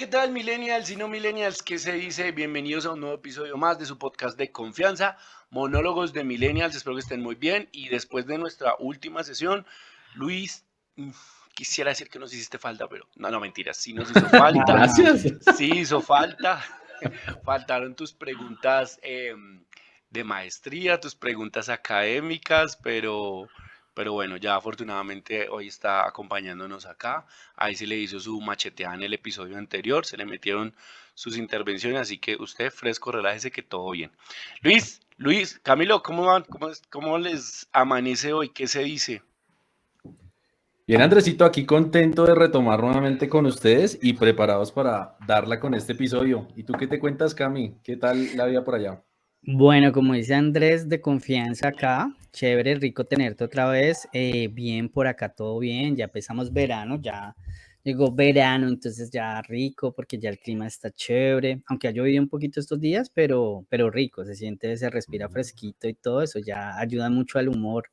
¿Qué tal, millennials y no millennials? ¿Qué se dice? Bienvenidos a un nuevo episodio más de su podcast de confianza, Monólogos de Millennials. Espero que estén muy bien. Y después de nuestra última sesión, Luis, quisiera decir que nos hiciste falta, pero no, mentiras, sí nos hizo falta. Gracias. Sí hizo falta. Faltaron tus preguntas de maestría, tus preguntas académicas, pero bueno, ya afortunadamente hoy está acompañándonos acá. Ahí se le hizo su macheteada en el episodio anterior, se le metieron sus intervenciones, así que usted fresco, relájese que todo bien. Luis, Camilo, ¿cómo van? ¿Cómo les amanece hoy? ¿Qué se dice? Bien, Andresito, aquí contento de retomar nuevamente con ustedes y preparados para darla con este episodio. ¿Y tú qué te cuentas, Cami? ¿Qué tal la vida por allá? Bueno, como dice Andrés, de confianza acá, chévere, rico tenerte otra vez, bien por acá, todo bien, ya empezamos verano, ya llegó verano, entonces ya rico porque ya el clima está chévere, aunque ha llovido un poquito estos días, pero rico, se respira fresquito y todo eso, ya ayuda mucho al humor,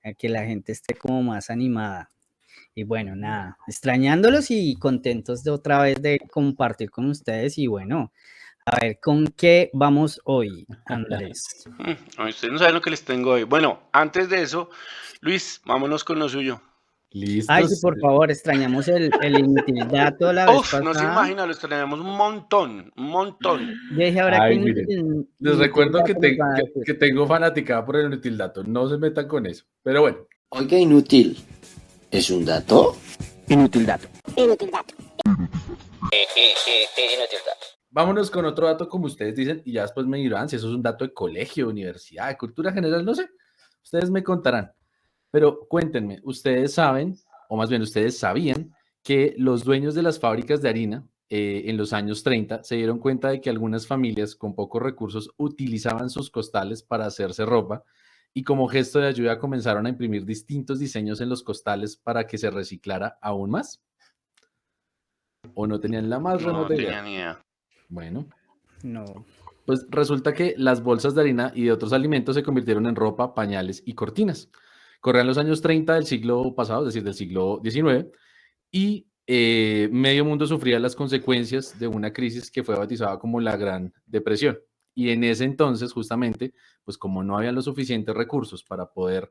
a que la gente esté como más animada. Y bueno, nada, extrañándolos y contentos de otra vez de compartir con ustedes y bueno. A ver, ¿con qué vamos hoy, Andrés? Ustedes no saben lo que les tengo hoy. Bueno, antes de eso, Luis, vámonos con lo suyo. Ay, sí, ¿Listos? por favor, extrañamos el inútil dato la vez Uf, no se pasada. imagina, los tenemos un montón, un montón. Yo dije, ahora qué Ay, miren, les inútil recuerdo que, dato nos va a decir. que tengo fanaticada por el inútil dato. No se metan con eso. Pero bueno, Oiga, inútil. ¿Es un dato? Inútil dato. Inútil dato. Inútil dato. vámonos con otro dato, como ustedes dicen, y ya después me dirán si eso es un dato de colegio, universidad, de cultura general, no sé. Ustedes me contarán. Pero cuéntenme, ¿ustedes saben, o más bien ustedes sabían, que los dueños de las fábricas de harina en los años 30 se dieron cuenta de que algunas familias con pocos recursos utilizaban sus costales para hacerse ropa y como gesto de ayuda comenzaron a imprimir distintos diseños en los costales para que se reciclara aún más? ¿O no tenían la más No remota tenía idea? ni idea. Bueno, No. pues resulta que las bolsas de harina y de otros alimentos se convirtieron en ropa, pañales y cortinas. Corrían los años 30 del siglo pasado, es decir, del siglo XIX, y medio mundo sufría las consecuencias de una crisis que fue bautizada como la Gran Depresión. Y en ese entonces, justamente, pues como no había los suficientes recursos para poder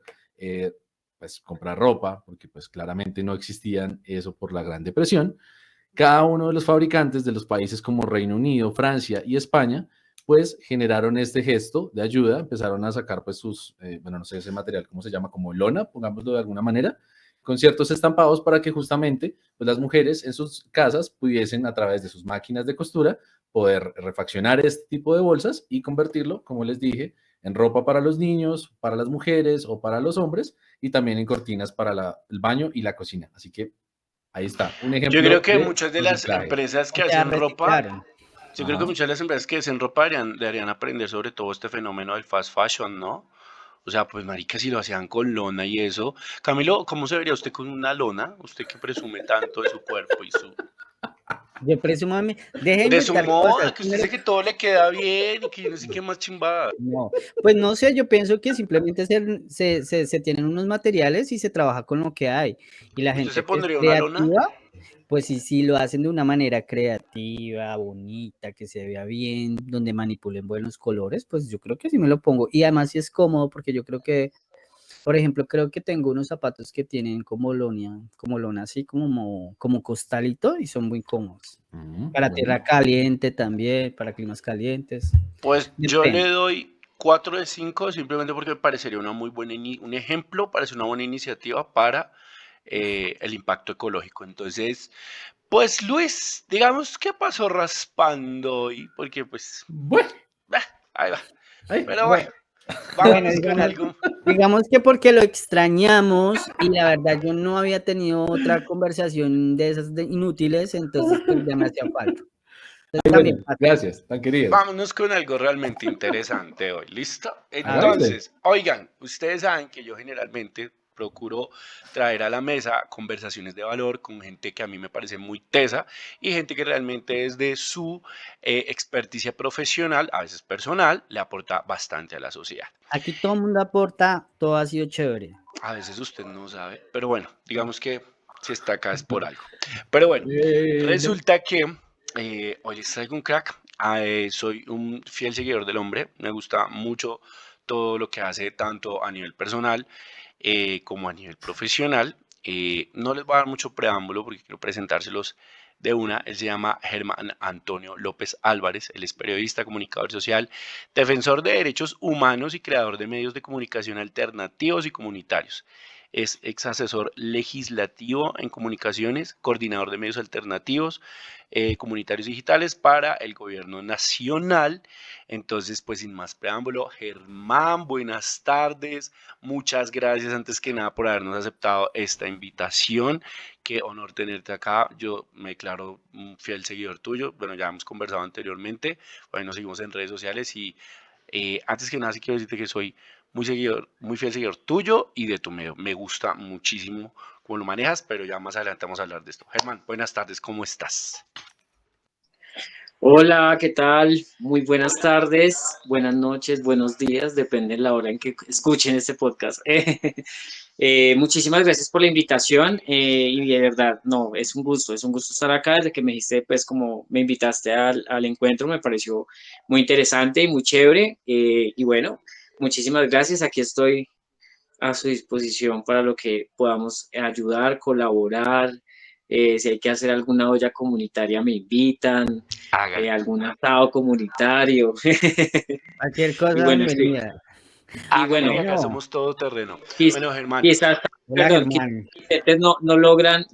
pues, comprar ropa, porque pues claramente no existían eso por la Gran Depresión, cada uno de los fabricantes de los países como Reino Unido, Francia y España, pues generaron este gesto de ayuda, empezaron a sacar pues sus, bueno, no sé ese material, ¿cómo se llama? Como lona, pongámoslo de alguna manera, con ciertos estampados para que justamente pues, las mujeres en sus casas pudiesen a través de sus máquinas de costura poder refaccionar este tipo de bolsas y convertirlo, como les dije, en ropa para los niños, para las mujeres o para los hombres y también en cortinas para el baño y la cocina. Así que ahí está, un Yo creo ejemplo que de muchas de las reciclaje. empresas O que sea, hacen ropa, reciclaron. yo creo que Ajá. muchas de las empresas que hacen ropa deberían aprender sobre todo este fenómeno del fast fashion, ¿no? O sea, pues marica, si lo hacían con lona y eso. Camilo, ¿cómo se vería usted con una lona? Usted que presume tanto de su cuerpo y su... Yo presumo a mí, deje de De su inventar cosas. moda, que usted Primero, dice que todo le queda bien y que yo no sé qué más chimbada. no, pues no sé, yo pienso que simplemente se tienen unos materiales y se trabaja con lo que hay. Y la ¿Usted se gente que es pondría una lona? creativa, pues sí lo hacen de una manera creativa, bonita, que se vea bien, donde manipulen buenos colores, pues yo creo que sí me lo pongo. Y además sí es cómodo porque yo creo que, por ejemplo, creo que tengo unos zapatos que tienen como lona así, como costalito y son muy cómodos. Para Bueno, tierra caliente también, para climas calientes. Pues yo le Depende. doy 4 de 5 simplemente porque me parecería una muy buena un ejemplo, parece una buena iniciativa para el impacto ecológico. Entonces, pues Luis, digamos que pasó raspando hoy, porque pues, bueno, bah, ahí va. ay, Pero bueno, Bueno, bueno, vámonos con algo. digamos que porque lo extrañamos y la verdad yo no había tenido otra conversación de esas inútiles, entonces pues ya me hacía falta. Entonces ay, también bueno, pasa. gracias, tan queridos. Vámonos con algo realmente interesante hoy. ¿Listo? Hagámosle. Entonces, oigan, ustedes saben que yo generalmente procuro traer a la mesa conversaciones de valor con gente que a mí me parece muy tesa y gente que realmente desde su experticia profesional, a veces personal, le aporta bastante a la sociedad. Aquí todo el mundo aporta, todo ha sido chévere. A veces usted no sabe, pero bueno, digamos que si está acá es por algo. Pero bueno, Bueno, resulta que Hoy les traigo un crack. Soy un fiel seguidor del hombre. Me gusta mucho todo lo que hace, tanto a nivel personal como a nivel profesional. No les voy a dar mucho preámbulo porque quiero presentárselos de una. Él se llama Germán Antonio López Álvarez. Él es periodista, comunicador social, defensor de derechos humanos y creador de medios de comunicación alternativos y comunitarios. Es ex asesor legislativo en comunicaciones, coordinador de medios alternativos comunitarios digitales para el gobierno nacional. Entonces, pues sin más preámbulo, Germán, buenas tardes. Muchas gracias antes que nada por habernos aceptado esta invitación. Qué honor tenerte acá. Yo me declaro un fiel seguidor tuyo. Bueno, ya hemos conversado anteriormente. Bueno, nos seguimos en redes sociales y antes que nada sí quiero decirte que soy muy fiel seguidor tuyo y de tu medio. Me gusta muchísimo cómo lo manejas, pero ya más adelante vamos a hablar de esto. Germán, buenas tardes, ¿cómo estás? Hola, ¿qué tal? Muy buenas tardes, buenas noches, buenos días, depende de la hora en que escuchen este podcast. Muchísimas gracias por la invitación y de verdad, no, es un gusto estar acá. Desde que me dijiste, pues como me invitaste al encuentro, me pareció muy interesante y muy chévere. Y bueno, muchísimas gracias, aquí estoy a su disposición para lo que podamos ayudar, colaborar. Si hay que hacer alguna olla comunitaria, me invitan, Hágale. algún asado comunitario. Cualquier Y cosa, bueno, sí, bienvenida. y Hágale que bueno, acá Bueno, somos todo terreno. quiz- Bueno, Germán, quizás, hola perdón, quizás Germán. ustedes no logran,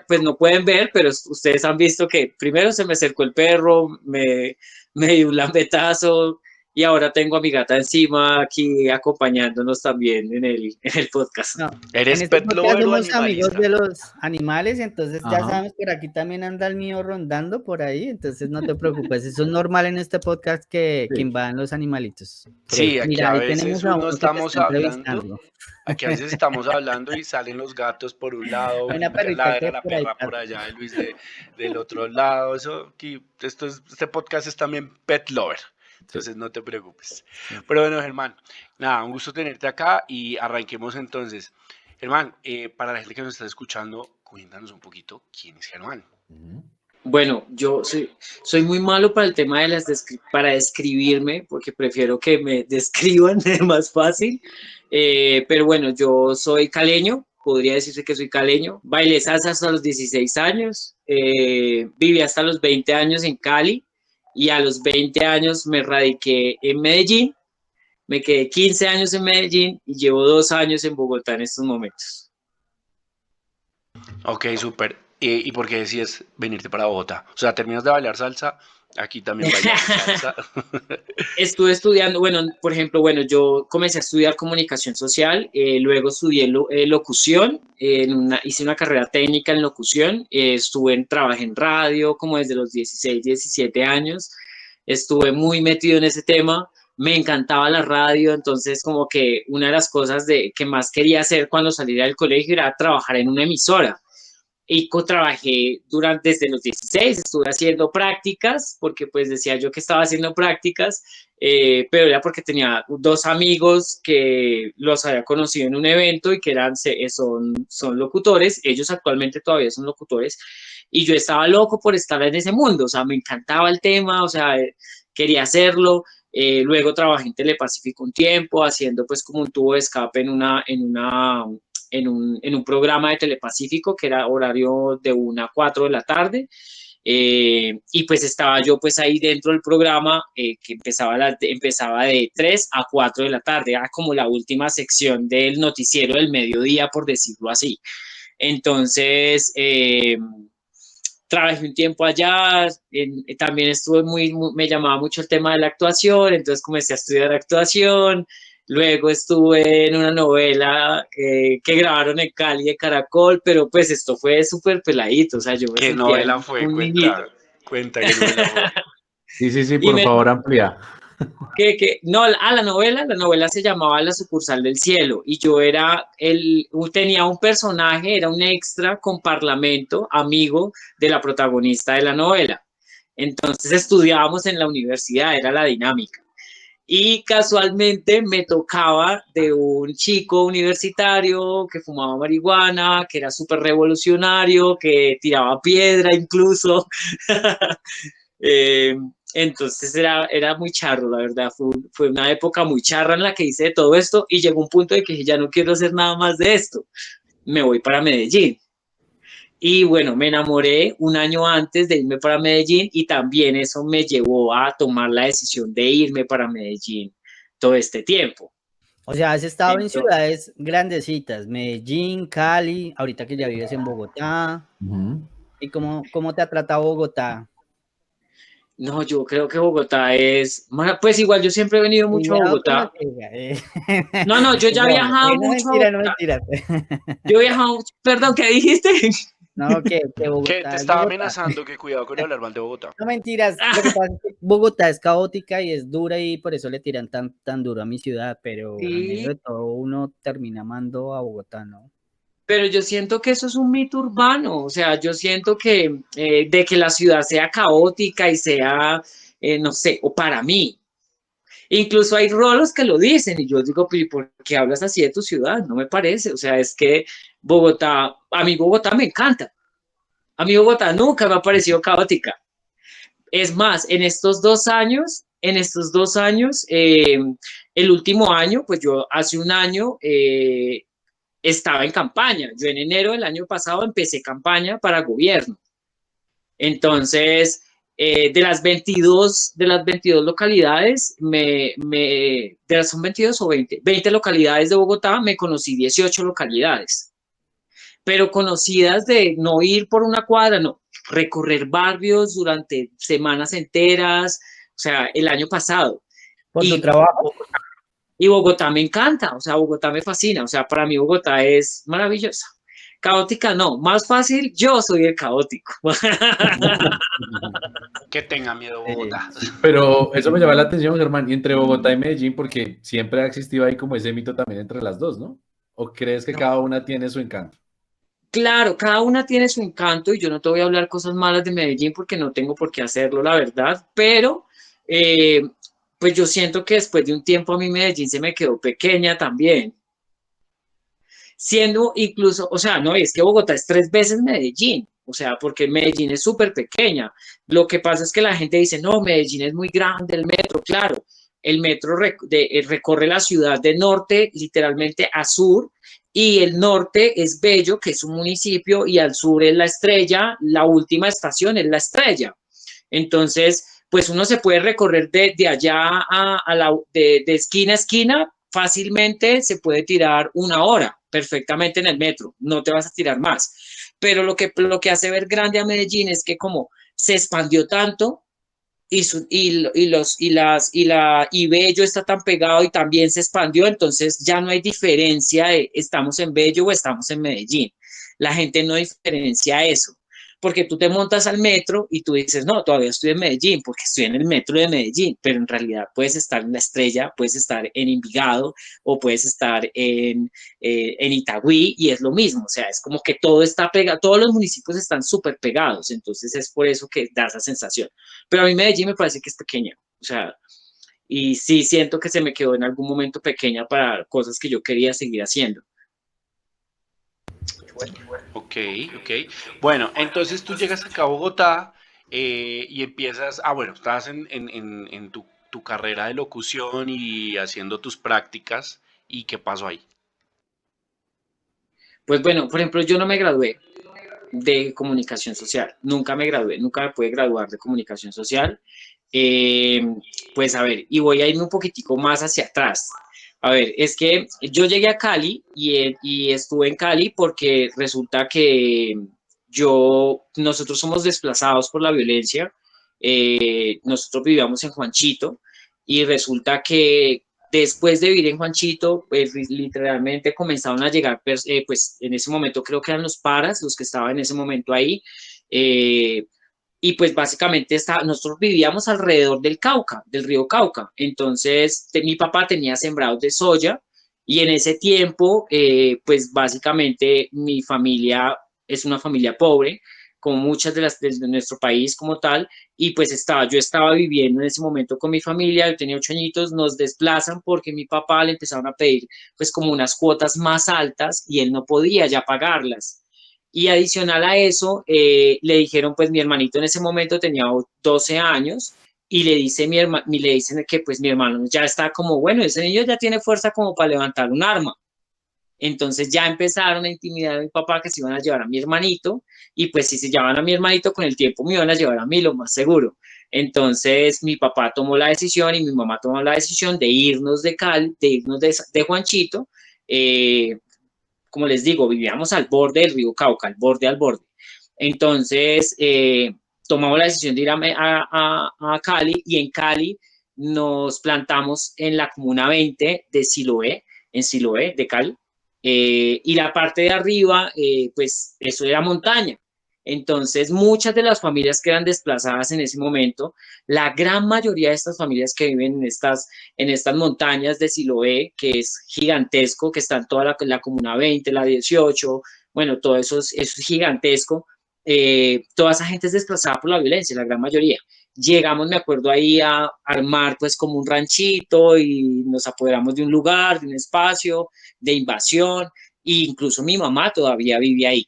pues no pueden ver, pero ustedes han visto que primero se me acercó el perro, me dio un lambetazo y ahora tengo a mi gata encima aquí acompañándonos también en el podcast. No, en ¿eres este pet podcast lover o somos amigos animalista? de los animales, entonces ya Ajá. sabes, por aquí también anda el mío rondando por ahí, entonces no te preocupes, eso es normal en este podcast que Sí, invadan los animalitos. Sí, aquí Mira, a ahí veces tenemos a uno uno que te estamos está hablando, entrevistando. aquí a veces estamos hablando y salen los gatos por un lado, Hay una la perrita era que la por ahí perra está. por allá, y Luis del otro lado. Eso aquí, este podcast es también pet lover, sí. entonces no te preocupes. Sí. Pero bueno, Germán, nada, un gusto tenerte acá y arranquemos entonces. Germán, para la gente que nos está escuchando, cuéntanos un poquito quién es Germán. Ujú. Bueno, yo soy muy malo para el tema de para describirme, porque prefiero que me describan, es más fácil. Pero bueno, yo soy caleño, podría decirse que soy caleño. Bailé salsa hasta los 16 años, viví hasta los 20 años en Cali y a los 20 años me radiqué en Medellín. Me quedé 15 años en Medellín y llevo 2 años en Bogotá en estos momentos. Ok, súper. ¿Y por qué decides venirte para Bogotá? O sea, terminas de bailar salsa, aquí también bailamos salsa. Estuve estudiando, bueno, por ejemplo, bueno, yo comencé a estudiar comunicación social, luego estudié locución, hice una carrera técnica en locución, trabajé en radio como desde los 16, 17 años, estuve muy metido en ese tema, me encantaba la radio, entonces como que una de las cosas que más quería hacer cuando saliera del colegio era trabajar en una emisora y trabajé desde los 16, estuve haciendo prácticas, porque pues decía yo que estaba haciendo prácticas, pero era porque tenía dos amigos que los había conocido en un evento y que son locutores, ellos actualmente todavía son locutores, y yo estaba loco por estar en ese mundo, o sea, me encantaba el tema, o sea, quería hacerlo. Luego trabajé en Telepacífico un tiempo, haciendo pues como un tubo de escape en un programa de Telepacífico que era horario de 1 a 4 de la tarde. Y pues estaba yo pues ahí dentro del programa que empezaba de 3 a 4 de la tarde, era como la última sección del noticiero del mediodía, por decirlo así. Entonces, trabajé un tiempo allá, también estuve me llamaba mucho el tema de la actuación, entonces comencé a estudiar actuación, luego estuve en una novela que grabaron en Cali de Caracol, pero pues esto fue súper peladito, o sea, yo me ¿Qué sentía novela fue? un niñito. Cuenta qué novela fue. Sí, sí, sí, Y por favor, amplía. no, la novela se llamaba La Sucursal del Cielo y tenía un personaje, era un extra con parlamento, amigo de la protagonista de la novela. Entonces estudiábamos en la universidad, era la dinámica. Y casualmente me tocaba de un chico universitario que fumaba marihuana, que era súper revolucionario, que tiraba piedra incluso. Eh, entonces era muy charro, la verdad. Fue una época muy charra en la que hice de todo esto y llegó un punto de que dije, ya no quiero hacer nada más de esto. Me voy para Medellín. Y bueno, me enamoré un año antes de irme para Medellín y también eso me llevó a tomar la decisión de irme para Medellín todo este tiempo. O sea, has estado en Entonces, ciudades grandecitas, Medellín, Cali, ahorita que ya vives en Bogotá. Ujú. ¿Y cómo te ha tratado Bogotá? no, yo creo que Bogotá es, pues igual yo siempre he venido mucho a Cuidado con lo Bogotá. que diga. No, no, yo Es ya he broma. viajado No mucho a mentira, no Bogotá. mentira. Yo he viajado, perdón, ¿qué dijiste? No, que Que te Bogotá es estaba Bogotá. amenazando que cuidado con hablar mal de Bogotá. No mentiras, lo que pasa es que Bogotá es caótica y es dura y por eso le tiran tan duro a mi ciudad, pero en medio Sí, de todo uno termina amando a Bogotá, ¿no? pero yo siento que eso es un mito urbano, o sea, yo siento que de que la ciudad sea caótica y sea, no sé, o para mí, incluso hay rolos que lo dicen y yo digo, pero ¿y por qué hablas así de tu ciudad? No me parece, o sea, es que Bogotá, a mí Bogotá me encanta, a mí Bogotá nunca me ha parecido caótica. Es más, en estos 2 años, el último año, pues yo hace un año estaba en campaña. Yo en enero del año pasado empecé campaña para gobierno. Entonces, de las 22 localidades, son 22 o 20 localidades de Bogotá, me conocí 18 localidades, pero conocidas de no ir por una cuadra, no, recorrer barrios durante semanas enteras, o sea, el año pasado. ¿Por tu Y trabajo? Y Bogotá me encanta, o sea, Bogotá me fascina, o sea, para mí Bogotá es maravillosa. Caótica no, más fácil, yo soy el caótico. Que tenga miedo Bogotá. Pero eso me llama la atención, Germán, y entre Bogotá y Medellín, porque siempre ha existido ahí como ese mito también entre las dos, ¿no? ¿O crees que No, cada una tiene su encanto? claro, cada una tiene su encanto y yo no te voy a hablar cosas malas de Medellín porque no tengo por qué hacerlo, la verdad, pero eh, pues yo siento que después de un tiempo a mí Medellín se me quedó pequeña también. Siendo incluso, o sea, no es que Bogotá es 3 veces Medellín, o sea, porque Medellín es súper pequeña. Lo que pasa es que la gente dice, no, Medellín es muy grande, el metro, claro, el metro recorre la ciudad de norte literalmente a sur y el norte es Bello, que es un municipio, y al sur es La Estrella, la última estación es La Estrella. Entonces, pues uno se puede recorrer de allá de esquina a esquina, fácilmente se puede tirar 1 hora perfectamente en el metro, no te vas a tirar más. Pero lo que hace ver grande a Medellín es que como se expandió tanto y Bello está tan pegado y también se expandió, entonces ya no hay diferencia de estamos en Bello o estamos en Medellín. La gente no diferencia eso, porque tú te montas al metro y tú dices, no, todavía estoy en Medellín, porque estoy en el metro de Medellín, pero en realidad puedes estar en La Estrella, puedes estar en Envigado o puedes estar en Itagüí y es lo mismo, o sea, es como que todo está pegado, todos los municipios están súper pegados, entonces es por eso que da esa sensación. Pero a mí Medellín me parece que es pequeña, o sea, y sí siento que se me quedó en algún momento pequeña para cosas que yo quería seguir haciendo. Ok, ok. Bueno, entonces tú llegas acá a Bogotá y empiezas, bueno, estás en tu carrera de locución y haciendo tus prácticas. ¿Y qué pasó ahí? Pues bueno, por ejemplo, yo no me gradué de comunicación social, nunca me gradué, nunca me pude graduar de comunicación social. Eh, pues a ver, y voy a irme un poquitico más hacia atrás. A ver, es que yo llegué a Cali y estuve en Cali porque resulta que nosotros somos desplazados por la violencia, nosotros vivíamos en Juanchito y resulta que después de vivir en Juanchito, pues literalmente comenzaron a llegar, pues en ese momento creo que eran los paras, los que estaban en ese momento ahí, eh, y pues básicamente nosotros vivíamos alrededor del Cauca, del río Cauca. Entonces mi papá tenía sembrados de soya y en ese tiempo, pues básicamente mi familia es una familia pobre, como muchas de las de nuestro país como tal, y pues yo estaba viviendo en ese momento con mi familia, yo tenía 8 añitos, nos desplazan porque mi papá le empezaron a pedir pues como unas cuotas más altas y él no podía ya pagarlas. Y adicional a eso, le dijeron, pues mi hermanito en ese momento tenía 12 años y le dicen que pues mi hermano ya está como, bueno, ese niño ya tiene fuerza como para levantar un arma. Entonces ya empezaron a intimidar a mi papá que se iban a llevar a mi hermanito y pues si se llevaban a mi hermanito con el tiempo me iban a llevar a mí, lo más seguro. Entonces mi papá tomó la decisión y mi mamá tomó la decisión de irnos de Cali, de irnos de Juanchito. Como les digo, vivíamos al borde del río Cauca, al borde. Entonces tomamos la decisión de ir a Cali y en Cali nos plantamos en la comuna 20 de Siloé, en Siloé de Cali. Y la parte de arriba, pues eso era montaña. Entonces, muchas de las familias que eran desplazadas en ese momento, la gran mayoría de estas familias que viven en estas montañas de Siloé, que es gigantesco, que está en toda la comuna 20, la 18, bueno, todo eso es gigantesco. Toda esa gente es desplazada por la violencia, la gran mayoría. Llegamos, me acuerdo, ahí a armar pues como un ranchito y nos apoderamos de un lugar, de un espacio de invasión, e incluso mi mamá todavía vive ahí,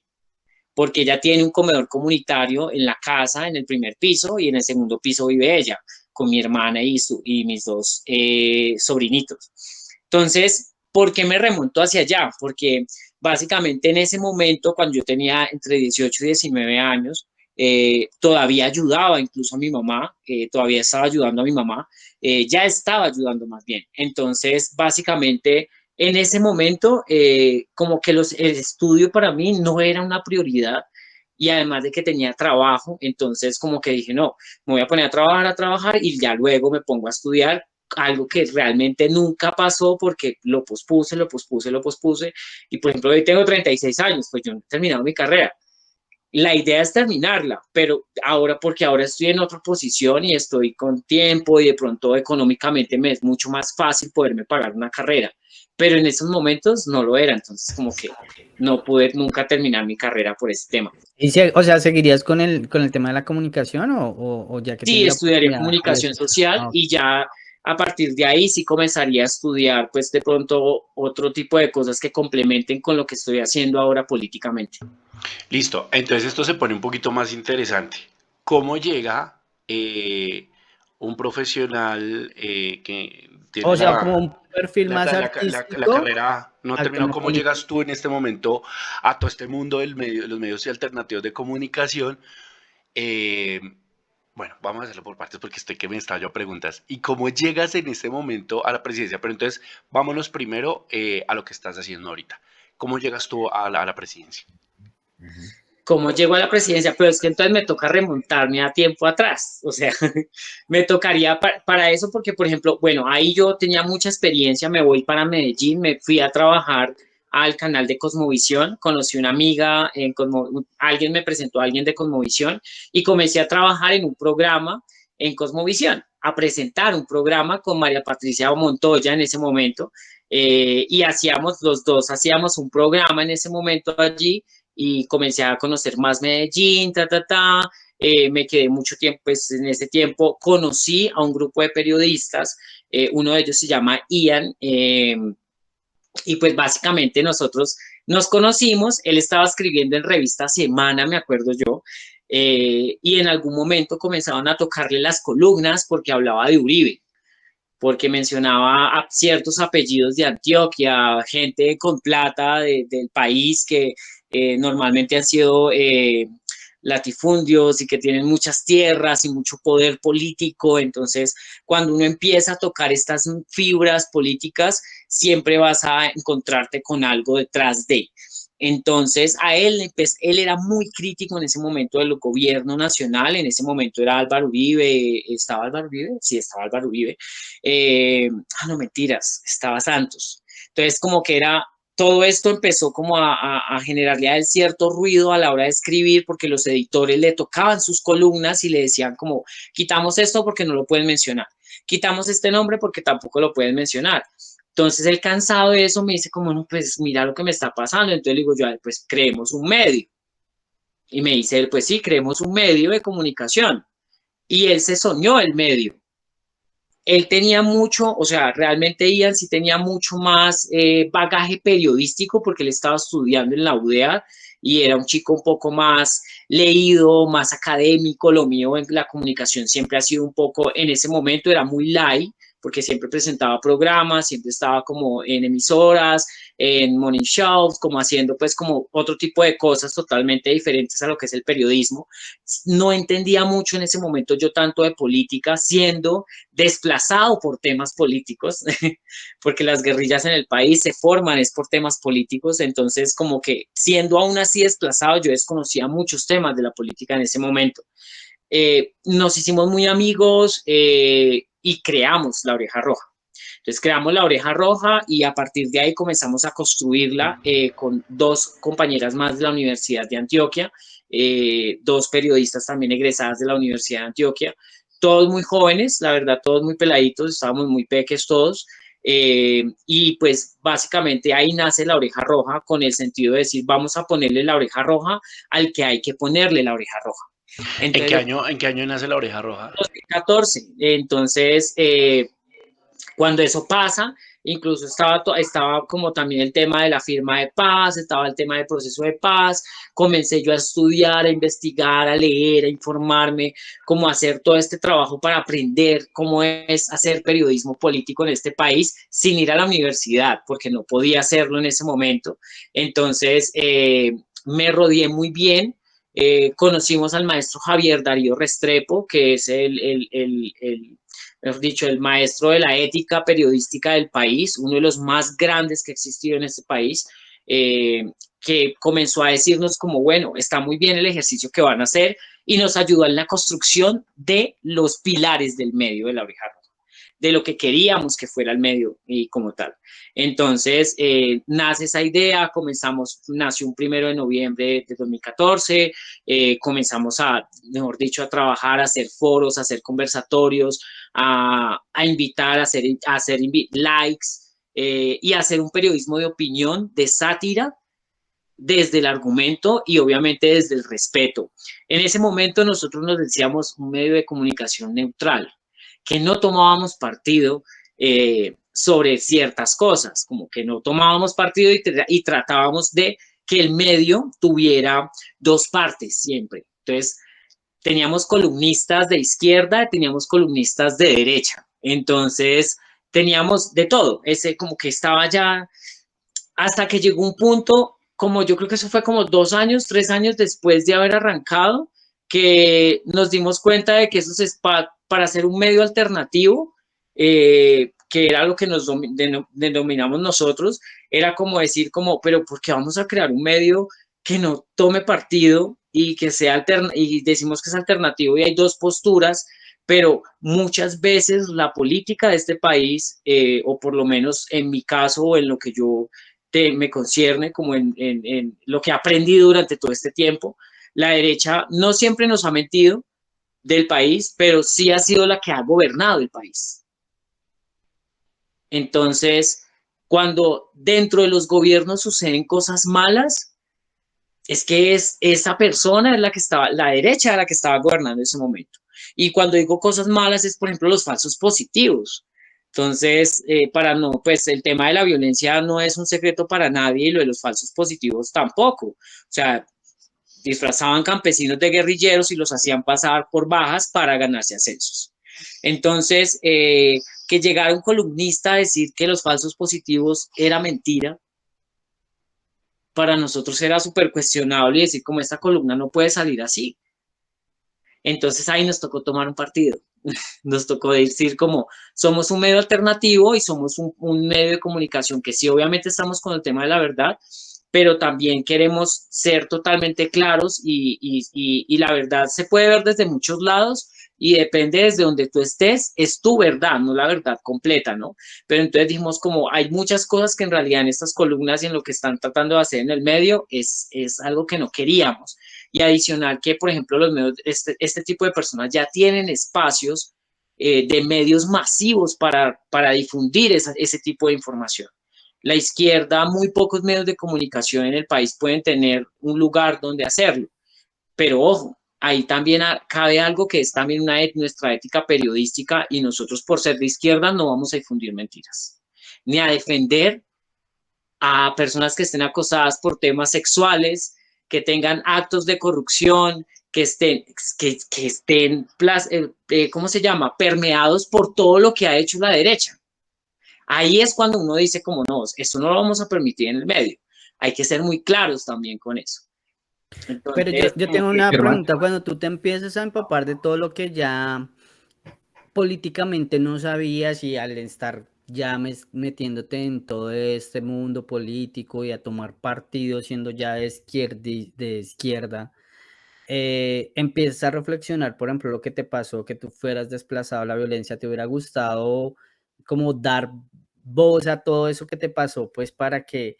porque ella tiene un comedor comunitario en la casa, en el primer piso, y en el segundo piso vive ella, con mi hermana y mis dos sobrinitos. Entonces, ¿por qué me remonto hacia allá? Porque básicamente en ese momento, cuando yo tenía entre 18 y 19 años, todavía ayudaba incluso a mi mamá, todavía estaba ayudando a mi mamá, ya estaba ayudando más bien. Entonces, básicamente, en ese momento, como que el estudio para mí no era una prioridad y además de que tenía trabajo, entonces como que dije, no, me voy a poner a trabajar y ya luego me pongo a estudiar, algo que realmente nunca pasó porque lo pospuse y por ejemplo hoy tengo 36 años, pues yo no he terminado mi carrera. La idea es terminarla, pero ahora, porque ahora estoy en otra posición y estoy con tiempo y de pronto económicamente me es mucho más fácil poderme pagar una carrera, pero en esos momentos no lo era, entonces como que no pude nunca terminar mi carrera por ese tema. Y o sea, ¿seguirías con el tema de la comunicación o ya que Sí, tienes la estudiaría oportunidad de comunicación eso? social Ah, ok. y ya a partir de ahí sí comenzaría a estudiar pues de pronto otro tipo de cosas que complementen con lo que estoy haciendo ahora políticamente. Listo, entonces esto se pone un poquito más interesante. ¿Cómo llega eh, un profesional que tiene O sea, como un perfil más la artístico carrera no al terminó? tema ¿Cómo llegas político. tú en este momento a todo este mundo de los medios y alternativos de comunicación? Eh, bueno, vamos a hacerlo por partes porque estoy que me estallo a preguntas. ¿Y cómo llegas en este momento a la presidencia? Pero entonces, vámonos primero a lo que estás haciendo ahorita. ¿Cómo llegas tú a la presidencia? Cómo llego a la presidencia, pero es que entonces me toca remontarme a tiempo atrás, o sea, me tocaría para eso porque, por ejemplo, bueno, ahí yo tenía mucha experiencia, me voy para Medellín, me fui a trabajar al canal de Cosmovisión, conocí una amiga, alguien me presentó a alguien de Cosmovisión y comencé a trabajar en un programa en Cosmovisión, a presentar un programa con María Patricia Montoya en ese momento, y los dos hacíamos un programa en ese momento allí y comencé a conocer más Medellín, me quedé mucho tiempo, pues en ese tiempo conocí a un grupo de periodistas, uno de ellos se llama Ian, y pues básicamente nosotros nos conocimos, él estaba escribiendo en revista Semana, me acuerdo yo, y en algún momento comenzaron a tocarle las columnas porque hablaba de Uribe, porque mencionaba a ciertos apellidos de Antioquia, gente con plata del país que normalmente han sido latifundios y que tienen muchas tierras y mucho poder político. Entonces, cuando uno empieza a tocar estas fibras políticas, siempre vas a encontrarte con algo detrás de. Entonces, a él, pues, él era muy crítico en ese momento del gobierno nacional, en ese momento era Álvaro Uribe, ¿estaba Álvaro Uribe? Sí, estaba Álvaro Uribe. No, mentiras, estaba Santos. Entonces, como que era, todo esto empezó como a generarle a él cierto ruido a la hora de escribir, porque los editores le tocaban sus columnas y le decían como, quitamos esto porque no lo pueden mencionar, quitamos este nombre porque tampoco lo pueden mencionar. Entonces, él cansado de eso me dice como, no, pues mira lo que me está pasando. Entonces le digo yo, pues creemos un medio. Y me dice él, pues sí, creemos un medio de comunicación. Y él se soñó el medio. Él tenía mucho, o sea, realmente Ian sí tenía mucho más bagaje periodístico porque él estaba estudiando en la UdeA y era un chico un poco más leído, más académico. Lo mío en la comunicación siempre ha sido un poco, en ese momento era muy light, porque siempre presentaba programas, siempre estaba como en emisoras, en morning shows, como haciendo pues como otro tipo de cosas totalmente diferentes a lo que es el periodismo. No entendía mucho en ese momento yo tanto de política, siendo desplazado por temas políticos, porque las guerrillas en el país se forman es por temas políticos, entonces como que siendo aún así desplazado, yo desconocía muchos temas de la política en ese momento. Nos hicimos muy amigos y creamos La Oreja Roja. Entonces creamos La Oreja Roja y a partir de ahí comenzamos a construirla con dos compañeras más de la Universidad de Antioquia, dos periodistas también egresadas de la Universidad de Antioquia, todos muy jóvenes, la verdad, todos muy peladitos, estábamos muy peques todos. Y pues básicamente ahí nace La Oreja Roja con el sentido de decir, vamos a ponerle la oreja roja al que hay que ponerle la oreja roja. Entonces, En qué año nace La Oreja Roja? 2014, entonces cuando eso pasa, incluso estaba como también el tema de la firma de paz, estaba el tema del proceso de paz, comencé yo a estudiar, a investigar, a leer, a informarme, cómo hacer todo este trabajo para aprender cómo es hacer periodismo político en este país sin ir a la universidad, porque no podía hacerlo en ese momento. Entonces, me rodeé muy bien. Conocimos al maestro Javier Darío Restrepo, que es mejor dicho, el maestro de la ética periodística del país, uno de los más grandes que ha existido en este país, que comenzó a decirnos como, bueno, está muy bien el ejercicio que van a hacer y nos ayudó en la construcción de los pilares del medio de La Oreja Roja, de lo que queríamos que fuera el medio y como tal. Entonces, nace esa idea, nació un 1 de noviembre de 2014, comenzamos a, mejor dicho, a trabajar, a hacer foros, a hacer conversatorios, a invitar, a hacer likes y a hacer un periodismo de opinión, de sátira, desde el argumento y obviamente desde el respeto. En ese momento nosotros nos decíamos un medio de comunicación neutral, que no tomábamos partido sobre ciertas cosas, como que no tomábamos partido y tratábamos de que el medio tuviera dos partes siempre. Entonces, teníamos columnistas de izquierda, teníamos columnistas de derecha. Entonces, teníamos de todo. Ese como que estaba ya hasta que llegó un punto, como yo creo que eso fue como 2 años, 3 años después de haber arrancado, que nos dimos cuenta de que eso es para hacer un medio alternativo, que era lo que nos denominamos nosotros, era como decir como, pero ¿por qué vamos a crear un medio que no tome partido y que sea y decimos que es alternativo y hay dos posturas? Pero muchas veces la política de este país, o por lo menos en mi caso o en lo que yo me concierne, como en lo que he aprendido durante todo este tiempo, la derecha no siempre nos ha mentido del país, pero sí ha sido la que ha gobernado el país. Entonces, cuando dentro de los gobiernos suceden cosas malas, es que esa persona es la que estaba, la derecha era la que estaba gobernando en ese momento. Y cuando digo cosas malas es, por ejemplo, los falsos positivos. Entonces, para no, pues el tema de la violencia no es un secreto para nadie y lo de los falsos positivos tampoco. O sea, disfrazaban campesinos de guerrilleros y los hacían pasar por bajas para ganarse ascensos. Entonces, que llegara un columnista a decir que los falsos positivos era mentira, para nosotros era súper cuestionable y decir como esta columna no puede salir así. Entonces ahí nos tocó tomar un partido, nos tocó decir como somos un medio alternativo y somos un medio de comunicación que sí, obviamente estamos con el tema de la verdad, pero también queremos ser totalmente claros y la verdad se puede ver desde muchos lados y depende desde donde tú estés, es tu verdad, no la verdad completa, ¿no? Pero entonces dijimos como hay muchas cosas que en realidad en estas columnas y en lo que están tratando de hacer en el medio es algo que no queríamos. Y adicional que, por ejemplo, los medios, este tipo de personas ya tienen espacios de medios masivos para difundir ese tipo de información. La izquierda, muy pocos medios de comunicación en el país pueden tener un lugar donde hacerlo. Pero ojo, ahí también cabe algo que es también nuestra ética periodística, y nosotros por ser de izquierda no vamos a difundir mentiras, ni a defender a personas que estén acosadas por temas sexuales, que tengan actos de corrupción, que estén ¿cómo se llama? Permeados por todo lo que ha hecho la derecha. Ahí es cuando uno dice como no, esto no lo vamos a permitir en el medio. Hay que ser muy claros también con eso. Pero Entonces, yo como tengo que, una Germán, pregunta, cuando tú te empiezas a empapar de todo lo que ya políticamente no sabías y al estar ya metiéndote en todo este mundo político y a tomar partido siendo ya de izquierda, empiezas a reflexionar, por ejemplo, lo que te pasó, que tú fueras desplazado a la violencia, ¿te hubiera gustado como dar voz a todo eso que te pasó, pues para que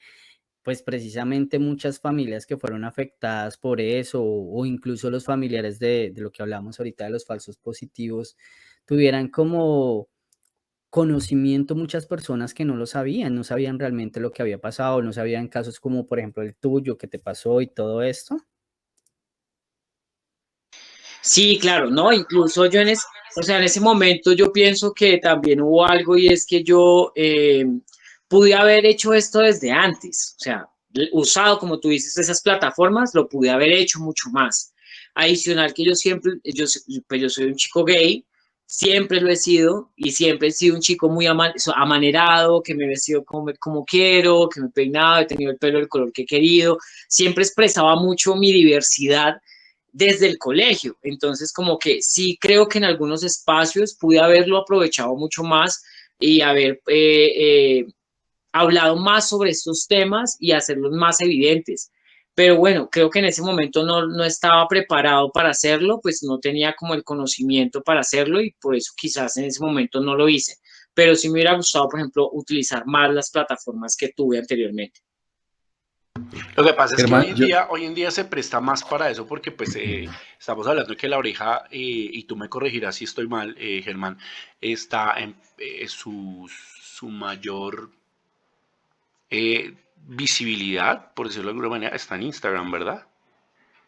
pues precisamente muchas familias que fueron afectadas por eso, o incluso los familiares de lo que hablamos ahorita de los falsos positivos, tuvieran como conocimiento muchas personas que no lo sabían, no sabían realmente lo que había pasado, no sabían casos como por ejemplo el tuyo que te pasó y todo esto? sí, claro, ¿no? Incluso yo o sea, en ese momento yo pienso que también hubo algo, y es que yo pude haber hecho esto desde antes, o sea, usado, como tú dices, esas plataformas, lo pude haber hecho mucho más. Adicional que yo siempre, pues yo soy un chico gay, siempre lo he sido, y siempre he sido un chico muy amanerado, que me he vestido como quiero, que me he peinado, he tenido el pelo del color que he querido, siempre expresaba mucho mi diversidad desde el colegio. Entonces, como que sí creo que en algunos espacios pude haberlo aprovechado mucho más y haber hablado más sobre estos temas y hacerlos más evidentes. Pero bueno, creo que en ese momento no estaba preparado para hacerlo, pues no tenía como el conocimiento para hacerlo, y por eso quizás en ese momento no lo hice. Pero sí me hubiera gustado, por ejemplo, utilizar más las plataformas que tuve anteriormente. Lo que pasa es que Germán, yo, hoy en día se presta más para eso porque pues estamos hablando de que la oreja, y tú me corregirás si estoy mal, Germán, está en su mayor visibilidad, por decirlo de alguna manera, está en Instagram, ¿verdad?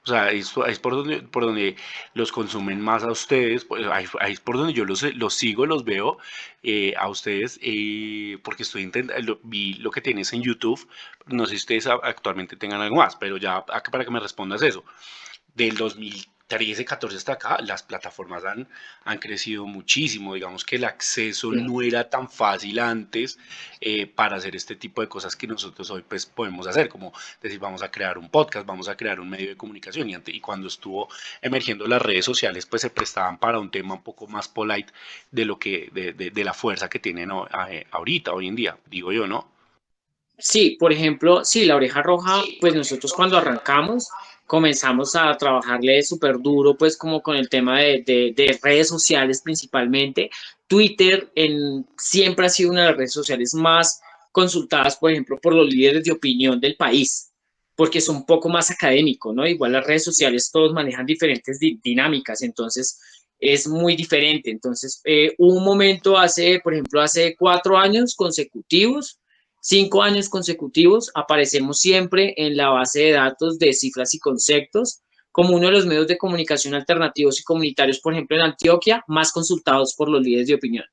O sea, ahí es por donde los consumen más a ustedes, pues, ahí es por donde yo los sigo, los veo a ustedes, porque estoy intentando, vi lo que tienes en YouTube, no sé si ustedes actualmente tengan algo más, pero ya acá para que me respondas eso, del 2013, 14 hasta acá, las plataformas han crecido muchísimo. Digamos que el acceso Sí. no era tan fácil antes para hacer este tipo de cosas que nosotros hoy pues podemos hacer, como decir, vamos a crear un podcast, vamos a crear un medio de comunicación. Y cuando estuvo emergiendo las redes sociales, pues se prestaban para un tema un poco más polite de lo que, de la fuerza que tienen ahorita, hoy en día, digo yo, ¿no? Sí, por ejemplo, sí, la oreja roja, pues nosotros cuando arrancamos comenzamos a trabajarle súper duro, pues como con el tema de redes sociales principalmente. Twitter siempre ha sido una de las redes sociales más consultadas, por ejemplo, por los líderes de opinión del país, porque es un poco más académico, ¿no? Igual las redes sociales todos manejan diferentes dinámicas, entonces es muy diferente. Entonces, hubo un momento por ejemplo, hace 4 años consecutivos, 5 años consecutivos, aparecemos siempre en la base de datos de cifras y conceptos como uno de los medios de comunicación alternativos y comunitarios, por ejemplo, en Antioquia, más consultados por los líderes de opinión.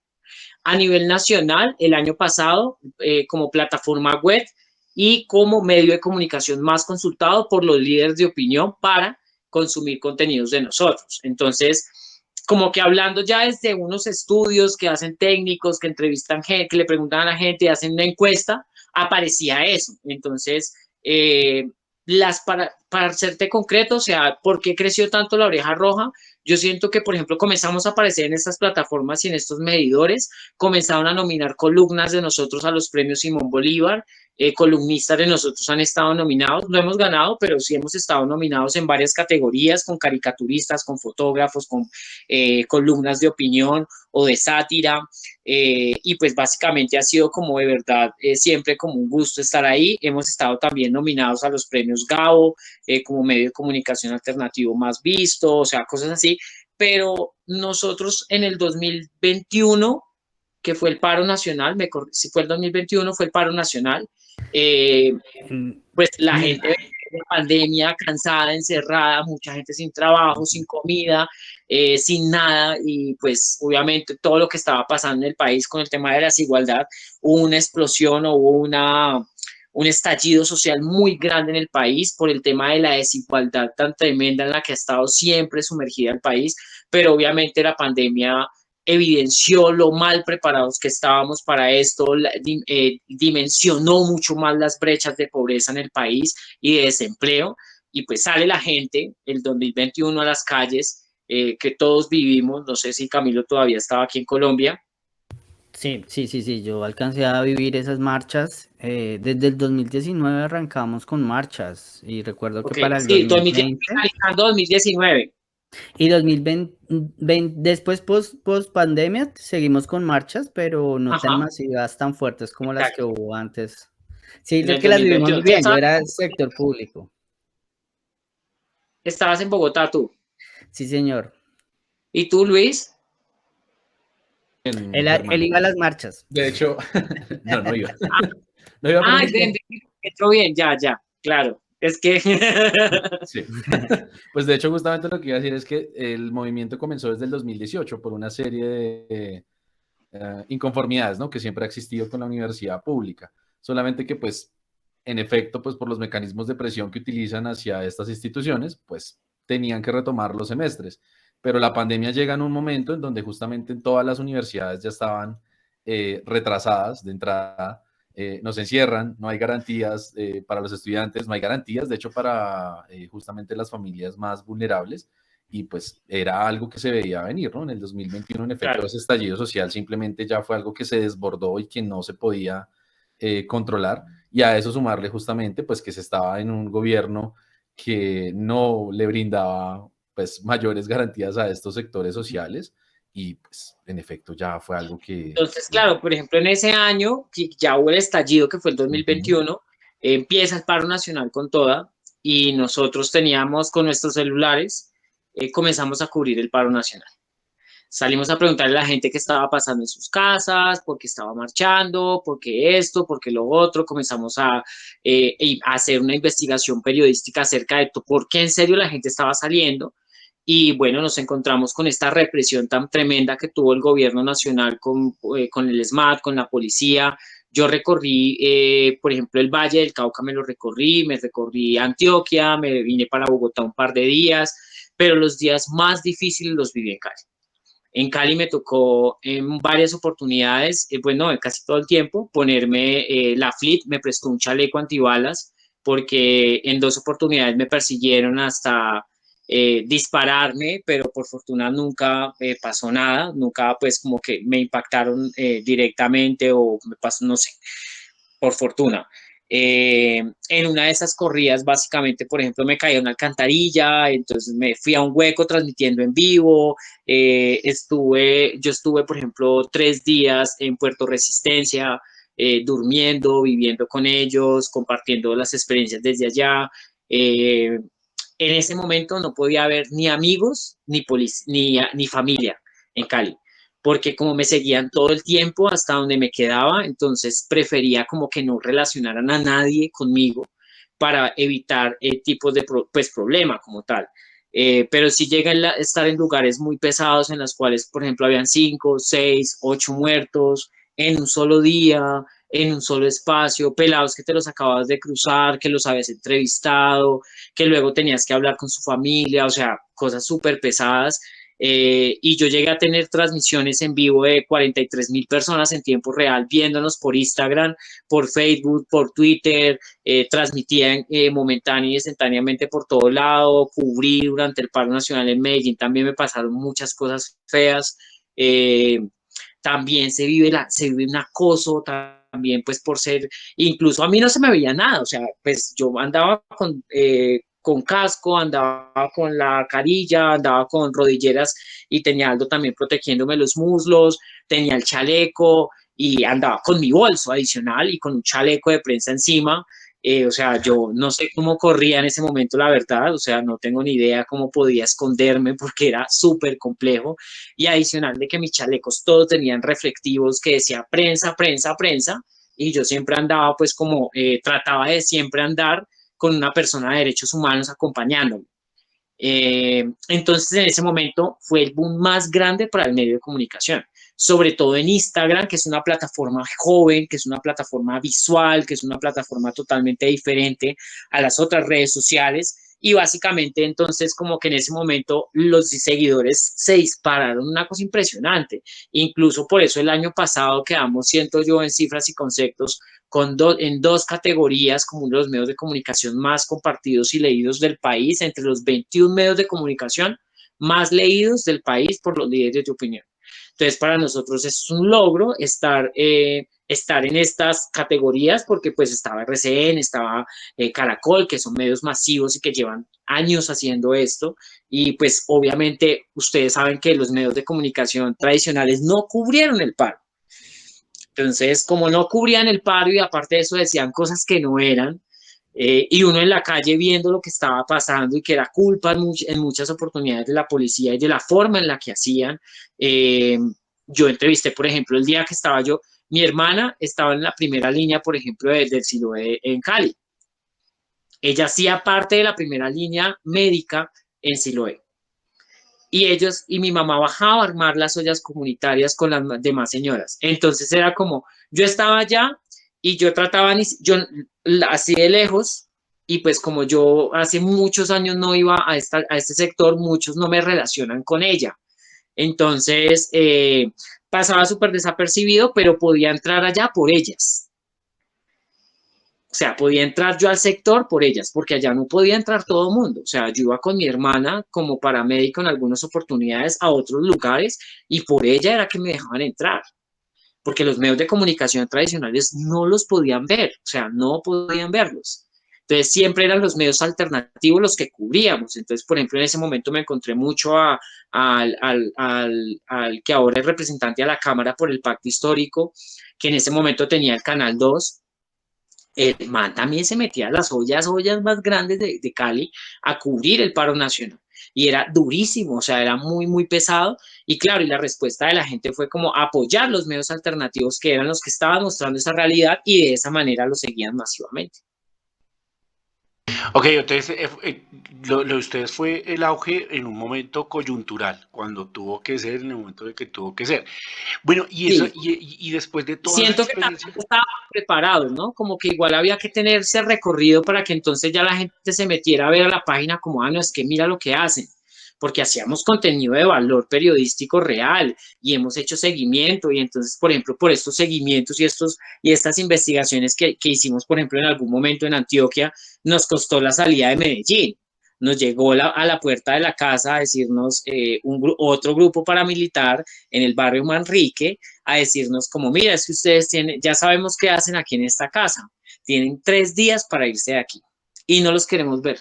A nivel nacional, el año pasado, como plataforma web y como medio de comunicación más consultado por los líderes de opinión para consumir contenidos de nosotros. Entonces, como que hablando ya desde unos estudios que hacen técnicos, que entrevistan gente, que le preguntan a la gente, hacen una encuesta, aparecía eso. Entonces, para serte concreto, o sea, ¿por qué creció tanto la oreja roja? Yo siento que, por ejemplo, comenzamos a aparecer en estas plataformas y en estos medidores, comenzaron a nominar columnas de nosotros a los premios Simón Bolívar, columnistas de nosotros han estado nominados, no hemos ganado, pero sí hemos estado nominados en varias categorías, con caricaturistas, con fotógrafos, con columnas de opinión o de sátira, y pues básicamente ha sido como de verdad siempre como un gusto estar ahí. Hemos estado también nominados a los premios Gabo, como medio de comunicación alternativo más visto, o sea, cosas así, pero nosotros en el 2021, que fue el paro nacional, si fue el 2021, fue el paro nacional, eh, En- pues la en el- gente la pandemia, cansada, encerrada, mucha gente sin trabajo, sin comida, sin nada, y pues obviamente todo lo que estaba pasando en el país con el tema de la desigualdad, hubo una explosión o hubo un estallido social muy grande en el país por el tema de la desigualdad tan tremenda en la que ha estado siempre sumergida el país, pero obviamente la pandemia evidenció lo mal preparados que estábamos para esto, dimensionó mucho más las brechas de pobreza en el país y de desempleo, y pues sale la gente el 2021 a las calles, que todos vivimos, no sé si Camilo todavía estaba aquí en Colombia. Sí, yo alcancé a vivir esas marchas. Desde el 2019 arrancamos con marchas y recuerdo que Ok, para el sí, 2020 finalizando 2019. y 2020, después post pandemia seguimos con marchas, pero no tan Ajá, masivas, tan fuertes como las que exacto, hubo antes. Sí, en yo el que las vivimos 2021. muy bien, yo era el sector público. Estabas en Bogotá tú. Sí, señor. ¿Y tú, Luis? En Él Germán. iba a las marchas. De hecho, no iba. No iba, pero Ah, ven, entró bien, ya, claro. Es que, sí. Pues de hecho, justamente lo que iba a decir es que el movimiento comenzó desde el 2018 por una serie de inconformidades, ¿no? Que siempre ha existido con la universidad pública. Solamente que, pues, en efecto, pues por los mecanismos de presión que utilizan hacia estas instituciones, pues tenían que retomar los semestres. Pero la pandemia llega en un momento en donde justamente en todas las universidades ya estaban retrasadas de entrada, nos encierran, no hay garantías para los estudiantes, no hay garantías, de hecho, para justamente las familias más vulnerables, y pues era algo que se veía venir, ¿no? En el 2021, en efecto, claro, ese estallido social simplemente ya fue algo que se desbordó y que no se podía controlar, y a eso sumarle justamente, pues que se estaba en un gobierno que no le brindaba, pues, mayores garantías a estos sectores sociales, y pues, en efecto, ya fue algo que... entonces, claro, por ejemplo, en ese año, que ya hubo el estallido, que fue el Ujú. 2021, empieza el paro nacional con toda, y nosotros teníamos con nuestros celulares, comenzamos a cubrir el paro nacional. Salimos a preguntarle a la gente qué estaba pasando en sus casas, por qué estaba marchando, por qué esto, por qué lo otro. Comenzamos a hacer una investigación periodística acerca de por qué en serio la gente estaba saliendo. Y bueno, nos encontramos con esta represión tan tremenda que tuvo el gobierno nacional con el SMAT, con la policía. Yo recorrí, por ejemplo, el Valle del Cauca me recorrí Antioquia, me vine para Bogotá un par de días, pero los días más difíciles los viví en Cali. En Cali me tocó en varias oportunidades, bueno, casi todo el tiempo, ponerme la FLIT, me prestó un chaleco antibalas, porque en 2 oportunidades me persiguieron hasta dispararme, pero por fortuna nunca pasó nada, nunca pues como que me impactaron directamente o me pasó, no sé, por fortuna. En una de esas corridas, básicamente, por ejemplo, me caí a una alcantarilla, entonces me fui a un hueco transmitiendo en vivo. Yo estuve, por ejemplo, 3 días en Puerto Resistencia, durmiendo, viviendo con ellos, compartiendo las experiencias desde allá. En ese momento no podía haber ni amigos ni familia en Cali, porque como me seguían todo el tiempo hasta donde me quedaba, entonces prefería como que no relacionaran a nadie conmigo para evitar tipos de pues, problema como tal. Pero sí llega a estar en lugares muy pesados en los cuales, por ejemplo, habían 5, 6, 8 muertos en un solo día, en un solo espacio, pelados que te los acabas de cruzar, que los habías entrevistado, que luego tenías que hablar con su familia, o sea, cosas súper pesadas. Y yo llegué a tener transmisiones en vivo de 43.000 personas en tiempo real viéndonos por Instagram, por Facebook, por Twitter, transmitía momentánea y instantáneamente por todo lado, cubrí durante el paro nacional en Medellín, también me pasaron muchas cosas feas. También se vive un acoso, también pues por ser, incluso a mí no se me veía nada, o sea, pues yo andaba con casco, andaba con la carilla, andaba con rodilleras y tenía algo también protegiéndome los muslos, tenía el chaleco y andaba con mi bolso adicional y con un chaleco de prensa encima. O sea, yo no sé cómo corría en ese momento, la verdad, o sea, no tengo ni idea cómo podía esconderme porque era súper complejo, y adicional de que mis chalecos todos tenían reflectivos que decía prensa, prensa, prensa, y yo siempre andaba pues como trataba de siempre andar con una persona de derechos humanos acompañándome. Entonces, en ese momento fue el boom más grande para el medio de comunicación, sobre todo en Instagram, que es una plataforma joven, que es una plataforma visual, que es una plataforma totalmente diferente a las otras redes sociales. Y básicamente entonces como que en ese momento los seguidores se dispararon, una cosa impresionante. Incluso por eso el año pasado quedamos, siento yo, en cifras y conceptos en dos categorías como uno de los medios de comunicación más compartidos y leídos del país, entre los 21 medios de comunicación más leídos del país por los líderes de opinión. Entonces, para nosotros es un logro estar en estas categorías porque pues estaba RCN, estaba Caracol, que son medios masivos y que llevan años haciendo esto. Y pues obviamente ustedes saben que los medios de comunicación tradicionales no cubrieron el paro. Entonces, como no cubrían el paro y aparte de eso decían cosas que no eran, y uno en la calle viendo lo que estaba pasando y que era culpa en muchas oportunidades de la policía y de la forma en la que hacían. Yo entrevisté, por ejemplo, el día que estaba yo, mi hermana estaba en la primera línea, por ejemplo, del Siloé en Cali. Ella hacía parte de la primera línea médica en Siloé. Y mi mamá bajaba a armar las ollas comunitarias con las demás señoras. Entonces era como, yo estaba allá y yo trataba, yo así de lejos, y pues como yo hace muchos años no iba a este sector, muchos no me relacionan con ella. Entonces pasaba súper desapercibido, pero podía entrar allá por ellas. O sea, podía entrar yo al sector por ellas, porque allá no podía entrar todo el mundo. O sea, yo iba con mi hermana como paramédico en algunas oportunidades a otros lugares y por ella era que me dejaban entrar, porque los medios de comunicación tradicionales no los podían ver, o sea, no podían verlos. Entonces, siempre eran los medios alternativos los que cubríamos. Entonces, por ejemplo, en ese momento me encontré mucho al que ahora es representante a la Cámara por el Pacto Histórico, que en ese momento tenía el Canal 2. El man también se metía a las ollas más grandes de Cali a cubrir el paro nacional. Y era durísimo, o sea, era muy, muy pesado. Y claro, y la respuesta de la gente fue como apoyar los medios alternativos que eran los que estaban mostrando esa realidad y de esa manera lo seguían masivamente. Ok, entonces lo de ustedes fue el auge en un momento coyuntural, cuando tuvo que ser, en el momento de que tuvo que ser. Bueno, y eso, Sí, y después de toda esa siento que también experiencia, estaban preparados, ¿no? Como que igual había que tener ese recorrido para que entonces ya la gente se metiera a ver a la página como, ah, no, es que mira lo que hacen, porque hacíamos contenido de valor periodístico real y hemos hecho seguimiento y entonces, por ejemplo, por estos seguimientos y estas investigaciones que hicimos, por ejemplo, en algún momento en Antioquia, nos costó la salida de Medellín. Nos llegó a la puerta de la casa a decirnos otro grupo paramilitar en el barrio Manrique, a decirnos como, mira, es que ustedes tienen, ya sabemos qué hacen aquí en esta casa, tienen 3 días para irse de aquí y no los queremos ver,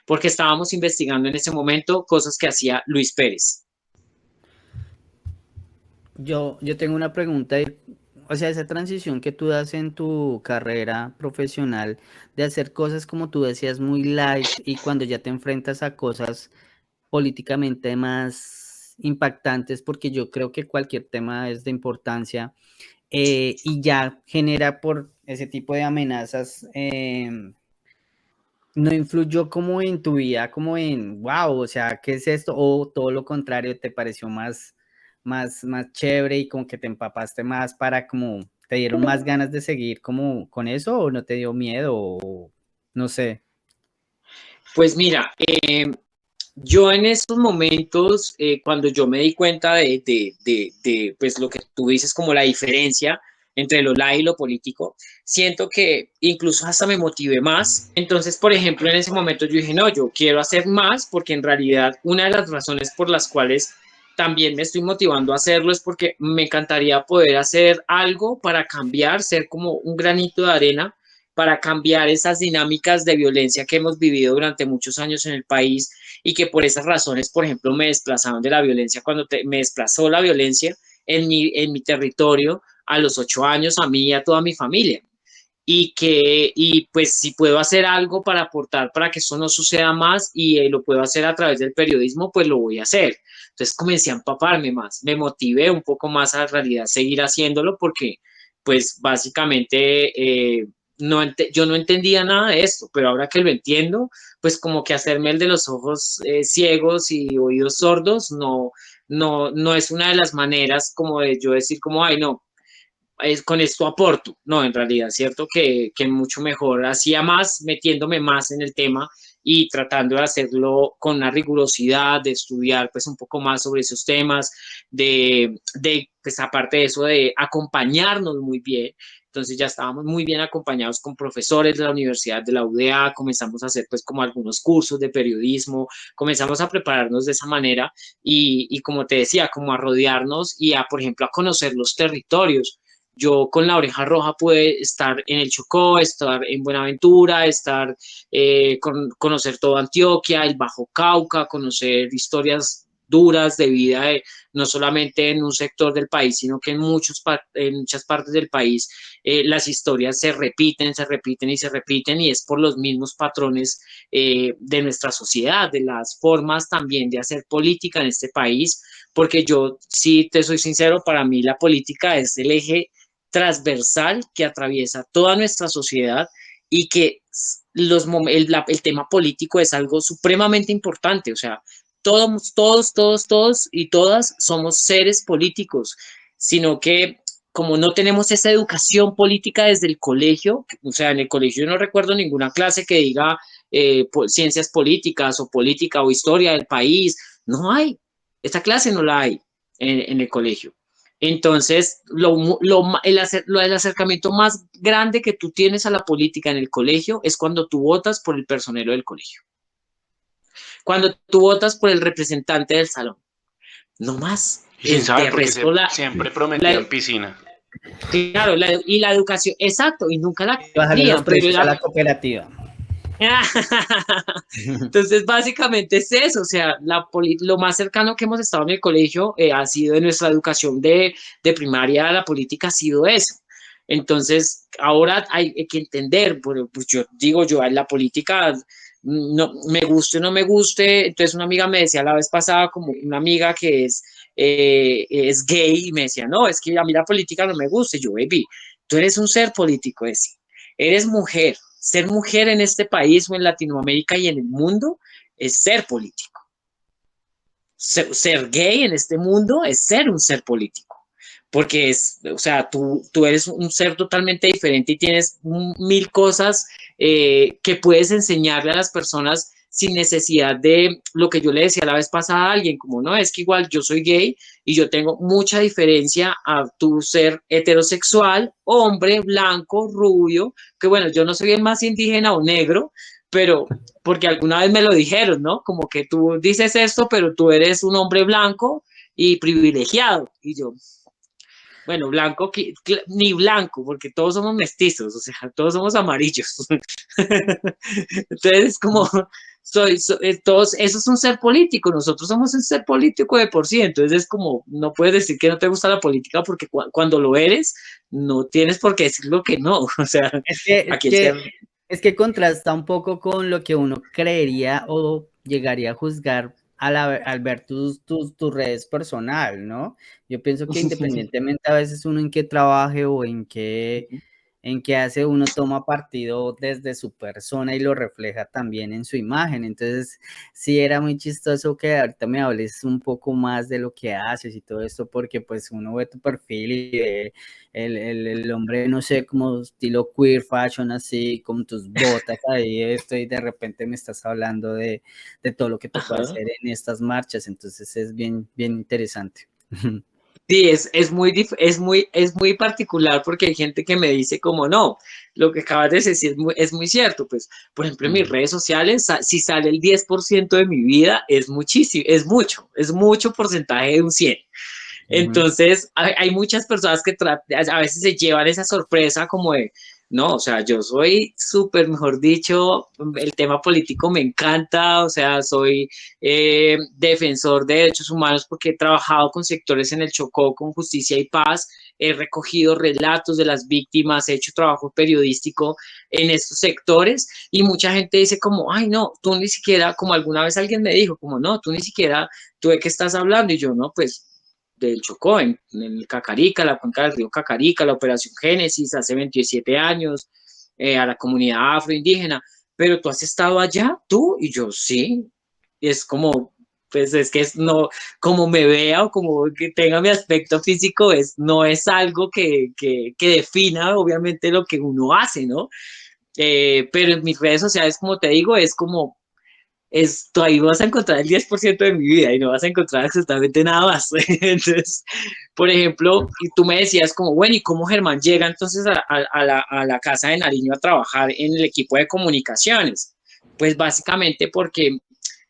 porque estábamos investigando en ese momento cosas que hacía Luis Pérez. Yo tengo una pregunta, o sea, esa transición que tú das en tu carrera profesional de hacer cosas como tú decías muy light y cuando ya te enfrentas a cosas políticamente más impactantes, porque yo creo que cualquier tema es de importancia y ya genera por ese tipo de amenazas, no influyó como en tu vida, como en, wow, o sea, ¿qué es esto? O todo lo contrario, te pareció más chévere y como que te empapaste más para como, te dieron más ganas de seguir como con eso o no te dio miedo o no sé. Pues mira, yo en esos momentos, cuando yo me di cuenta pues lo que tú dices como la diferencia entre lo live y lo político, siento que incluso hasta me motivé más. Entonces, por ejemplo, en ese momento yo dije, no, yo quiero hacer más porque en realidad una de las razones por las cuales también me estoy motivando a hacerlo es porque me encantaría poder hacer algo para cambiar, ser como un granito de arena para cambiar esas dinámicas de violencia que hemos vivido durante muchos años en el país y que por esas razones, por ejemplo, me desplazaron de la violencia cuando me desplazó la violencia en mi territorio a los 8 años a mí y a toda mi familia. Y pues si puedo hacer algo para aportar para que eso no suceda más y lo puedo hacer a través del periodismo, pues lo voy a hacer. Entonces comencé a empaparme más, me motivé un poco más a en realidad seguir haciéndolo porque pues básicamente yo no entendía nada de esto, pero ahora que lo entiendo, pues como que hacerme el de los ojos ciegos y oídos sordos no es una de las maneras como de yo decir como, ay, no, con esto aporto. No, en realidad, cierto que mucho mejor, hacía más, metiéndome más en el tema y tratando de hacerlo con una rigurosidad, de estudiar pues un poco más sobre esos temas, pues aparte de eso, de acompañarnos muy bien. Entonces ya estábamos muy bien acompañados con profesores de la Universidad de la UDA, comenzamos a hacer pues como algunos cursos de periodismo, comenzamos a prepararnos de esa manera y como te decía, como a rodearnos y a, por ejemplo, a conocer los territorios. Yo con la Oreja Roja pude estar en el Chocó, estar en Buenaventura, conocer toda Antioquia, el Bajo Cauca, conocer historias duras de vida, no solamente en un sector del país, sino que en muchas partes del país las historias se repiten y se repiten y es por los mismos patrones de nuestra sociedad, de las formas también de hacer política en este país, porque yo, sí te soy sincero, para mí la política es el eje transversal que atraviesa toda nuestra sociedad y que el tema político es algo supremamente importante. O sea, todos y todas somos seres políticos, sino que como no tenemos esa educación política desde el colegio, o sea, en el colegio yo no recuerdo ninguna clase que diga ciencias políticas o política o historia del país, no hay, esta clase no la hay en el colegio. Entonces, el acercamiento más grande que tú tienes a la política en el colegio es cuando tú votas por el personero del colegio, cuando tú votas por el representante del salón, no más. Y sin De saber, porque resto, siempre prometían piscina. claro, y la educación, exacto, y nunca la Bajarle los tenían, pero precios a la cooperativa. Entonces, básicamente es eso, o sea, lo más cercano que hemos estado en el colegio ha sido en nuestra educación de primaria, la política ha sido eso. Entonces, ahora hay que entender, pues yo digo, yo en la política, no, me guste o no me guste, entonces una amiga me decía la vez pasada, como una amiga que es gay, y me decía, no, es que a mí la política no me gusta, y yo, baby, tú eres un ser político, eres mujer. Ser mujer en este país o en Latinoamérica y en el mundo es ser político. Ser gay en este mundo es ser un ser político. Porque o sea, tú eres un ser totalmente diferente y tienes mil cosas que puedes enseñarle a las personas sin necesidad de lo que yo le decía la vez pasada a alguien, como no, es que igual yo soy gay y yo tengo mucha diferencia a tu ser heterosexual, hombre, blanco, rubio, que bueno, yo no soy el más indígena o negro, pero porque alguna vez me lo dijeron, ¿no? Como que tú dices esto, pero tú eres un hombre blanco y privilegiado. Y yo, bueno, blanco, ni blanco, porque todos somos mestizos, o sea, todos somos amarillos. Entonces, como todos, eso es un ser político, nosotros somos un ser político de por sí, entonces es como, no puedes decir que no te gusta la política porque cuando lo eres, no tienes por qué decir lo que no, o sea, aquí el ser... Es que contrasta un poco con lo que uno creería o llegaría a juzgar al ver tus redes personal, ¿no? Yo pienso que independientemente a veces uno en qué trabaje o en qué hace, uno toma partido desde su persona y lo refleja también en su imagen. Entonces, sí era muy chistoso que ahorita me hables un poco más de lo que haces y todo esto, porque pues uno ve tu perfil y ve el hombre, no sé, como estilo queer fashion, así, con tus botas ahí, esto, y de repente me estás hablando de todo lo que tú puedes hacer en estas marchas, entonces es bien, bien interesante. Sí, es muy particular porque hay gente que me dice como no, lo que acabas de decir es muy cierto, pues por ejemplo en mis redes sociales, si sale el 10% de mi vida, es muchísimo, es mucho porcentaje de un 100. Entonces, hay muchas personas que a veces se llevan esa sorpresa como de, no, o sea, yo soy súper, mejor dicho, el tema político me encanta, o sea, soy defensor de derechos humanos porque he trabajado con sectores en el Chocó con justicia y paz, he recogido relatos de las víctimas, he hecho trabajo periodístico en estos sectores y mucha gente dice como, ay, no, tú ni siquiera, como alguna vez alguien me dijo, como, no, tú ni siquiera, ¿tú de qué estás hablando? Y yo, no, pues del Chocó, en el Cacarica, la cuenca del río Cacarica, la Operación Génesis, hace 27 años, a la comunidad afroindígena, pero tú has estado allá, tú, y yo sí, y es como, pues es que es no, como me vea o como que tenga mi aspecto físico, no es algo que defina obviamente lo que uno hace, ¿no? Pero en mis redes sociales, como te digo, es como tú ahí vas a encontrar el 10% de mi vida y no vas a encontrar absolutamente nada más. Entonces, por ejemplo, y tú me decías como, bueno, ¿y cómo Germán llega entonces a la casa de Nariño a trabajar en el equipo de comunicaciones? Pues básicamente porque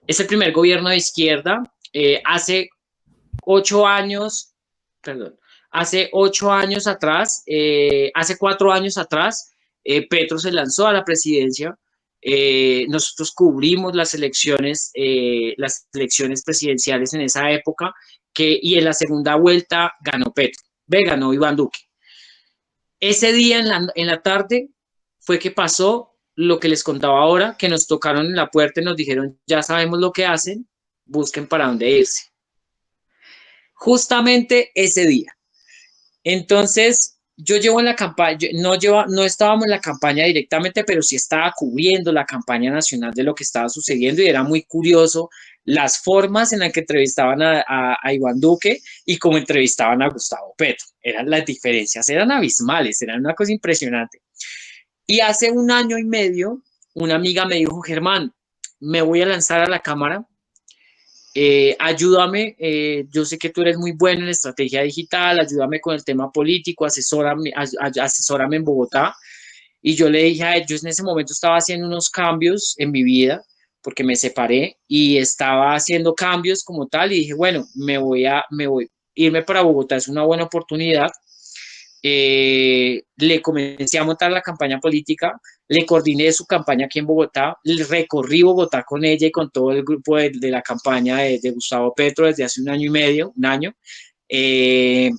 es el primer gobierno de izquierda. Hace 8 años, perdón, hace 8 años atrás, hace 4 años atrás, Petro se lanzó a la presidencia. Nosotros cubrimos las elecciones presidenciales en esa época, y en la segunda vuelta ganó Petro, ganó Iván Duque. Ese día en la tarde fue que pasó lo que les contaba ahora, que nos tocaron en la puerta y nos dijeron, ya sabemos lo que hacen, busquen para dónde irse. Justamente ese día. Entonces, yo llevo en la campaña, no estábamos en la campaña directamente, pero sí estaba cubriendo la campaña nacional de lo que estaba sucediendo y era muy curioso las formas en las que entrevistaban a Iván Duque y cómo entrevistaban a Gustavo Petro. Las diferencias eran abismales, eran una cosa impresionante. Y hace 1 año y medio, una amiga me dijo, Germán, me voy a lanzar a la cámara. Ayúdame, yo sé que tú eres muy bueno en estrategia digital, ayúdame con el tema político, asesórame en Bogotá. Y yo le dije a él, yo en ese momento estaba haciendo unos cambios en mi vida, porque me separé y estaba haciendo cambios como tal, y dije, bueno, irme para Bogotá es una buena oportunidad. Le comencé a montar la campaña política, le coordiné su campaña aquí en Bogotá, recorrí Bogotá con ella y con todo el grupo de la campaña de Gustavo Petro desde hace 1 año y medio, un año. Eh,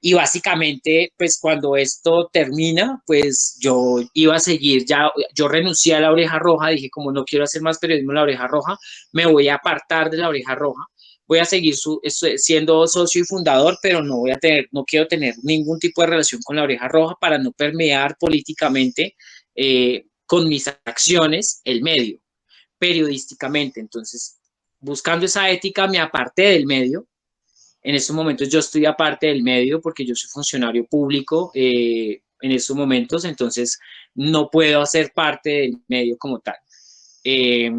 y básicamente, pues cuando esto termina, pues yo iba a seguir, yo renuncié a La Oreja Roja, dije como no quiero hacer más periodismo en La Oreja Roja, me voy a apartar de La Oreja Roja, voy a seguir siendo socio y fundador, pero no quiero tener ningún tipo de relación con La Oreja Roja para no permear políticamente con mis acciones el medio, periodísticamente. Entonces, buscando esa ética, me aparté del medio. En estos momentos yo estoy aparte del medio porque yo soy funcionario público en estos momentos, entonces no puedo hacer parte del medio como tal. Eh,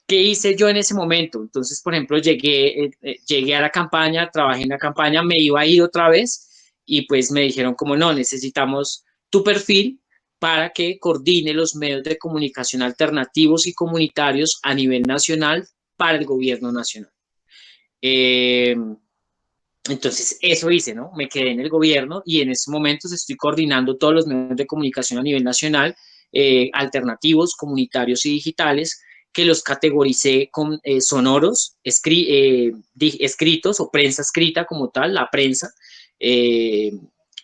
¿Qué hice yo en ese momento? Entonces, por ejemplo, llegué a la campaña, trabajé en la campaña, me iba a ir otra vez y pues me dijeron como no, necesitamos tu perfil para que coordine los medios de comunicación alternativos y comunitarios a nivel nacional para el gobierno nacional. Eh, entonces, eso hice, ¿no? Me quedé en el gobierno y en estos momentos estoy coordinando todos los medios de comunicación a nivel nacional, alternativos, comunitarios y digitales, que los categoricé con sonoros, escritos o prensa escrita como tal, la prensa, eh,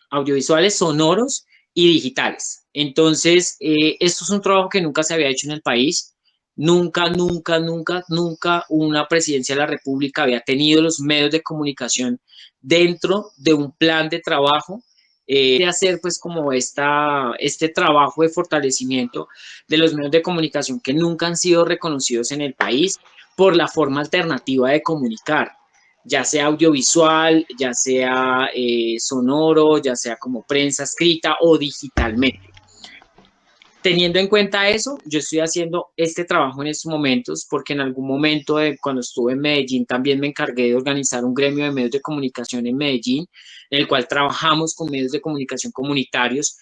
audiovisuales, sonoros y digitales. Entonces, esto es un trabajo que nunca se había hecho en el país. Nunca, nunca, nunca, nunca una presidencia de la República había tenido los medios de comunicación dentro de un plan de trabajo, de hacer pues como este trabajo de fortalecimiento de los medios de comunicación que nunca han sido reconocidos en el país por la forma alternativa de comunicar, ya sea audiovisual, ya sea sonoro, ya sea como prensa escrita o digitalmente. Teniendo en cuenta eso, yo estoy haciendo este trabajo en estos momentos porque en algún momento cuando estuve en Medellín también me encargué de organizar un gremio de medios de comunicación en Medellín, en el cual trabajamos con medios de comunicación comunitarios,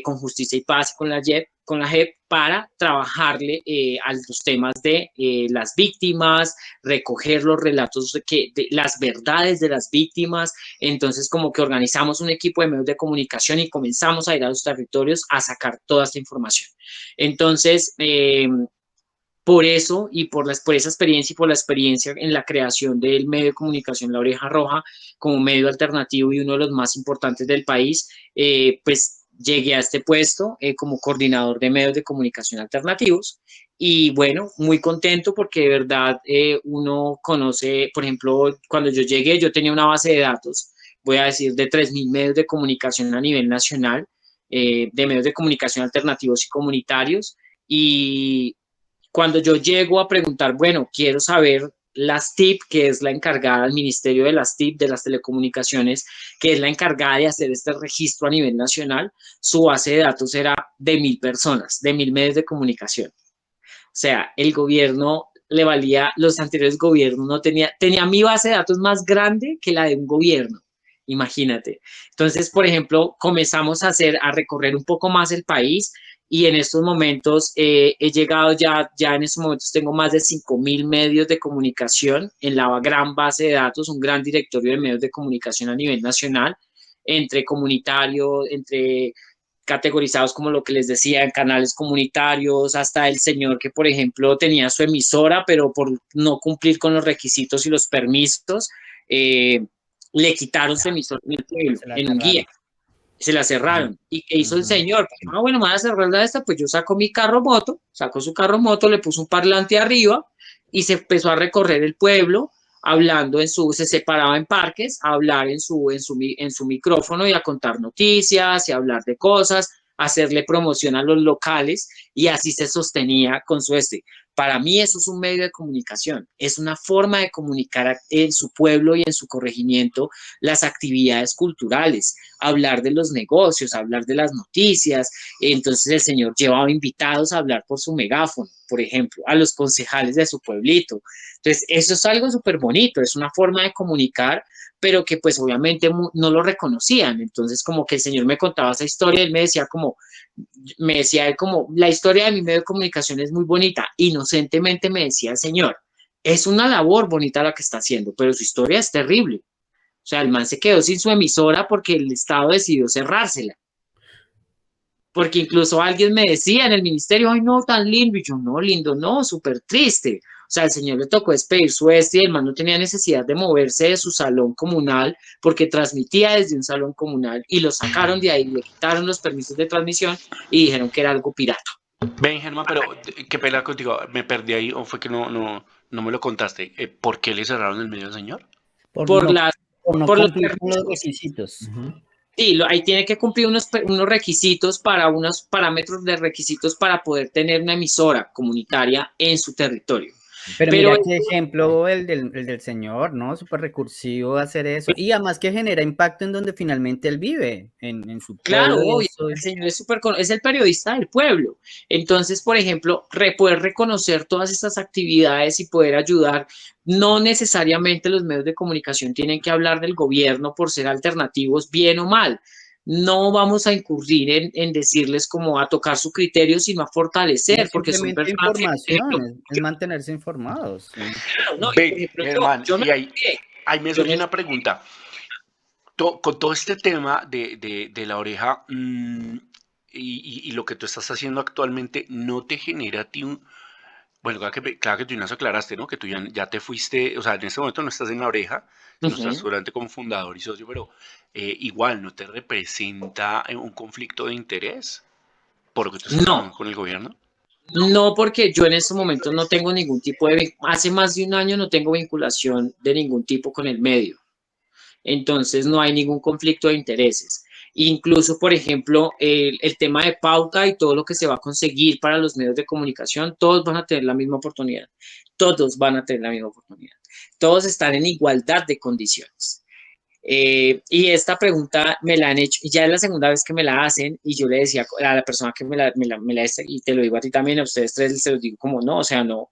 con Justicia y Paz, con la JEP, para trabajarle a los temas de las víctimas, recoger los relatos de las verdades de las víctimas. Entonces, como que organizamos un equipo de medios de comunicación y comenzamos a ir a los territorios a sacar toda esta información. Entonces, por eso y por esa experiencia y por la experiencia en la creación del medio de comunicación La Oreja Roja como medio alternativo y uno de los más importantes del país, pues llegué a este puesto como coordinador de medios de comunicación alternativos. Y bueno, muy contento porque de verdad uno conoce, por ejemplo, cuando yo llegué yo tenía una base de datos, voy a decir, de 3.000 medios de comunicación a nivel nacional. de medios de comunicación alternativos y comunitarios. Y cuando yo llego a preguntar, bueno, quiero saber las TIC, que es la encargada del Ministerio de las TIC, de las telecomunicaciones, que es la encargada de hacer este registro a nivel nacional, su base de datos era de 1.000 personas, de 1.000 medios de comunicación. O sea, el gobierno le valía, los anteriores gobiernos no tenía mi base de datos más grande que la de un gobierno, imagínate. Entonces, por ejemplo, comenzamos a recorrer un poco más el país y en estos momentos he llegado ya en estos momentos tengo más de 5.000 medios de comunicación en la gran base de datos, un gran directorio de medios de comunicación a nivel nacional, entre comunitarios, entre categorizados como lo que les decía, en canales comunitarios, hasta el señor que, por ejemplo, tenía su emisora, pero por no cumplir con los requisitos y los permisos, le quitaron su emisora en un guía. Se la cerraron. ¿Y qué hizo el señor? Pues, bueno, me voy a cerrar la esta, pues yo saco mi carro moto, sacó su carro moto, le puso un parlante arriba y se empezó a recorrer el pueblo hablando se separaba en parques, a hablar en su micrófono y a contar noticias y a hablar de cosas, hacerle promoción a los locales y así se sostenía con su Para mí eso es un medio de comunicación, es una forma de comunicar en su pueblo y en su corregimiento las actividades culturales, hablar de los negocios, hablar de las noticias. Entonces el señor llevaba invitados a hablar por su megáfono, por ejemplo, a los concejales de su pueblito. Entonces eso es algo súper bonito, es una forma de comunicar, pero que pues obviamente no lo reconocían. Entonces como que el señor me contaba esa historia, él me decía como, la historia de mi medio de comunicación es muy bonita. Inocentemente me decía el señor, es una labor bonita la que está haciendo, pero su historia es terrible. O sea, el man se quedó sin su emisora porque el Estado decidió cerrársela. Porque incluso alguien me decía en el ministerio, ay, no, tan lindo. Y yo, no, lindo, no, súper triste. O sea, al señor le tocó despedir su y el man no tenía necesidad de moverse de su salón comunal porque transmitía desde un salón comunal y lo sacaron de ahí, le quitaron los permisos de transmisión y dijeron que era algo pirata. Ven, Germán, pero qué pena contigo, me perdí ahí o fue que no me lo contaste. ¿Por qué le cerraron el medio al señor? Por los requisitos. Sí, ahí tiene que cumplir unos requisitos unos parámetros de requisitos para poder tener una emisora comunitaria en su territorio. Pero mira qué ejemplo el del señor, ¿no? Súper recursivo hacer eso. Y además que genera impacto en donde finalmente él vive, en su pueblo. Claro, obvio, el señor es el periodista del pueblo. Entonces, por ejemplo, poder reconocer todas estas actividades y poder ayudar. No necesariamente los medios de comunicación tienen que hablar del gobierno por ser alternativos, bien o mal. No vamos a incurrir en decirles como a tocar su criterio, sino a fortalecer, porque son personas. Información, es mantenerse informados. Sí. No, Germán, y ahí me surge una pregunta. Con todo este tema de la oreja y lo que tú estás haciendo actualmente, ¿no te genera a ti bueno, claro que tú nos aclaraste, ¿no? Que tú ya te fuiste, o sea, en este momento no estás en la oreja, no estás solamente como fundador y socio, pero igual, ¿no te representa un conflicto de interés por lo que tú estás trabajando con el gobierno? No, porque yo en este momento no tengo ningún tipo hace más de un año no tengo vinculación de ningún tipo con el medio. Entonces no hay ningún conflicto de intereses. Incluso, por ejemplo, el tema de pauta y todo lo que se va a conseguir para los medios de comunicación, todos van a tener la misma oportunidad. Todos van a tener la misma oportunidad. Todos están en igualdad de condiciones. Y esta pregunta me la han hecho, ya es la segunda vez que me la hacen, y yo le decía a la persona que me la y te lo digo a ti también, a ustedes tres se los digo como no, o sea, no,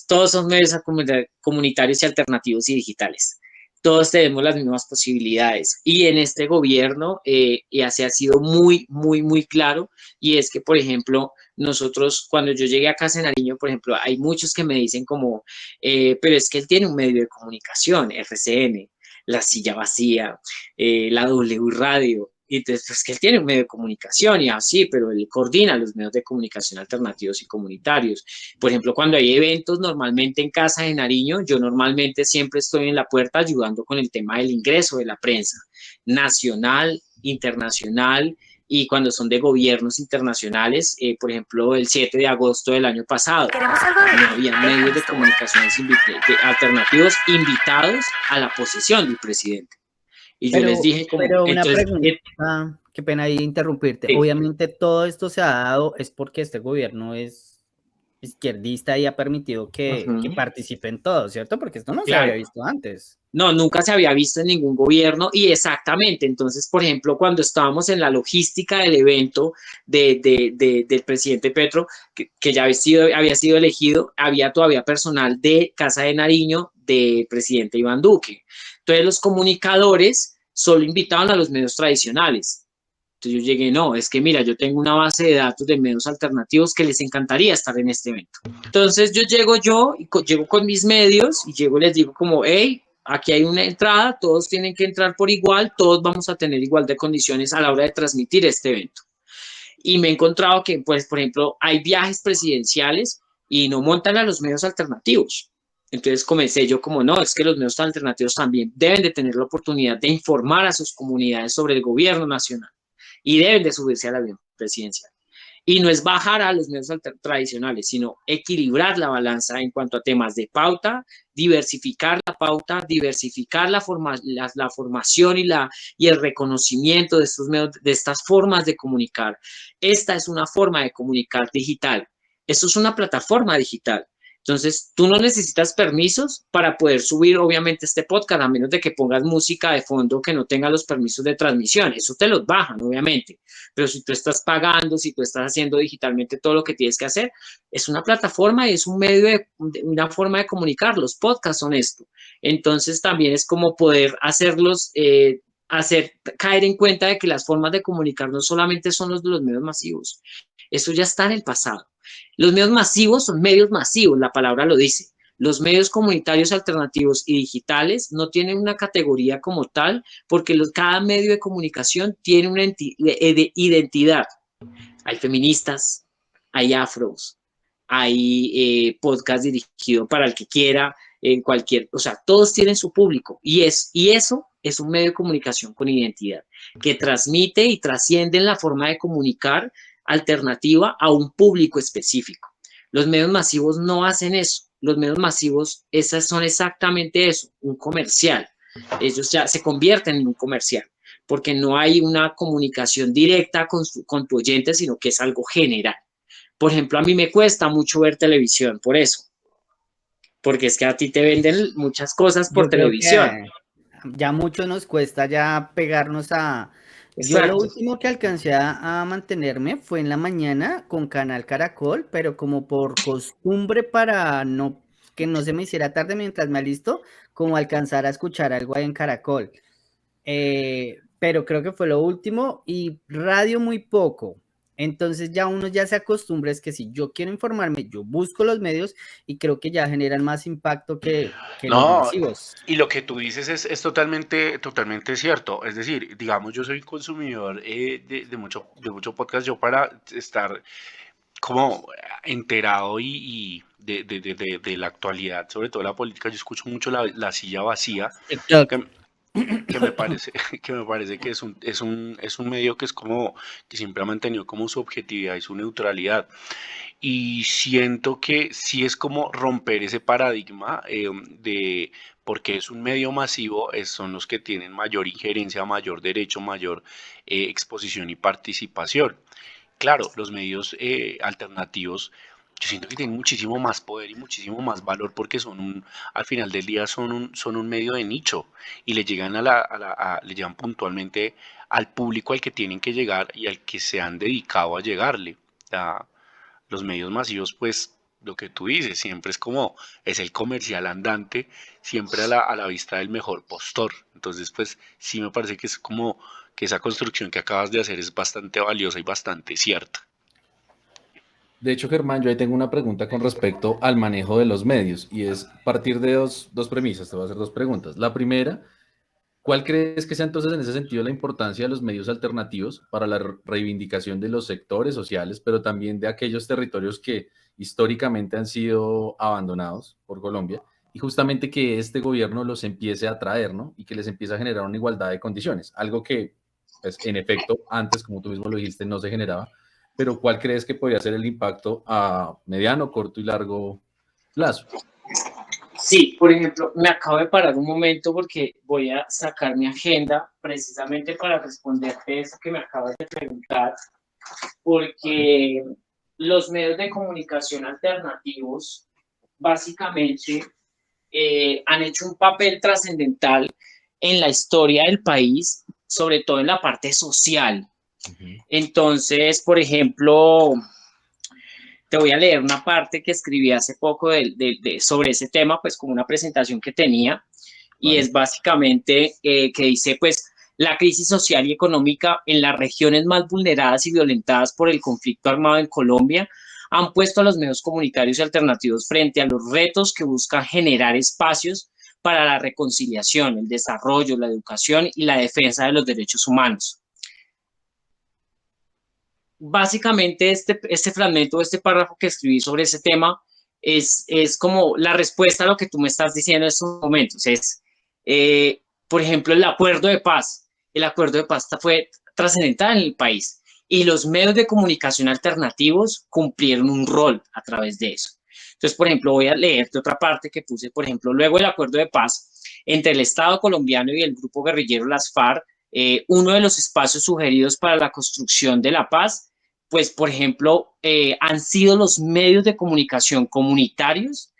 todos son medios comunitarios y alternativos y digitales. Todos tenemos las mismas posibilidades. Y en este gobierno se ha sido muy, muy, muy claro. Y es que, por ejemplo, nosotros, cuando yo llegué a Casa de Nariño, por ejemplo, hay muchos que me dicen como, pero es que él tiene un medio de comunicación, RCN, La Silla Vacía, la W Radio. Y entonces, pues que él tiene un medio de comunicación y así, pero él coordina los medios de comunicación alternativos y comunitarios. Por ejemplo, cuando hay eventos normalmente en Casa de Nariño, yo normalmente siempre estoy en la puerta ayudando con el tema del ingreso de la prensa nacional, internacional y cuando son de gobiernos internacionales. Por ejemplo, el 7 de agosto del año pasado, no había medios de comunicación alternativos invitados a la posesión del presidente. Y yo les dije como... Pero una pregunta qué pena ahí interrumpirte. Sí. Obviamente todo esto se ha dado es porque este gobierno es izquierdista y ha permitido que Ujú. participe en todo, ¿cierto? Porque esto no se Claro. había visto antes. No, nunca se había visto en ningún gobierno y exactamente, entonces, por ejemplo, cuando estábamos en la logística del evento del presidente Petro, que ya había sido elegido, había todavía personal de Casa de Nariño del presidente Iván Duque. Entonces, los comunicadores solo invitaban a los medios tradicionales. Entonces yo llegué, no, es que mira, yo tengo una base de datos de medios alternativos que les encantaría estar en este evento. Entonces llego con mis medios y llego y les digo como, hey, aquí hay una entrada, todos tienen que entrar por igual, todos vamos a tener igual de condiciones a la hora de transmitir este evento. Y me he encontrado que, pues, por ejemplo, hay viajes presidenciales y no montan a los medios alternativos. Entonces comencé yo como, no, es que los medios alternativos también deben de tener la oportunidad de informar a sus comunidades sobre el gobierno nacional y deben de subirse al avión presidencial. Y no es bajar a los medios tradicionales, sino equilibrar la balanza en cuanto a temas de pauta, diversificar la pauta, diversificar la formación y el reconocimiento de estos medios, de estas formas de comunicar. Esta es una forma de comunicar digital. Esto es una plataforma digital. Entonces, tú no necesitas permisos para poder subir, obviamente, este podcast, a menos de que pongas música de fondo que no tenga los permisos de transmisión. Eso te los bajan, obviamente. Pero si tú estás pagando, si tú estás haciendo digitalmente todo lo que tienes que hacer, es una plataforma y es un medio una forma de comunicar. Los podcasts son esto. Entonces, también es como poder hacerlos, hacer caer en cuenta de que las formas de comunicar no solamente son los de los medios masivos. Eso ya está en el pasado. Los medios masivos son medios masivos, la palabra lo dice. Los medios comunitarios alternativos y digitales no tienen una categoría como tal porque cada medio de comunicación tiene una identidad. Hay feministas, hay afros, hay podcast dirigido para el que quiera, en cualquier, o sea, todos tienen su público y eso es un medio de comunicación con identidad que transmite y trasciende en la forma de comunicar alternativa a un público específico. Los medios masivos no hacen eso. Los medios masivos son exactamente eso, un comercial. Ellos ya se convierten en un comercial porque no hay una comunicación directa con tu oyente, sino que es algo general. Por ejemplo, a mí me cuesta mucho ver televisión por eso, porque es que a ti te venden muchas cosas por Yo creo televisión. que ya mucho nos cuesta ya pegarnos a... Yo lo Exacto. último que alcancé a mantenerme fue en la mañana con Canal Caracol, pero como por costumbre para no que no se me hiciera tarde mientras me alisto, como alcanzar a escuchar algo ahí en Caracol. Pero creo que fue lo último y radio muy poco. Entonces ya uno ya se acostumbra, es que si yo quiero informarme, yo busco los medios y creo que ya generan más impacto que los No, masivos. y lo que tú dices es totalmente, totalmente cierto. Es decir, digamos, yo soy consumidor de mucho podcast, yo para estar como enterado de la actualidad, sobre todo la política, yo escucho mucho la silla vacía, TikTok. que, que me parece, que me parece que es un medio que es como, que siempre ha mantenido como su objetividad y su neutralidad. Y siento que sí es como romper ese paradigma de porque es un medio masivo, son los que tienen mayor injerencia, mayor derecho, mayor exposición y participación. Claro, los medios alternativos, yo siento que tienen muchísimo más poder y muchísimo más valor porque al final del día son un medio de nicho y le llegan le llegan puntualmente al público al que tienen que llegar y al que se han dedicado a llegarle. Ya, los medios masivos, pues lo que tú dices, siempre es como, es el comercial andante, siempre a la vista del mejor postor. Entonces, pues sí me parece que es como que esa construcción que acabas de hacer es bastante valiosa y bastante cierta. De hecho, Germán, yo ahí tengo una pregunta con respecto al manejo de los medios y es partir de dos premisas. Te voy a hacer dos preguntas. La primera, ¿cuál crees que sea entonces en ese sentido la importancia de los medios alternativos para la reivindicación de los sectores sociales, pero también de aquellos territorios que históricamente han sido abandonados por Colombia y justamente que este gobierno los empiece a traer, ¿no? Y que les empiece a generar una igualdad de condiciones, algo que, pues, en efecto, antes, como tú mismo lo dijiste, no se generaba, pero ¿cuál crees que podría ser el impacto a mediano, corto y largo plazo? Sí, por ejemplo, me acabo de parar un momento porque voy a sacar mi agenda precisamente para responderte eso que me acabas de preguntar, porque los medios de comunicación alternativos básicamente han hecho un papel trascendental en la historia del país, sobre todo en la parte social. Entonces, por ejemplo, te voy a leer una parte que escribí hace poco sobre ese tema, pues como una presentación que tenía, y Vale. es básicamente que dice, pues, la crisis social y económica en las regiones más vulneradas y violentadas por el conflicto armado en Colombia han puesto a los medios comunitarios y alternativos frente a los retos que buscan generar espacios para la reconciliación, el desarrollo, la educación y la defensa de los derechos humanos. Básicamente este fragmento, este párrafo que escribí sobre ese tema es como la respuesta a lo que tú me estás diciendo en estos momentos. Por ejemplo, el acuerdo de paz. El acuerdo de paz fue trascendental en el país y los medios de comunicación alternativos cumplieron un rol a través de eso. Entonces, por ejemplo, voy a leerte otra parte que puse, por ejemplo, luego del acuerdo de paz entre el Estado colombiano y el grupo guerrillero Las FARC, uno de los espacios sugeridos para la construcción de la paz, pues, por ejemplo, han sido los medios de comunicación comunitarios,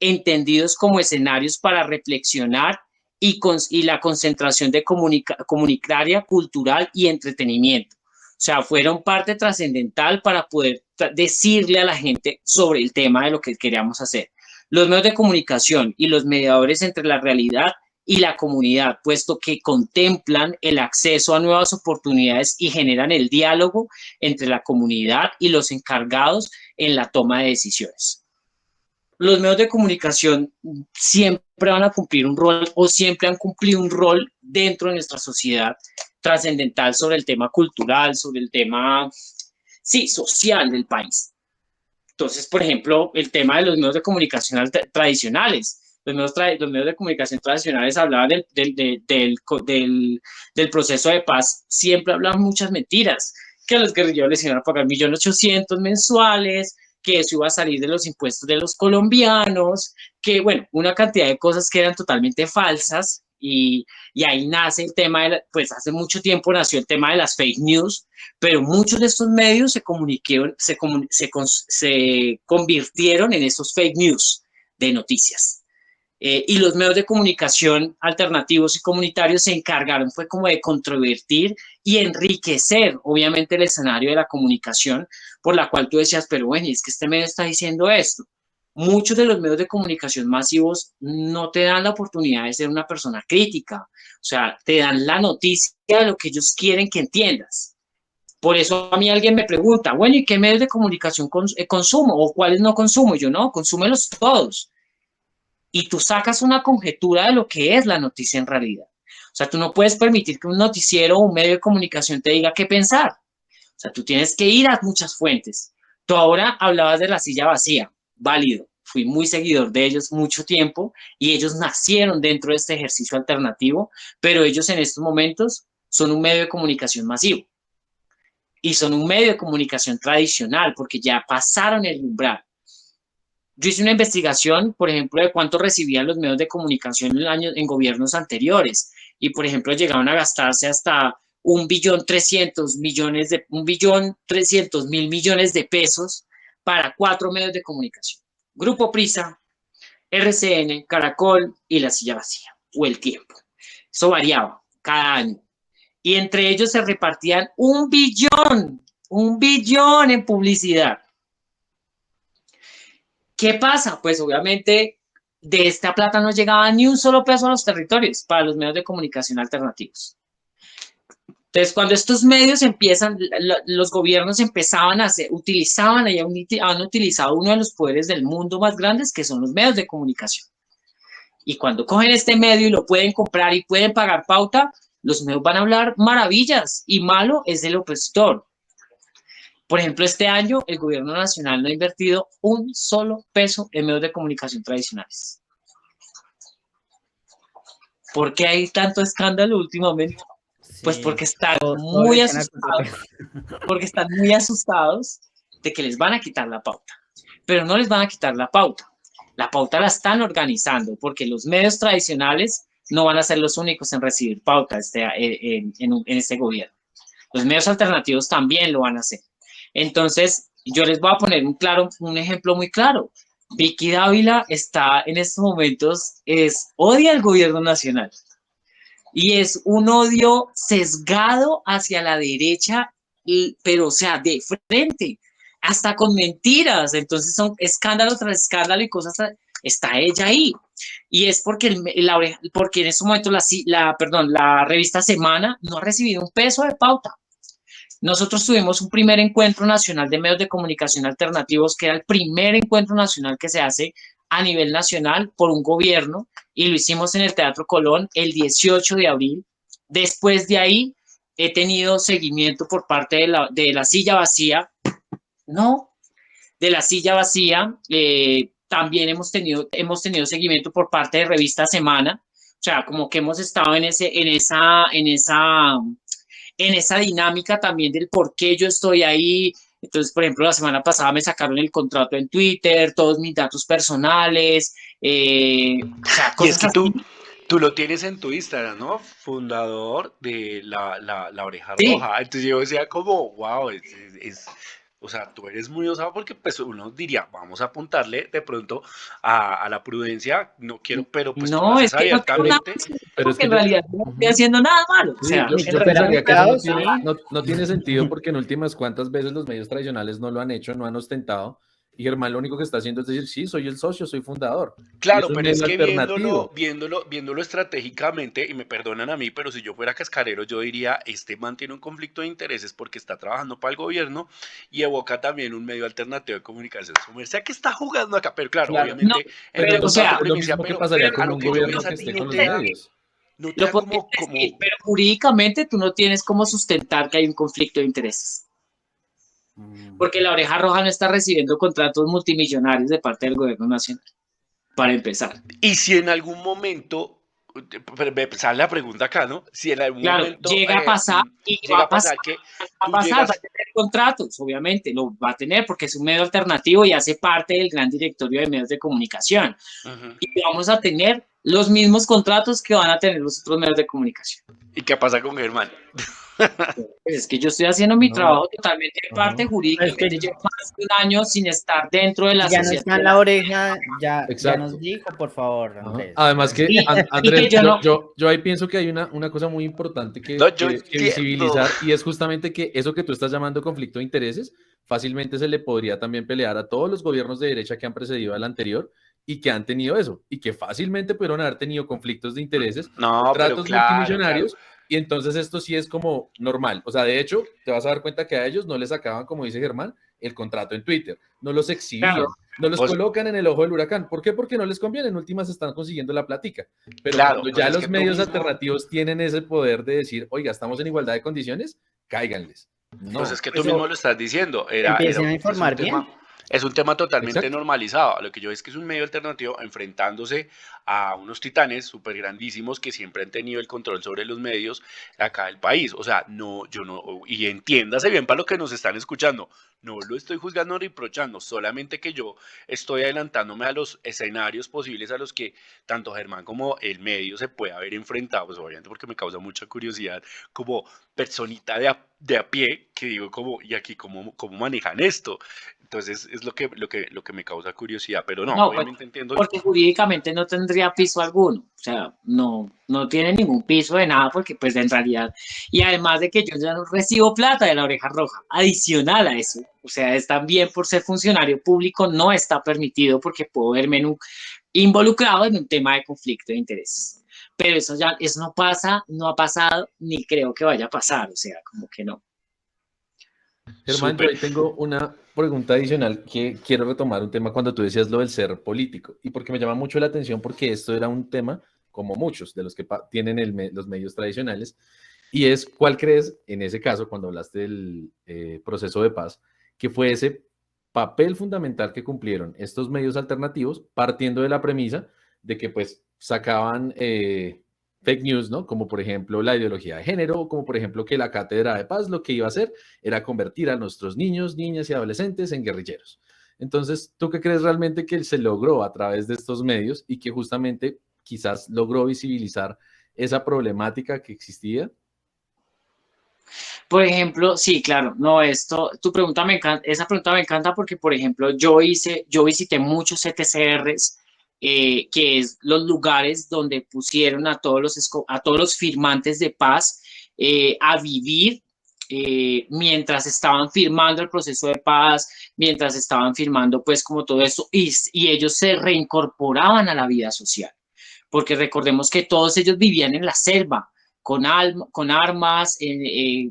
entendidos como escenarios para reflexionar y la concentración de comunitaria, cultural y entretenimiento. O sea, fueron parte trascendental para poder decirle a la gente sobre el tema de lo que queríamos hacer. Los medios de comunicación y los mediadores entre la realidad y la comunidad, puesto que contemplan el acceso a nuevas oportunidades y generan el diálogo entre la comunidad y los encargados en la toma de decisiones. Los medios de comunicación siempre van a cumplir un rol o siempre han cumplido un rol dentro de nuestra sociedad trascendental sobre el tema cultural, sobre el tema, sí, social del país. Entonces, por ejemplo, el tema de los medios de comunicación tradicionales. Los medios de comunicación tradicionales hablaban del proceso de paz, siempre hablaban muchas mentiras, que a los guerrilleros les iban a pagar 1.800.000 mensuales, que eso iba a salir de los impuestos de los colombianos, que bueno, una cantidad de cosas que eran totalmente falsas, y ahí nace el tema, pues hace mucho tiempo nació el tema de las fake news, pero muchos de estos medios se convirtieron en esos fake news de noticias. Y los medios de comunicación alternativos y comunitarios se encargaron, fue como de controvertir y enriquecer, obviamente, el escenario de la comunicación, por la cual tú decías, pero bueno, es que este medio está diciendo esto. Muchos de los medios de comunicación masivos no te dan la oportunidad de ser una persona crítica, o sea, te dan la noticia de lo que ellos quieren que entiendas. Por eso a mí alguien me pregunta, bueno, ¿y qué medios de comunicación consumo o cuáles no consumo? Yo no, consúmelos todos. Y tú sacas una conjetura de lo que es la noticia en realidad. O sea, tú no puedes permitir que un noticiero o un medio de comunicación te diga qué pensar. O sea, tú tienes que ir a muchas fuentes. Tú ahora hablabas de La Silla Vacía, válido. Fui muy seguidor de ellos mucho tiempo y ellos nacieron dentro de este ejercicio alternativo, pero ellos en estos momentos son un medio de comunicación masivo y son un medio de comunicación tradicional porque ya pasaron el umbral. Yo hice una investigación, por ejemplo, de cuánto recibían los medios de comunicación en gobiernos anteriores y, por ejemplo, llegaron a gastarse hasta 1.300.000 millones de pesos para 4 medios de comunicación. Grupo Prisa, RCN, Caracol y La Silla Vacía, o El Tiempo. Eso variaba cada año. Y entre ellos se repartían 1 billón en publicidad. ¿Qué pasa? Pues obviamente de esta plata no llegaba ni un solo peso a los territorios para los medios de comunicación alternativos. Entonces, cuando estos medios empiezan, los gobiernos empezaban utilizaban y han utilizado uno de los poderes del mundo más grandes, que son los medios de comunicación. Y cuando cogen este medio y lo pueden comprar y pueden pagar pauta, los medios van a hablar maravillas y malo es del opositor. Por ejemplo, este año el gobierno nacional no ha invertido un solo peso en medios de comunicación tradicionales. ¿Por qué hay tanto escándalo últimamente? Sí, pues porque están muy asustados de que les van a quitar la pauta. Pero no les van a quitar la pauta. La pauta la están organizando porque los medios tradicionales no van a ser los únicos en recibir pauta en este gobierno. Los medios alternativos también lo van a hacer. Entonces, yo les voy a poner un ejemplo muy claro. Vicky Dávila está en estos momentos, odia al gobierno nacional y es un odio sesgado hacia la derecha, pero o sea, de frente, hasta con mentiras. Entonces son escándalo tras escándalo y cosas. Está ella ahí. Y es porque, porque en este momento la revista Semana no ha recibido un peso de pauta. Nosotros tuvimos un primer encuentro nacional de medios de comunicación alternativos, que era el primer encuentro nacional que se hace a nivel nacional por un gobierno, y lo hicimos en el Teatro Colón el 18 de abril. Después de ahí he tenido seguimiento por parte de la silla vacía, ¿no? De la silla vacía, también hemos tenido seguimiento por parte de Revista Semana, o sea, como que hemos estado en esa dinámica también del por qué yo estoy ahí. Entonces, por ejemplo, la semana pasada me sacaron el contrato en Twitter, todos mis datos personales, o sea, Y es cosas que así. tú lo tienes en tu Instagram, ¿no? Fundador de la Oreja Sí, Roja. Entonces yo decía como, wow, o sea, tú eres muy osado porque pues uno diría, vamos a apuntarle de pronto a la prudencia, no quiero, pero pues tú lo no, haces es que no tengo nada abiertamente. que hacer, Pero es porque que en yo, realidad no estoy ujú, haciendo nada malo. O sí, sea, yo, en yo realidad, pensaría que eso no sí. tiene, no tiene sentido porque en últimas cuántas veces los medios tradicionales no lo han hecho, no han ostentado, y Germán lo único que está haciendo es decir, sí, soy el socio, soy fundador, y es Claro, un pero es medio que alternativo. viéndolo estratégicamente, y me perdonan a mí, pero si yo fuera cascarero, yo diría, este man tiene un conflicto de intereses porque está trabajando para el gobierno y evoca también un medio alternativo de comunicación. O sea que está jugando acá, pero claro, Claro, no, obviamente pero pero o entiendo toda tu sea, es lo premisa, mismo que pasaría pero a con lo un que yo voy gobierno es que a ti esté con los medios. no te lo da podrías decir, como, pero jurídicamente tú no tienes cómo sustentar que hay un conflicto de intereses. Mm. Porque la Oreja Roja no está recibiendo contratos multimillonarios de parte del gobierno nacional, para empezar. y si en algún momento, me sale la pregunta acá, ¿no? Si en algún Claro, momento llega a pasar y llega a pasar que tú va a llegas. tener contratos, obviamente, lo va a tener porque es un medio alternativo y hace parte del gran directorio de medios de comunicación. Ujú. Y vamos a tener los mismos contratos que van a tener los otros medios de comunicación. ¿Y qué pasa con Germán? Pues es que yo estoy haciendo mi No, trabajo totalmente de parte ajá, Pues que jurídicamente, llevo más de un año sin estar dentro de la ya no está en asociación. la oreja, ya nos exacto. dijo, por favor, Ajá. Andrés. Además que, Y que Andrés, yo no, yo ahí pienso que hay una cosa muy importante No, que, yo que entiendo. visibilizar y es justamente que eso que tú estás llamando conflicto de intereses, fácilmente se le podría también pelear a todos los gobiernos de derecha que han precedido al anterior y que han tenido eso y que fácilmente pudieron haber tenido conflictos de intereses, No, pero contratos claro, claro. multimillonarios y entonces esto sí es como normal. O sea, de hecho, te vas a dar cuenta que a ellos no les sacaban, como dice Germán, el contrato en Twitter, no los claro, exhibían, no los Pues colocan en el ojo del huracán. ¿Por qué? Porque no les conviene, en últimas están consiguiendo la plática. Pero claro, cuando pues ya es que los tú medios mismo, alternativos tienen ese poder de decir, oiga, estamos en igualdad de condiciones, cáiganles. pues es No, que tú Eso, mismo lo estás diciendo. empiecen a informar bien. Es un tema totalmente exacto. normalizado. Lo que yo es que es un medio alternativo enfrentándose a unos titanes súper grandísimos que siempre han tenido el control sobre los medios acá del país. O sea, no, yo no, y entiéndase bien para lo que nos están escuchando. No lo estoy juzgando ni reprochando, solamente que yo estoy adelantándome a los escenarios posibles a los que tanto Germán como el medio se puede haber enfrentado, pues obviamente porque me causa mucha curiosidad como personita de a pie que digo como, ¿y aquí cómo manejan esto? Entonces es lo que me causa curiosidad, pero no, no, pues, obviamente entiendo. porque jurídicamente no tendría piso alguno, o sea, no tiene ningún piso de nada porque pues en realidad, y además de que yo ya no recibo plata de la Oreja Roja, adicional a eso, o sea, es también por ser funcionario público no está permitido porque puedo verme involucrado en un tema de conflicto de intereses. Pero eso no pasa, no ha pasado, ni creo que vaya a pasar, o sea, como que no. Germán, yo Súper. ahí tengo una pregunta adicional que quiero retomar un tema cuando tú decías lo del ser político y porque me llama mucho la atención porque esto era un tema como muchos de los que tienen los medios tradicionales y es cuál crees en ese caso cuando hablaste del proceso de paz que fue ese papel fundamental que cumplieron estos medios alternativos partiendo de la premisa de que pues sacaban fake news, ¿no? Como por ejemplo la ideología de género, o como por ejemplo que la Cátedra de Paz lo que iba a hacer era convertir a nuestros niños, niñas y adolescentes en guerrilleros. Entonces, ¿tú qué crees realmente que se logró a través de estos medios y que justamente quizás logró visibilizar esa problemática que existía? Por ejemplo, sí, claro, no, tu pregunta me encanta, esa pregunta me encanta porque, por ejemplo, yo visité muchos CTCRs, que es los lugares donde pusieron a a todos los firmantes de paz a vivir mientras estaban firmando el proceso de paz, mientras estaban firmando, pues, como todo eso, y ellos se reincorporaban a la vida social, porque recordemos que todos ellos vivían en la selva, con armas,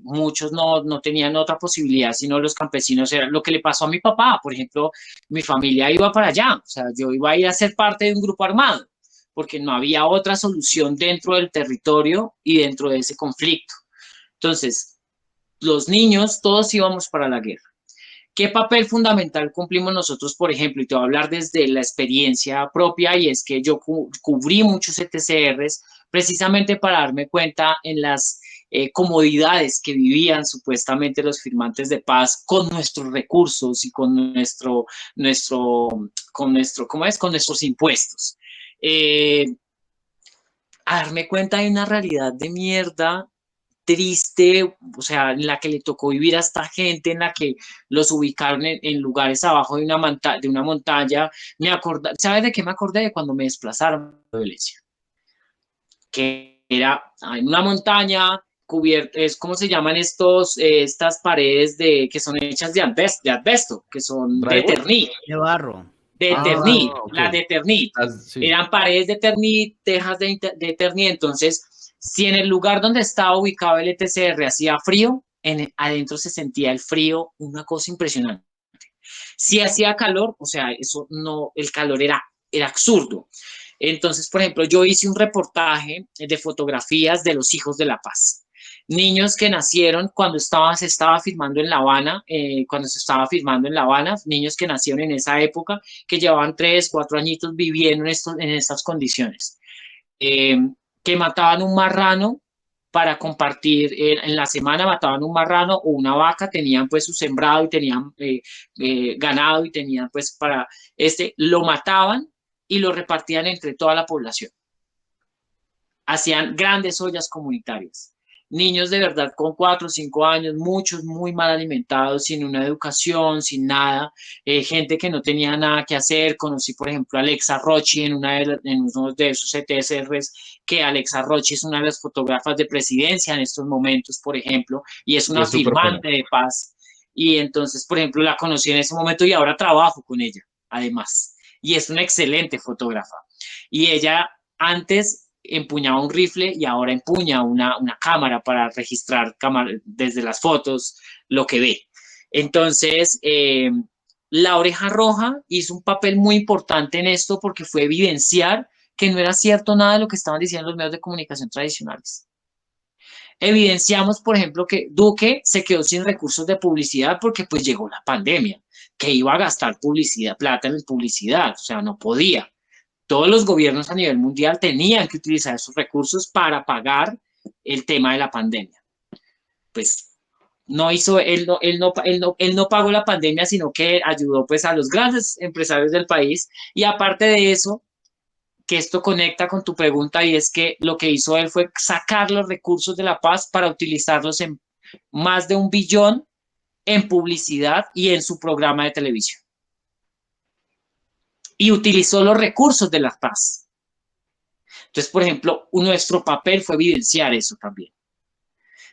muchos no tenían otra posibilidad, sino los campesinos. Era lo que le pasó a mi papá, por ejemplo, mi familia iba para allá, o sea, yo iba a ir a ser parte de un grupo armado, porque no había otra solución dentro del territorio y dentro de ese conflicto. Entonces, los niños, todos íbamos para la guerra. ¿Qué papel fundamental cumplimos nosotros, por ejemplo? Y te voy a hablar desde la experiencia propia, y es que yo cubrí muchos ETCRs precisamente para darme cuenta en las comodidades que vivían supuestamente los firmantes de paz con nuestros recursos y ¿cómo es? Con nuestros impuestos. Eh, a darme cuenta de una realidad de mierda triste, o sea, en la que le tocó vivir a esta gente, en la que los ubicaron en lugares abajo de una montaña. ¿Sabes de qué me acordé? De cuando me desplazaron de violencia, que era en una montaña cubierta, ¿cómo se llaman estas paredes que son hechas de asbesto, que son de ¿Drywall? Ternit? De barro. De Ah, Ternit, ok. las de Ternit. Sí. Eran paredes de Ternit, tejas de Ternit. Entonces, si en el lugar donde estaba ubicado el ETCR hacía frío, adentro se sentía el frío, una cosa impresionante. Si hacía calor, o sea, eso no, el calor era absurdo. Entonces, por ejemplo, yo hice un reportaje de fotografías de los hijos de la paz. Niños que nacieron cuando se estaba firmando en La Habana, niños que nacieron en esa época, que llevaban 3, 4 añitos viviendo en estas condiciones, eh, que mataban un marrano para compartir, en la semana mataban un marrano o una vaca, tenían pues su sembrado y tenían ganado y tenían pues lo mataban y lo repartían entre toda la población. Hacían grandes ollas comunitarias. Niños de verdad con 4 o 5 años, muchos muy mal alimentados, sin una educación, sin nada, gente que no tenía nada que hacer. Conocí, por ejemplo, a Alexa Rochi en uno de esos ETSRs, que Alexa Rochi es una de las fotógrafas de presidencia en estos momentos, por ejemplo, y es Y una es súper buena. firmante de paz. Y entonces, por ejemplo, la conocí en ese momento y ahora trabajo con ella, además. Y es una excelente fotógrafa. Y ella antes empuñaba un rifle y ahora empuña una cámara para registrar desde las fotos lo que ve. Entonces, la Oreja Roja hizo un papel muy importante en esto porque fue evidenciar que no era cierto nada de lo que estaban diciendo los medios de comunicación tradicionales. Evidenciamos, por ejemplo, que Duque se quedó sin recursos de publicidad porque pues llegó la pandemia, que iba a gastar plata en publicidad, o sea, no podía. Todos los gobiernos a nivel mundial tenían que utilizar esos recursos para pagar el tema de la pandemia. Pues no hizo, él no pagó la pandemia, sino que ayudó pues a los grandes empresarios del país. Y aparte de eso, que esto conecta con tu pregunta, y es que lo que hizo él fue sacar los recursos de la paz para utilizarlos en más de 1 billón en publicidad y en su programa de televisión. Y utilizó los recursos de la paz. Entonces, por ejemplo, nuestro papel fue evidenciar eso también.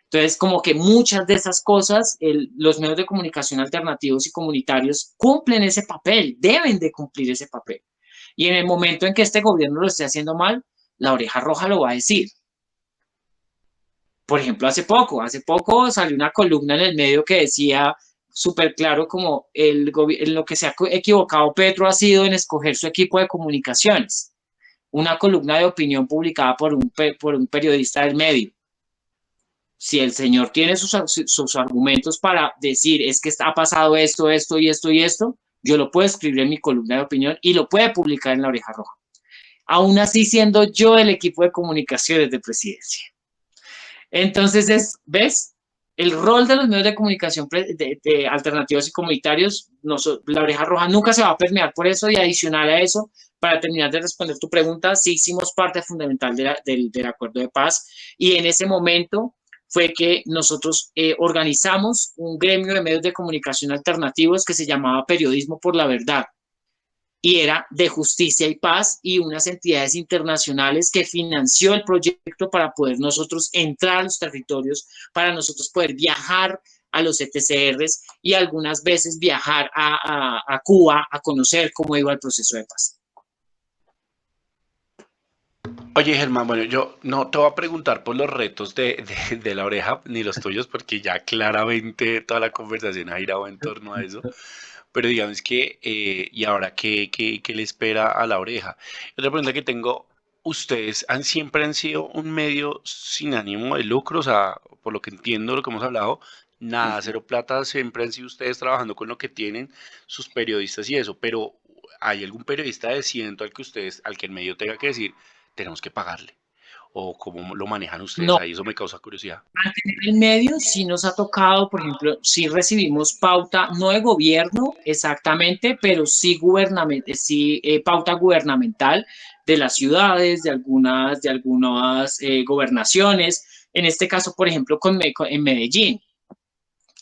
Entonces, como que muchas de esas cosas, los medios de comunicación alternativos y comunitarios cumplen ese papel, deben de cumplir ese papel. Y en el momento en que este gobierno lo esté haciendo mal, la Oreja Roja lo va a decir. Por ejemplo, hace poco salió una columna en el medio que decía súper claro como en lo que se ha equivocado Petro ha sido en escoger su equipo de comunicaciones. Una columna de opinión publicada por un periodista del medio. Si el señor tiene sus argumentos para decir es que ha pasado esto, esto y esto y esto, yo lo puedo escribir en mi columna de opinión y lo puede publicar en La Oreja Roja. Aún así siendo yo el equipo de comunicaciones de presidencia. Entonces ¿ves? el rol de los medios de comunicación de alternativos y comunitarios, la Oreja Roja nunca se va a permear por eso, y adicional a eso, para terminar de responder tu pregunta, sí hicimos parte fundamental del acuerdo de paz, y en ese momento fue que nosotros organizamos un gremio de medios de comunicación alternativos que se llamaba Periodismo por la Verdad, y era de justicia y paz, y unas entidades internacionales que financió el proyecto para poder nosotros entrar a los territorios, para nosotros poder viajar a los ETCRs y algunas veces viajar a Cuba a conocer cómo iba el proceso de paz. Oye, Germán, bueno, yo no te voy a preguntar por los retos de la oreja, ni los tuyos, porque ya claramente toda la conversación ha girado en torno a eso. Pero digamos que, ¿y ahora qué le espera a la oreja? Otra pregunta que tengo, ¿ustedes siempre han sido un medio sin ánimo de lucro? O sea, por lo que entiendo, lo que hemos hablado, nada, cero plata, siempre han sido ustedes trabajando con lo que tienen, sus periodistas y eso, pero ¿hay algún periodista de ciento al que el medio tenga que decir, tenemos que pagarle? ¿O cómo lo manejan ustedes No, ahí? Eso me causa curiosidad. en el medio sí nos ha tocado, por ejemplo, sí recibimos pauta, no de gobierno exactamente, pero sí, sí pauta gubernamental de las ciudades, de algunas gobernaciones, en este caso, por ejemplo, en Medellín.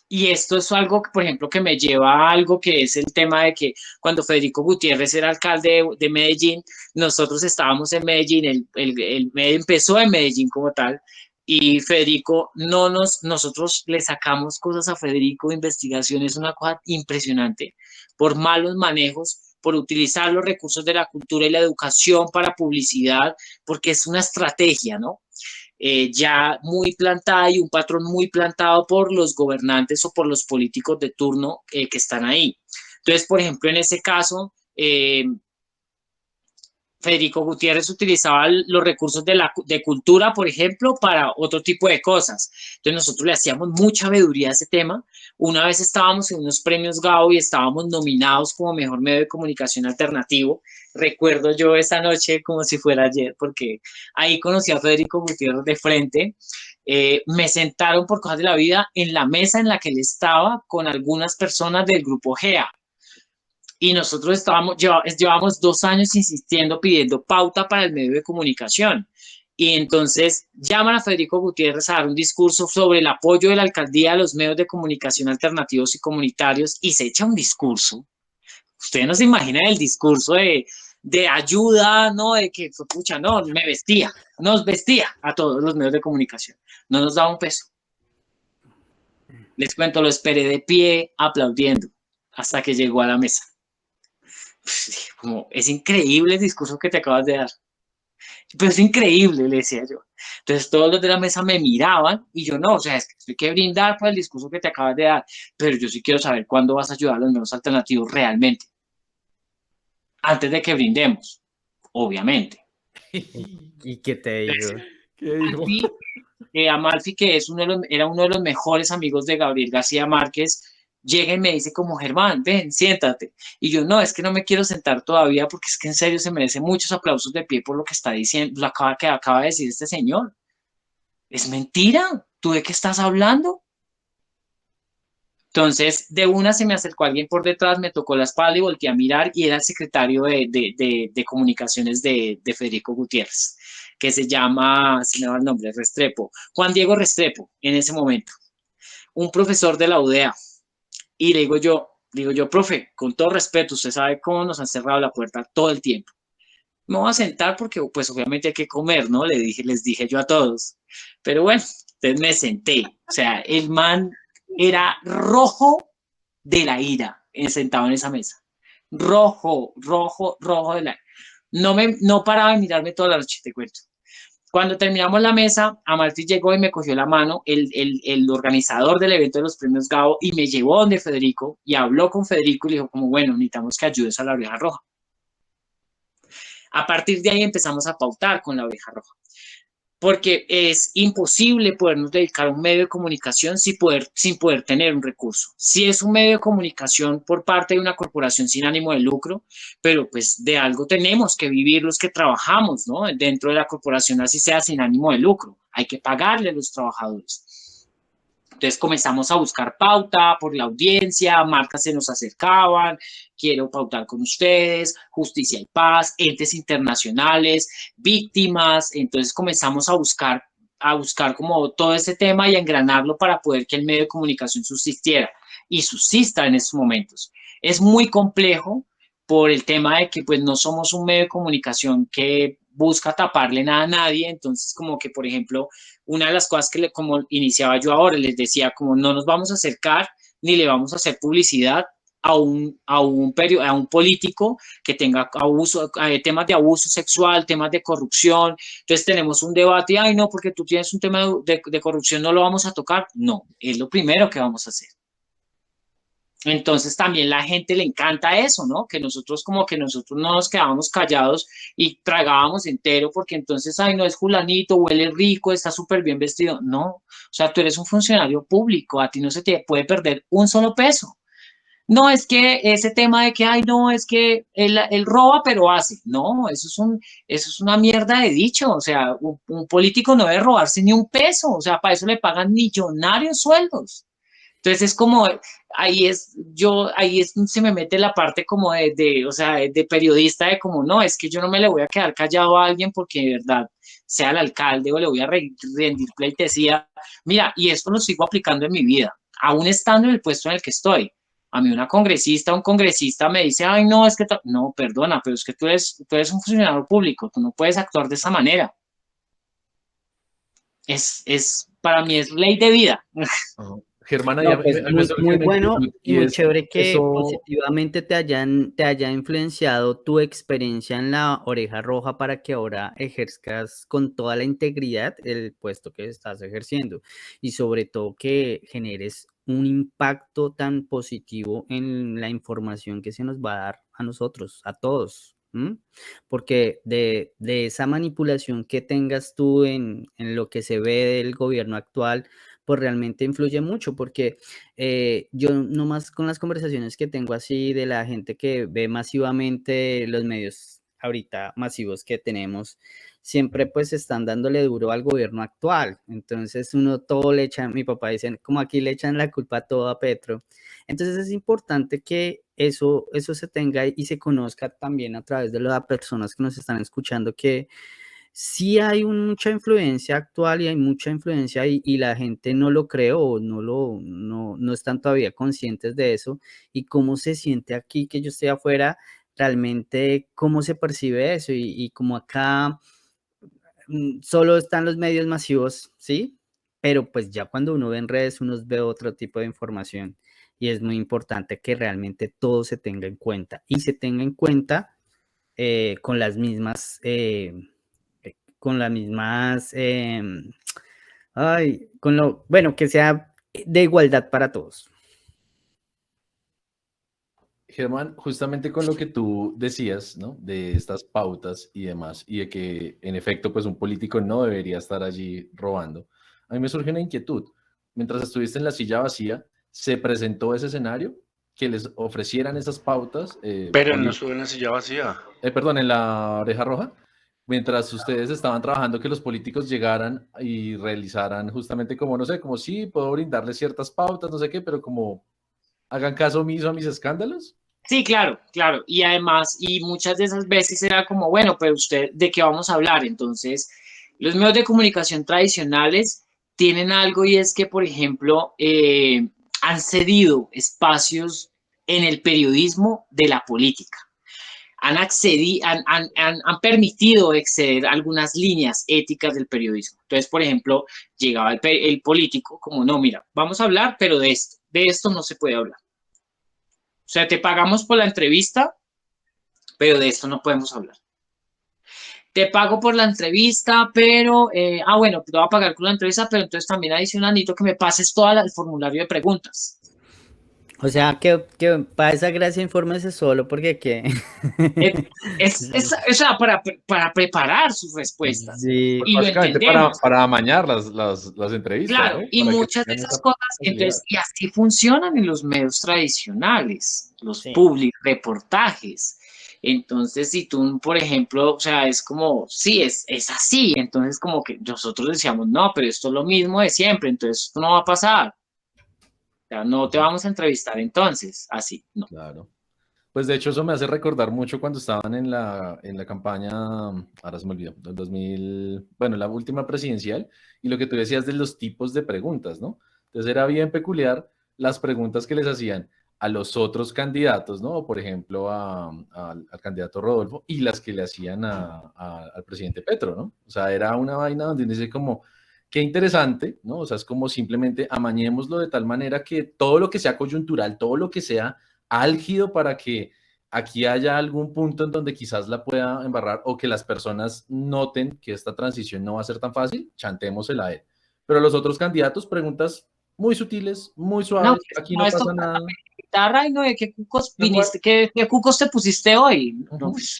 Y esto es algo que, por ejemplo, que me lleva a algo que es el tema de que cuando Federico Gutiérrez era alcalde de Medellín, nosotros estábamos en Medellín, el empezó en Medellín como tal, y Federico, nosotros le sacamos cosas a Federico de investigación, es una cosa impresionante, por malos manejos, por utilizar los recursos de la cultura y la educación para publicidad, porque es una estrategia, ¿no? Ya muy plantada y un patrón muy plantado por los gobernantes o por los políticos de turno que están ahí. Entonces, por ejemplo, en ese caso, Federico Gutiérrez utilizaba los recursos de cultura, por ejemplo, para otro tipo de cosas. Entonces nosotros le hacíamos mucha veeduría a ese tema. Una vez estábamos en unos premios Gao y estábamos nominados como mejor medio de comunicación alternativo. Recuerdo yo esa noche como si fuera ayer, porque ahí conocí a Federico Gutiérrez de frente. Me sentaron por cosas de la vida en la mesa en la que él estaba con algunas personas del grupo GEA. Y nosotros llevamos 2 años insistiendo, pidiendo pauta para el medio de comunicación. Y entonces llaman a Federico Gutiérrez a dar un discurso sobre el apoyo de la alcaldía a los medios de comunicación alternativos y comunitarios, y se echa un discurso. Ustedes no se imaginan el discurso de ayuda, ¿no? De que, pucha, no, nos vestía a todos los medios de comunicación. No nos daba un peso. Les cuento, lo esperé de pie, aplaudiendo, hasta que llegó a la mesa. Como, es increíble el discurso que te acabas de dar. Pero es increíble, le decía yo. Entonces todos los de la mesa me miraban y yo no, o sea, es que hay que brindar por el discurso que te acabas de dar, pero yo sí quiero saber cuándo vas a ayudar a los medios alternativos realmente, antes de que brindemos, obviamente. ¿Y qué te digo? ¿Qué dijo? Amalfi, que era uno de los mejores amigos de Gabriel García Márquez, llega y me dice como, Germán, ven, siéntate. Y yo, no, es que no me quiero sentar todavía porque es que en serio se merece muchos aplausos de pie por lo que está diciendo, lo que acaba de decir este señor. Es mentira, ¿tú de qué estás hablando? Entonces, de una se me acercó alguien por detrás, me tocó la espalda y volteé a mirar, y era el secretario de comunicaciones de Federico Gutiérrez, que se llama, se me va el nombre, Restrepo, Juan Diego Restrepo, en ese momento, un profesor de la UDEA. Y le digo yo, profe, con todo respeto, usted sabe cómo nos han cerrado la puerta todo el tiempo. Me voy a sentar porque, pues, obviamente hay que comer, ¿no? Les dije yo a todos. Pero bueno, entonces me senté. O sea, el man era rojo de la ira sentado en esa mesa. Rojo, rojo, rojo de la ira. No paraba de mirarme toda la noche, te cuento. Cuando terminamos la mesa, Amalfi llegó y me cogió la mano, el organizador del evento de los premios Gao, y me llevó donde Federico y habló con Federico y le dijo como, bueno, necesitamos que ayudes a la Oreja Roja. A partir de ahí empezamos a pautar con la Oreja Roja, porque es imposible podernos dedicar a un medio de comunicación sin poder tener un recurso. Si es un medio de comunicación por parte de una corporación sin ánimo de lucro, pero pues de algo tenemos que vivir los que trabajamos, ¿no? Dentro de la corporación, así sea sin ánimo de lucro. Hay que pagarle a los trabajadores. Entonces comenzamos a buscar pauta por la audiencia, marcas se nos acercaban, quiero pautar con ustedes, Justicia y Paz, entes internacionales, víctimas. Entonces comenzamos a buscar como todo ese tema y a engranarlo para poder que el medio de comunicación subsistiera y subsista en estos momentos. Es muy complejo por el tema de que pues no somos un medio de comunicación que busca taparle nada a nadie, entonces como que por ejemplo una de las cosas que como iniciaba yo ahora, les decía como no nos vamos a acercar ni le vamos a hacer publicidad a un político que tenga abuso, temas de abuso sexual, temas de corrupción. Entonces tenemos un debate, ay no, porque tú tienes un tema de corrupción, no lo vamos a tocar. No, es lo primero que vamos a hacer. Entonces también la gente le encanta eso, ¿no? Que nosotros como que nosotros no nos quedábamos callados y tragábamos entero porque entonces, ay, no es fulanito, huele rico, está súper bien vestido. No, o sea, tú eres un funcionario público, a ti no se te puede perder un solo peso. No, es que ese tema de que, ay, no, es que él roba pero hace. No, eso es una mierda de dicho. O sea, un político no debe robarse ni un peso. O sea, para eso le pagan millonarios sueldos. Entonces es como, ahí es donde se me mete la parte como o sea, de periodista, de como, no, es que yo no me le voy a quedar callado a alguien porque de verdad sea el alcalde o le voy a rendir pleitesía. Mira, y esto lo sigo aplicando en mi vida, aún estando en el puesto en el que estoy. A mí una congresista, un congresista me dice, ay, no, es que, no, perdona, pero es que tú eres un funcionario público, tú no puedes actuar de esa manera. Para mí es ley de vida. Ajá. Germán, ahí No, pues me muy, surge muy una bueno inquietud y y muy es chévere que eso. positivamente te haya influenciado tu experiencia en la Oreja Roja para que ahora ejerzcas con toda la integridad el puesto que estás ejerciendo y sobre todo que generes un impacto tan positivo en la información que se nos va a dar a nosotros, a todos. ¿M? Porque de esa manipulación que tengas tú en lo que se ve del gobierno actual, pues realmente influye mucho porque yo nomás con las conversaciones que tengo así de la gente que ve masivamente los medios ahorita masivos que tenemos, siempre pues están dándole duro al gobierno actual. Entonces uno todo le echa, mi papá dice, como aquí le echan la culpa todo a Petro. Entonces es importante que eso se tenga y se conozca también a través de las personas que nos están escuchando que sí hay mucha influencia actual y hay mucha influencia y la gente no lo cree o no están todavía conscientes de eso y cómo se siente aquí que yo estoy afuera, realmente cómo se percibe eso y como acá solo están los medios masivos, ¿sí? Pero pues ya cuando uno ve en redes uno ve otro tipo de información y es muy importante que realmente todo se tenga en cuenta y se tenga en cuenta con las mismas con las mismas, con lo, bueno, que sea de igualdad para todos. Germán, justamente con lo que tú decías, ¿no? De estas pautas y demás, y de que en efecto, pues un político no debería estar allí robando. A mí me surge una inquietud. Mientras estuviste en la silla vacía, ¿se presentó ese escenario? Que les ofrecieran esas pautas, Pero no estuve en la silla vacía. perdón, en la oreja roja, mientras ustedes estaban trabajando, que los políticos llegaran y realizaran justamente como, no sé, como sí, puedo brindarles ciertas pautas, no sé qué, pero como hagan caso omiso a mis escándalos. Sí, claro, claro. Y además, y muchas de esas veces era como, bueno, pero usted, ¿de qué vamos a hablar? Entonces, los medios de comunicación tradicionales tienen algo y es que, por ejemplo, han cedido espacios en el periodismo de la política. Han permitido exceder algunas líneas éticas del periodismo. Entonces, por ejemplo, llegaba el político como, no, mira, vamos a hablar, pero de esto no se puede hablar. O sea, te pagamos por la entrevista, pero de esto no podemos hablar. Te pago por la entrevista, pero, bueno, te voy a pagar por la entrevista, pero entonces también adicionalito que me pases todo el formulario de preguntas. O sea, que para esa gracia infórmese solo porque que... O sea, para preparar sus respuestas. Sí. Pues Y lo básicamente entendemos. para amañar las entrevistas, Claro, ¿no? y Para que muchas de tengan esas esa cosas, facilidad. entonces, y así funcionan en los medios tradicionales, los Sí. reportajes. Entonces, si tú, por ejemplo, o sea, es como, sí, es así. Entonces, como que nosotros decíamos, no, pero esto es lo mismo de siempre, entonces esto no va a pasar. O sea, no te vamos a entrevistar entonces, así, no. Claro. Pues de hecho eso me hace recordar mucho cuando estaban en la campaña, ahora se me olvidó, del 2000, bueno, la última presidencial, y lo que tú decías de los tipos de preguntas, ¿no? Entonces era bien peculiar las preguntas que les hacían a los otros candidatos, ¿no? Por ejemplo, al candidato Rodolfo y las que le hacían al presidente Petro, ¿no? O sea, era una vaina donde dice como, qué interesante, ¿no? O sea, es como simplemente amañémoslo de tal manera que todo lo que sea coyuntural, todo lo que sea álgido para que aquí haya algún punto en donde quizás la pueda embarrar o que las personas noten que esta transición no va a ser tan fácil, chantémosela a él. Pero los otros candidatos, preguntas muy sutiles, muy No, suaves, pues, aquí no, no esto pasa con la nada. guitarra y no, ¿de qué cucos Tal cual. viniste? ¿Qué cucos te pusiste hoy? No, Ujú. pues,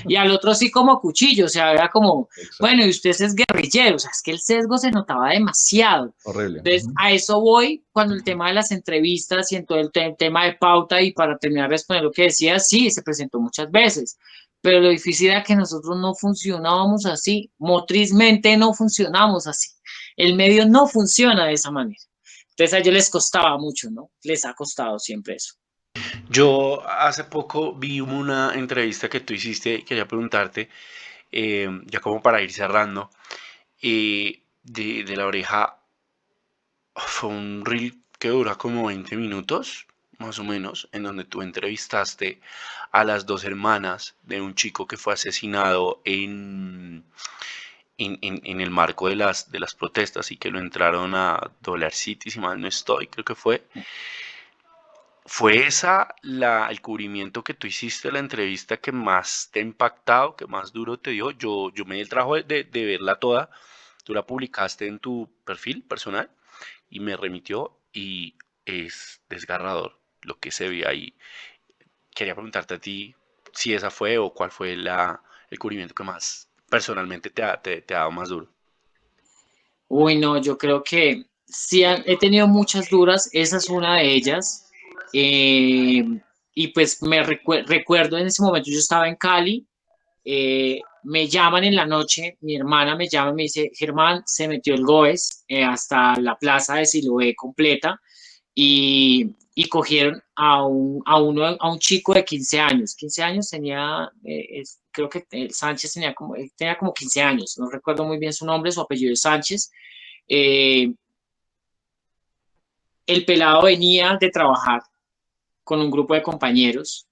y al otro sí como cuchillo, o sea, era como, Exacto. bueno, y usted es guerrillero, o sea, es que el sesgo se notaba demasiado. Horrible. Entonces, Ujú. a eso voy cuando el tema de las entrevistas y en todo el tema de pauta y para terminar de responder lo que decía, sí, se presentó muchas veces, pero lo difícil era que nosotros no funcionábamos así, motrizmente no funcionamos así, el medio no funciona de esa manera. Entonces a ellos les costaba mucho, ¿no? Les ha costado siempre eso. Yo hace poco vi una entrevista que tú hiciste y quería preguntarte, ya como para ir cerrando, de la oreja. Fue un reel que dura como 20 minutos, más o menos, en donde tú entrevistaste a las dos hermanas de un chico que fue asesinado en el marco de las protestas y que lo entraron a Dollar City, si mal no estoy, creo que fue. ¿Fue esa el cubrimiento que tú hiciste, la entrevista que más te ha impactado, que más duro te dio? Yo me di el trabajo de verla toda. Tú la publicaste en tu perfil personal y me remitió y es desgarrador lo que se ve ahí. Quería preguntarte a ti si esa fue o cuál fue el cubrimiento que más personalmente te ha dado más duro. Uy, no, yo creo que sí he tenido muchas dudas, esa es una de ellas. Eh, y pues recuerdo en ese momento, yo estaba en Cali, me llaman en la noche, mi hermana me llama y me dice, Germán, se metió el GOES hasta la plaza de Siloé completa y cogieron a un chico de 15 años. 15 años tenía, creo que Sánchez tenía como 15 años, no recuerdo muy bien su nombre, su apellido es Sánchez. Eh, el pelado venía de trabajar con un grupo de compañeros,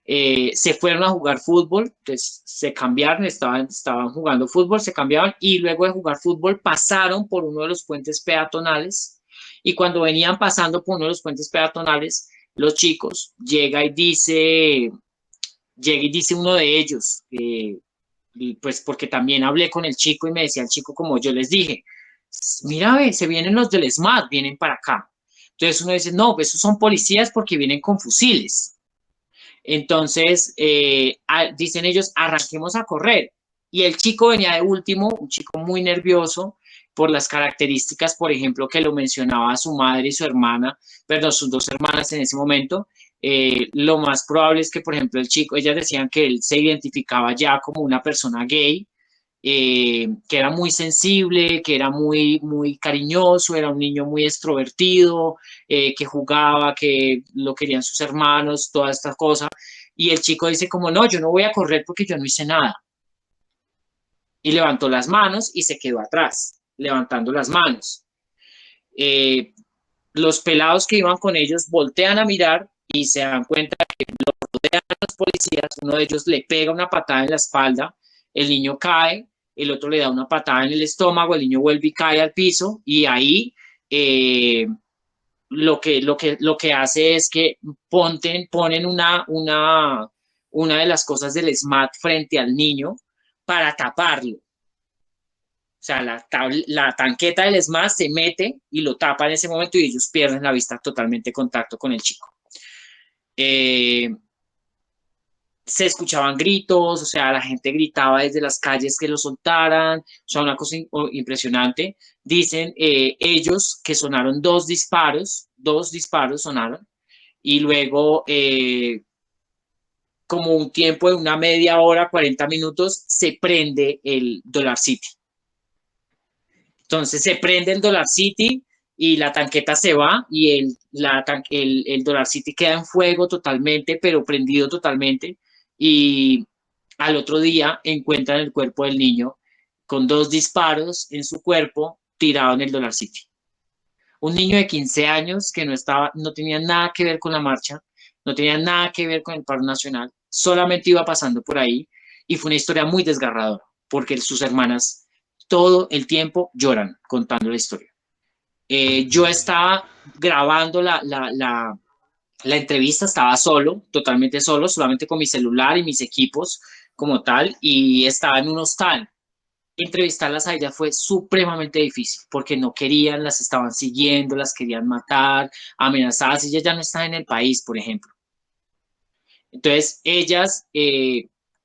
se fueron a jugar fútbol, entonces se cambiaron, estaban jugando fútbol, se cambiaban y luego de jugar fútbol pasaron por uno de los puentes peatonales y cuando venían pasando por uno de los puentes peatonales, los chicos llega y dice uno de ellos, y pues porque también hablé con el chico y me decía el chico como yo les dije, mira, ve, se vienen los del SMAT, vienen para acá. Entonces uno dice, no, pues esos son policías porque vienen con fusiles. Entonces, dicen ellos, arranquemos a correr. Y el chico venía de último, un chico muy nervioso por las características, por ejemplo, que lo mencionaba su madre y su hermana, perdón, sus dos hermanas en ese momento. Lo más probable es que, por ejemplo, el chico, ellas decían que él se identificaba ya como una persona gay, que era muy sensible, que era muy cariñoso, era un niño muy extrovertido, que jugaba, que lo querían sus hermanos, toda esta cosa. Y el chico dice como, no, yo no voy a correr porque yo no hice nada. Y levantó las manos y se quedó atrás, levantando las manos. Eh, los pelados que iban con ellos voltean a mirar y se dan cuenta que los policías, uno de ellos le pega una patada en la espalda, el niño cae, el otro le da una patada en el estómago, el niño vuelve y cae al piso y ahí lo que hace es que ponen una de las cosas del SMAT frente al niño para taparlo. O sea, la tanqueta del SMAT se mete y lo tapa en ese momento y ellos pierden la vista totalmente contacto con el chico. Se escuchaban gritos, o sea, la gente gritaba desde las calles que lo soltaran, o sea, una cosa impresionante. Dicen ellos que sonaron dos disparos sonaron, y luego, como un tiempo de una media hora, 40 minutos, se prende el Dollar City. Entonces se prende el Dollar City, y la tanqueta se va y el Dollar City queda en fuego totalmente, pero prendido totalmente. Y al otro día encuentran el cuerpo del niño con 2 disparos en su cuerpo tirado en el Dollar City. Un niño de 15 años que no tenía nada que ver con la marcha, no tenía nada que ver con el paro nacional, solamente iba pasando por ahí y fue una historia muy desgarradora porque sus hermanas todo el tiempo lloran contando la historia. Yo estaba grabando la entrevista, estaba solo, totalmente solo, solamente con mi celular y mis equipos como tal, y estaba en un hostal. Entrevistarlas a ellas fue supremamente difícil porque no querían, las estaban siguiendo, las querían matar, amenazadas, ellas ya no están en el país, por ejemplo. Entonces, ellas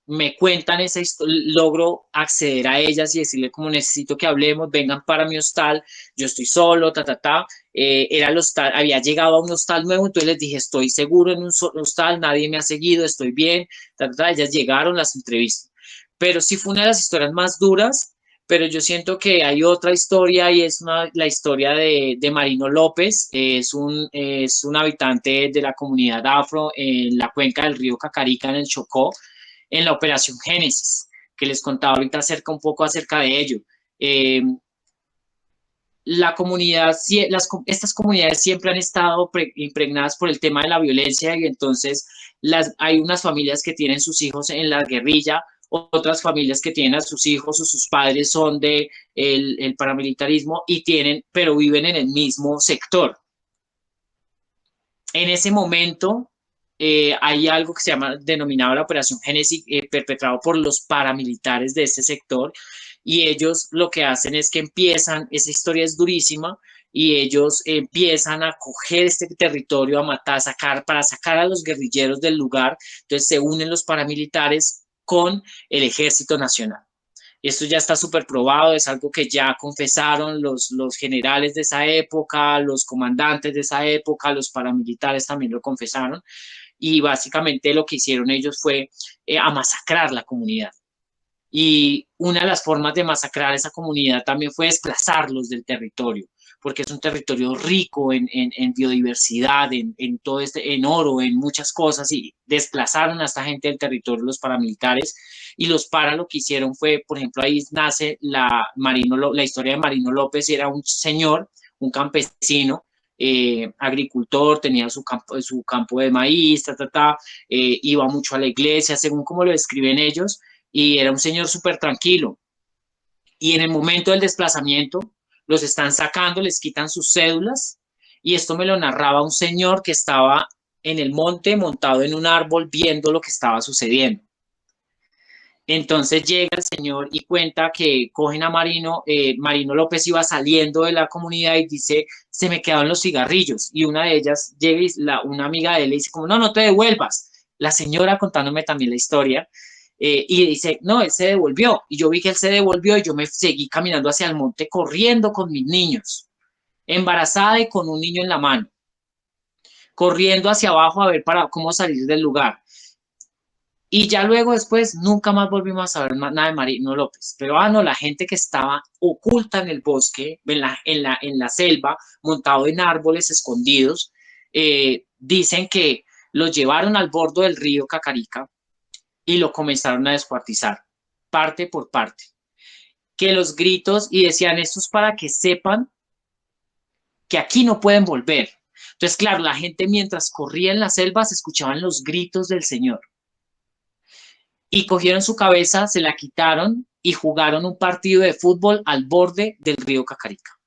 me cuentan esa historia, logro acceder a ellas y decirle como necesito que hablemos, vengan para mi hostal, yo estoy solo, era el hostal, había llegado a un hostal nuevo, entonces les dije, estoy seguro en un hostal, nadie me ha seguido, estoy bien, ellas llegaron, las entrevistas. Pero sí fue una de las historias más duras, pero yo siento que hay otra historia y es la historia de Marino López, es un habitante de la comunidad afro en la cuenca del río Cacarica, en el Chocó, en la Operación Génesis, que les contaba ahorita un poco acerca de ello. Eh, la comunidad, estas comunidades siempre han estado impregnadas por el tema de la violencia y entonces hay unas familias que tienen sus hijos en la guerrilla, otras familias que tienen a sus hijos o sus padres son de el paramilitarismo pero viven en el mismo sector. En ese momento hay algo que se llama denominado la Operación Génesis, perpetrado por los paramilitares de este sector, y ellos lo que hacen es que esa historia es durísima, y ellos empiezan a coger este territorio, a matar, para sacar a los guerrilleros del lugar. Entonces se unen los paramilitares con el Ejército Nacional. Esto ya está súper probado, es algo que ya confesaron los generales de esa época, los comandantes de esa época, los paramilitares también lo confesaron, y básicamente lo que hicieron ellos fue a masacrar la comunidad. Y una de las formas de masacrar a esa comunidad también fue desplazarlos del territorio, porque es un territorio rico en biodiversidad, en todo en oro, en muchas cosas, y desplazaron a esta gente del territorio los paramilitares, y los lo que hicieron fue, por ejemplo, ahí nace la historia de Marino López. Era un señor, un campesino, agricultor, tenía su campo de maíz, iba mucho a la iglesia, según como lo describen ellos, y era un señor súper tranquilo. Y en el momento del desplazamiento, los están sacando, les quitan sus cédulas, y esto me lo narraba un señor que estaba en el monte, montado en un árbol, viendo lo que estaba sucediendo. Entonces llega el señor y cuenta que cogen a Marino, Marino López iba saliendo de la comunidad y dice, se me quedaron los cigarrillos, y una de ellas llega y una amiga de él le dice como, no te devuelvas. La señora contándome también la historia, y dice, no, él se devolvió, y yo vi que él se devolvió y yo me seguí caminando hacia el monte corriendo con mis niños, embarazada y con un niño en la mano, corriendo hacia abajo a ver cómo salir del lugar. Y ya luego después nunca más volvimos a saber nada de Marino López. Pero no, la gente que estaba oculta en el bosque, en la selva, montado en árboles escondidos, dicen que lo llevaron al borde del río Cacarica y lo comenzaron a descuartizar, parte por parte. Que los gritos, y decían, esto es para que sepan que aquí no pueden volver. Entonces, claro, la gente mientras corría en la selva se escuchaban los gritos del Señor. Y cogieron su cabeza, se la quitaron y jugaron un partido de fútbol al borde del río Cacarica.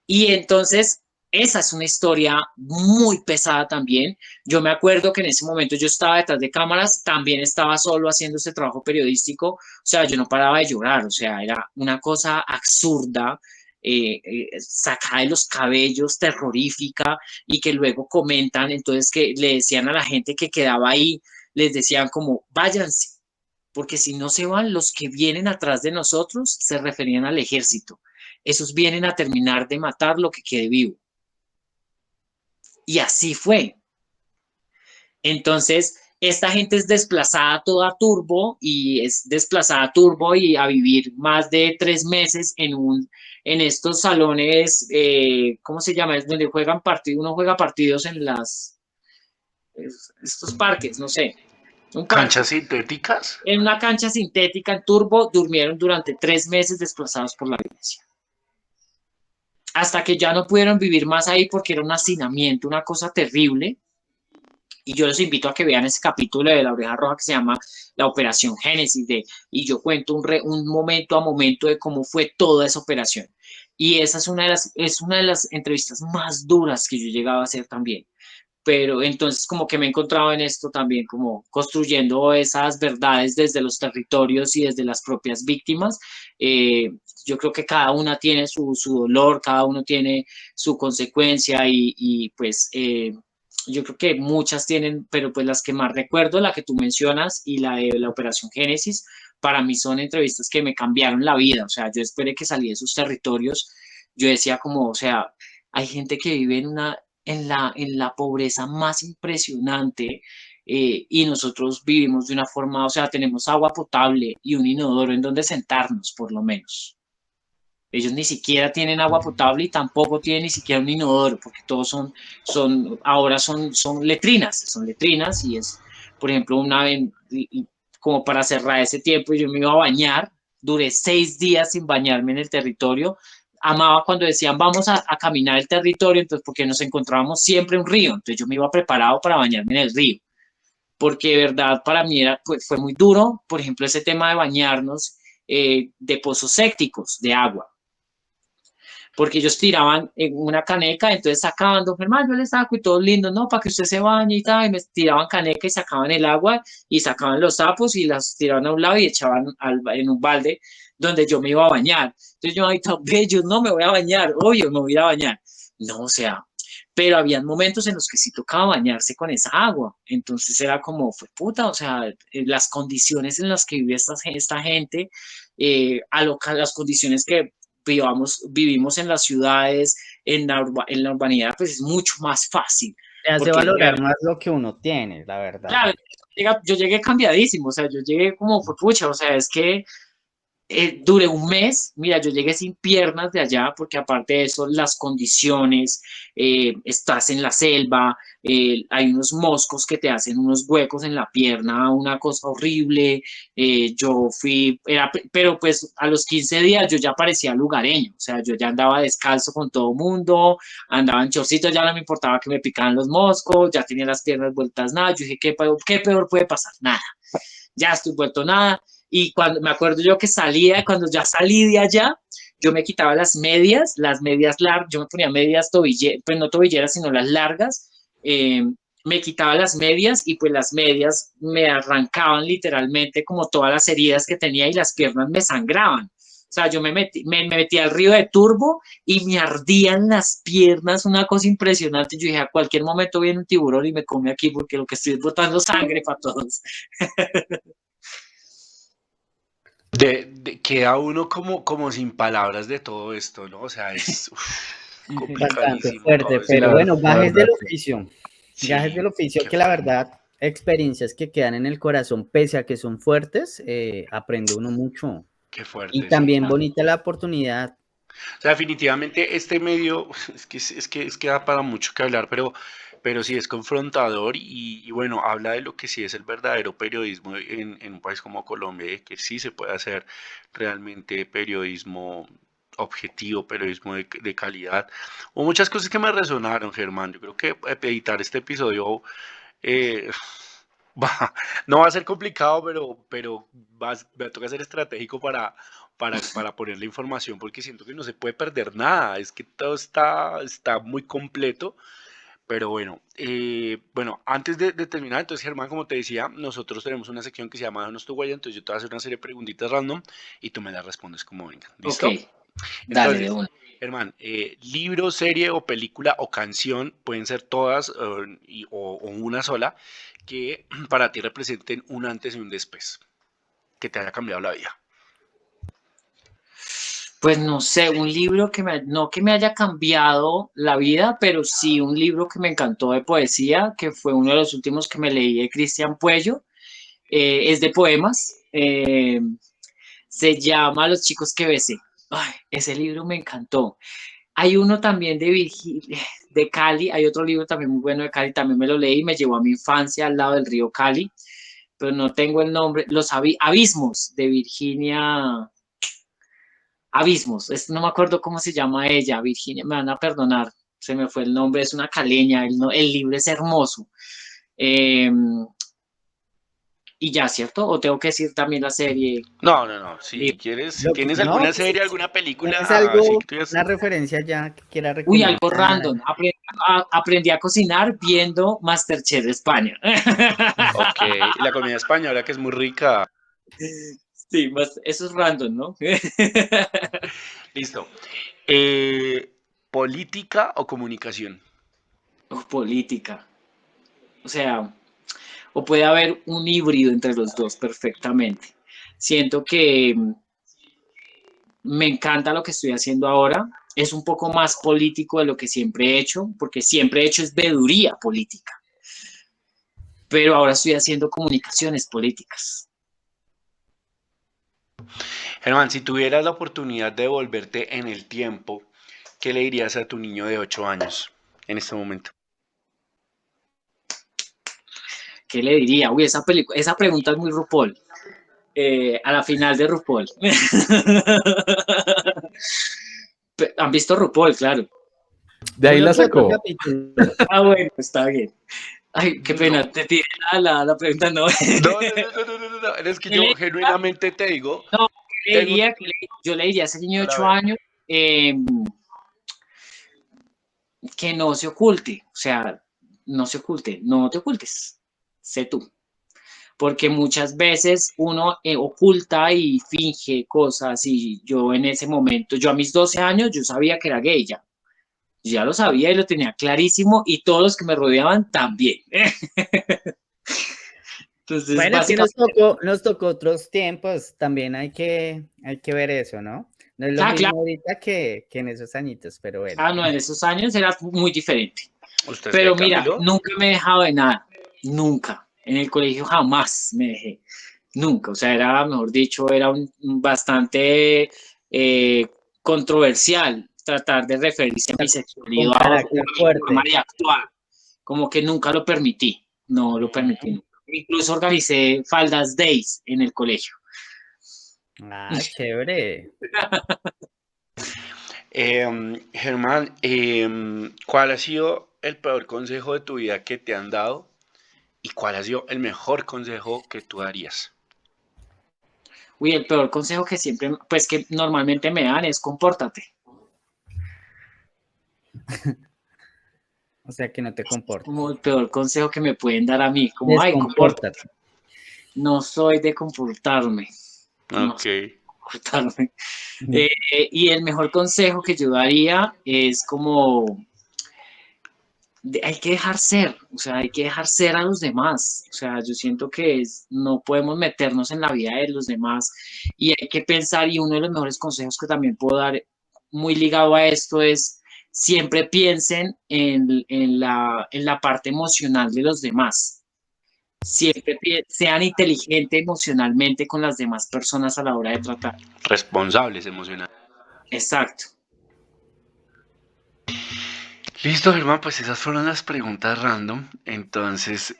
Y entonces, esa es una historia muy pesada también. Yo me acuerdo que en ese momento yo estaba detrás de cámaras, también estaba solo haciendo este trabajo periodístico, o sea, yo no paraba de llorar, o sea, era una cosa absurda, sacada de los cabellos, terrorífica, y que luego comentan, entonces que le decían a la gente que quedaba ahí, les decían como, váyanse, porque si no se van, los que vienen atrás de nosotros se referían al ejército. Esos vienen a terminar de matar lo que quede vivo. Y así fue. Entonces, esta gente es desplazada toda a turbo y es desplazada a turbo y a vivir más de 3 meses en estos salones, ¿cómo se llama? Es donde juegan partidos, uno juega partidos en estos parques, no sé, un parque. ¿Canchas sintéticas? En una cancha sintética en turbo durmieron durante 3 meses desplazados por la violencia. Hasta que ya no pudieron vivir más ahí porque era un hacinamiento, una cosa terrible. Y yo los invito a que vean ese capítulo de La Oreja Roja que se llama La Operación Génesis, y yo cuento un momento a momento de cómo fue toda esa operación. Y esa es una de las entrevistas más duras que yo he llegado a hacer también. Pero entonces como que me he encontrado en esto también, como construyendo esas verdades desde los territorios y desde las propias víctimas. Eh, yo creo que cada una tiene su dolor, cada uno tiene su consecuencia y pues yo creo que muchas tienen, pero pues las que más recuerdo, la que tú mencionas y la de la Operación Génesis, para mí son entrevistas que me cambiaron la vida. O sea, yo esperé que salí de esos territorios. Yo decía como, o sea, hay gente que vive en la pobreza más impresionante, y nosotros vivimos de una forma, o sea, tenemos agua potable y un inodoro en donde sentarnos, por lo menos. Ellos ni siquiera tienen agua potable y tampoco tienen ni siquiera un inodoro, porque todos ahora son letrinas y es, por ejemplo, una vez, como para cerrar ese tiempo, yo me iba a bañar, duré 6 días sin bañarme en el territorio. Amaba cuando decían vamos a caminar el territorio, entonces porque nos encontrábamos siempre un río, entonces yo me iba preparado para bañarme en el río, porque de verdad para mí pues, fue muy duro, por ejemplo, ese tema de bañarnos, de pozos sépticos de agua, porque ellos tiraban en una caneca, entonces sacaban, don Germán, yo les saco y todo lindo, no, para que usted se bañe y tal, y me tiraban caneca y sacaban el agua y sacaban los sapos y las tiraban a un lado y echaban en un balde donde yo me iba a bañar. Entonces yo, ay, tan bello, no me voy a bañar, obvio, me voy a ir a bañar. No, o sea, pero habían momentos en los que sí tocaba bañarse con esa agua, entonces era como, fue puta, o sea, las condiciones en las que vive esta gente, las condiciones que vivimos en las ciudades, en la urbanidad, pues es mucho más fácil. Te hace Porque, valorar más lo que uno tiene, la verdad. claro, yo llegué cambiadísimo, o sea, yo llegué como fue pucha, o sea, es que duré un mes, mira, yo llegué sin piernas de allá, porque aparte de eso, las condiciones, estás en la selva, hay unos moscos que te hacen unos huecos en la pierna, una cosa horrible. Yo fui, pero pues a los 15 días yo ya parecía lugareño, o sea, yo ya andaba descalzo con todo mundo, andaba en chorcitos, ya no me importaba que me picaban los moscos, ya tenía las piernas vueltas nada, yo dije, ¿qué peor puede pasar? Nada, ya estoy vuelto nada. Y cuando me acuerdo yo que cuando ya salí de allá, yo me quitaba las medias largas, yo me ponía medias tobilleras, pues no tobilleras, sino las largas. eh, Me quitaba las medias y pues las medias me arrancaban literalmente como todas las heridas que tenía y las piernas me sangraban. O sea, yo me metí al río de Turbo y me ardían las piernas, una cosa impresionante. Yo dije, a cualquier momento viene un tiburón y me come aquí porque lo que estoy es botando sangre para todos. Queda uno como sin palabras de todo esto, ¿no? O sea, es Bastante complicadísimo fuerte, todo Sí, esto. pero bueno, la gajes verdad, del sí. oficio. Gajes Sí, del oficio qué que la fuerte. verdad, experiencias que quedan en el corazón, pese a que son fuertes, aprende uno mucho. Qué Y fuerte, sí. también bonita la oportunidad. O sea, definitivamente este medio es que da para mucho que hablar, pero sí es confrontador y bueno, habla de lo que sí es el verdadero periodismo en un país como Colombia, y que sí se puede hacer realmente periodismo objetivo, periodismo de calidad. Hubo muchas cosas que me resonaron, Germán. Yo creo que editar este episodio eh, no va a ser complicado, pero me toca ser estratégico para poner la información, porque siento que no se puede perder nada. Es que todo está muy completo. Pero bueno, antes de terminar, entonces Germán, como te decía, nosotros tenemos una sección que se llama Danos tu huella, entonces yo te voy a hacer una serie de preguntitas random y tú me las respondes como vengan. Ok, ¿Listo? dale de Entonces, una. Germán, libro, serie o película o canción, pueden ser todas o una sola, que para ti representen un antes y un después, que te haya cambiado la vida. Pues no sé, un libro no que me haya cambiado la vida, pero sí un libro que me encantó de poesía, que fue uno de los últimos que me leí de Cristian Puello, es de poemas, se llama Los chicos que besé. Ay, ese libro me encantó. Hay uno también de Cali, hay otro libro también muy bueno de Cali, también me lo leí, me llevó a mi infancia al lado del río Cali, pero no tengo el nombre, Abismos de Virginia. Abismos, no me acuerdo cómo se llama ella, Virginia, me van a perdonar, se me fue el nombre, es una caleña, el libro es hermoso. Eh, y ya, ¿cierto? ¿O tengo que decir también la serie? No, no, no. Si Libro. quieres, si Lo que, tienes no, alguna pues, si serie, alguna película, tienes así algo, que tú digas, una referencia ya que quiera Uy, algo recomendar. random. Aprendí a cocinar viendo MasterChef de España. ok, y la comida española que es muy rica. Sí, eso es random, ¿no? Listo. ¿Política o comunicación? O política. O sea, o puede haber un híbrido entre los dos perfectamente. Siento que me encanta lo que estoy haciendo ahora. Es un poco más político de lo que siempre he hecho, porque siempre he hecho es veeduría política. Pero ahora estoy haciendo comunicaciones políticas. Germán, si tuvieras la oportunidad de volverte en el tiempo, ¿qué le dirías a tu niño de 8 años en este momento? ¿Qué le diría? Uy, esa pregunta es muy RuPaul. A la final de RuPaul. ¿Han visto RuPaul? Claro. De ahí la Uno que otro sacó. capítulo. Ah, bueno, está bien. Ay, qué No, pena, te tiré la pregunta, no. no, no, no, no, no, no, no. Es que ¿Qué le yo diría? genuinamente te digo, No, ¿qué le tengo diría? Yo le diría a ese niño de para 8 ver. años eh, que no se oculte, o sea, no se oculte, no te ocultes, sé tú. Porque muchas veces uno oculta y finge cosas y yo en ese momento, yo a mis 12 años, yo sabía que era gay ya. Ya lo sabía y lo tenía clarísimo y todos los que me rodeaban también. Entonces, Bueno, es que básicamente, nos tocó otros tiempos, también hay que ver eso, ¿no? No es lo claro, mismo ahorita que en esos añitos, pero bueno. no, en esos años era muy diferente. ¿Usted es gay, Pero mira, Camilo? nunca me he dejado de nada, nunca. En el colegio jamás me dejé, nunca. O sea, era, mejor dicho, era un bastante eh, controversial tratar de referirse a mi Con sexualidad o a carácter mi forma fuerte. de actuar. Como que nunca lo permití, no lo permití nunca. Incluso organicé faldas days en el colegio. Ah, chévere. Germán, ¿cuál ha sido el peor consejo de tu vida que te han dado? ¿Y cuál ha sido el mejor consejo que tú darías? Uy, el peor consejo que siempre, pues que normalmente me dan es compórtate. O sea, que no te comportes. Como el peor consejo que me pueden dar a mí, como, ay, compórtate. Descompórtate. No soy de comportarme, no Ok. soy de comportarme. Y el mejor consejo que yo daría es como, hay que dejar ser, o sea, hay que dejar ser a los demás. O sea, yo siento que no podemos meternos en la vida de los demás y hay que pensar, y uno de los mejores consejos que también puedo dar muy ligado a esto es, siempre piensen en la parte emocional de los demás. Siempre sean inteligentes emocionalmente con las demás personas a la hora de tratar. Responsables emocionales. Exacto. Listo, Germán, pues esas fueron las preguntas random. Entonces,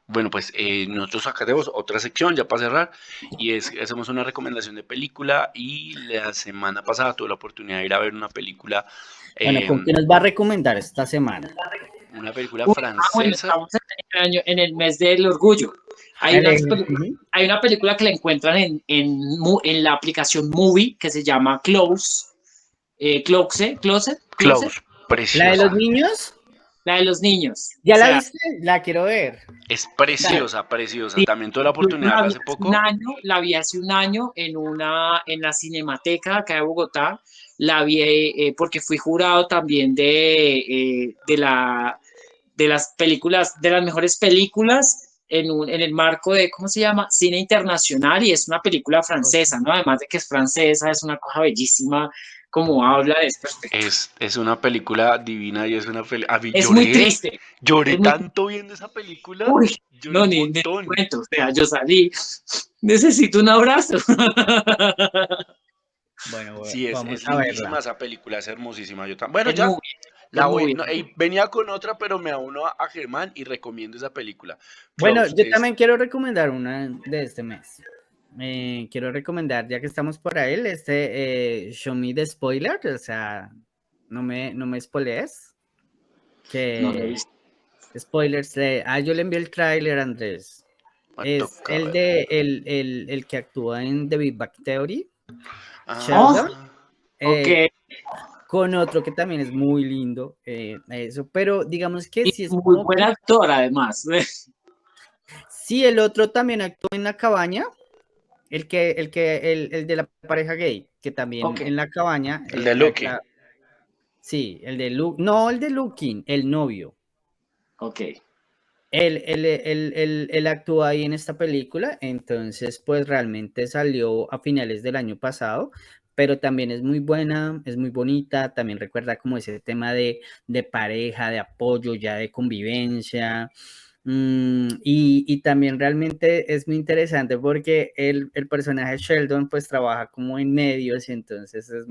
bueno, pues nosotros acá tenemos otra sección ya para cerrar y es que hacemos una recomendación de película y la semana pasada tuve la oportunidad de ir a ver Bueno, eh, ¿con qué nos va a recomendar esta semana? una película Bueno, francesa. estamos en el mes del orgullo. Hay una, Ujú. hay una película que la encuentran en la aplicación Movie que se llama Close, Closet, Close, ¿La de los preciosa. niños? la de los niños. O ¿Ya la sea, viste? La quiero ver. Es claro, preciosa, preciosa. sí, También tuve la incluso oportunidad de verla hace poco. la vi hace un año en la Cinemateca acá de Bogotá. La vi porque fui jurado también de las películas, de las mejores películas en el marco de, ¿cómo se llama? Cine internacional, y es una película francesa, ¿no? Además de que es francesa, es una cosa bellísima, como habla, es perfecto. Es una película divina y es una película... A mí Es muy triste, lloré es muy, tanto viendo esa película, uy, lloré no, un ni te montón. cuento, o sea, yo salí, necesito un abrazo. Bueno, Sí, vamos es a lindísima verla. esa película, es hermosísima. Bueno, El ya, movie, el la voy, movie. no, venía con otra, pero me uno a Germán y recomiendo esa película. Bueno, Close yo es, también quiero recomendar una de este mes. Quiero recomendar, ya que estamos por ahí, Show Me the Spoiler, o sea, no me spoilees, No lo he que visto. spoilers yo le envié el tráiler, Andrés. me Es toca el ver. de el que actúa en The Big Bang Theory, Oh, Sheldon, Ah, ok. eh, con otro que también es muy lindo, eso, pero digamos que Y sí es muy como, buen actor, además. sí, el otro también actuó en La Cabaña, el de la pareja gay, que también Ok, en La Cabaña, el de Loki. sí, el de Luke, no el de Lukin, el novio. ok. Él actúa ahí en esta película, entonces pues realmente salió a finales del año pasado, pero también es muy buena, es muy bonita, también recuerda como ese tema de pareja, de apoyo, ya de convivencia, y también realmente es muy interesante porque el personaje Sheldon pues trabaja como en medios, y entonces es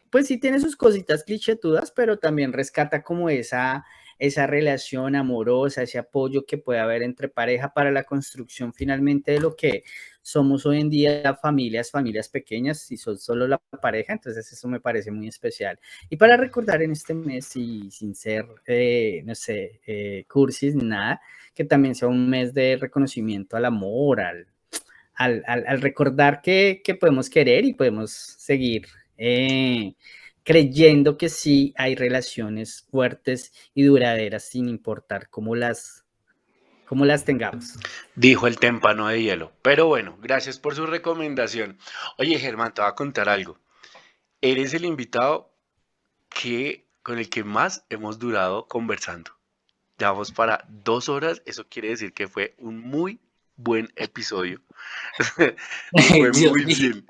pues sí tiene sus cositas clichétudas, pero también rescata como esa relación amorosa, ese apoyo que puede haber entre pareja para la construcción finalmente de lo que somos hoy en día, familias pequeñas, si son solo la pareja, entonces eso me parece muy especial. Y para recordar en este mes, y sin ser, no sé, cursis ni nada, que también sea un mes de reconocimiento al amor, al recordar que podemos querer y podemos seguir eh, creyendo que sí hay relaciones fuertes y duraderas sin importar cómo las tengamos. Dijo el témpano de hielo. Pero bueno, gracias por su recomendación. Oye, Germán, te voy a contar algo. Eres el invitado con el que más hemos durado conversando. Ya vamos para 2 horas. Eso quiere decir que fue un muy buen episodio. Nos fue Dios muy mío. bien.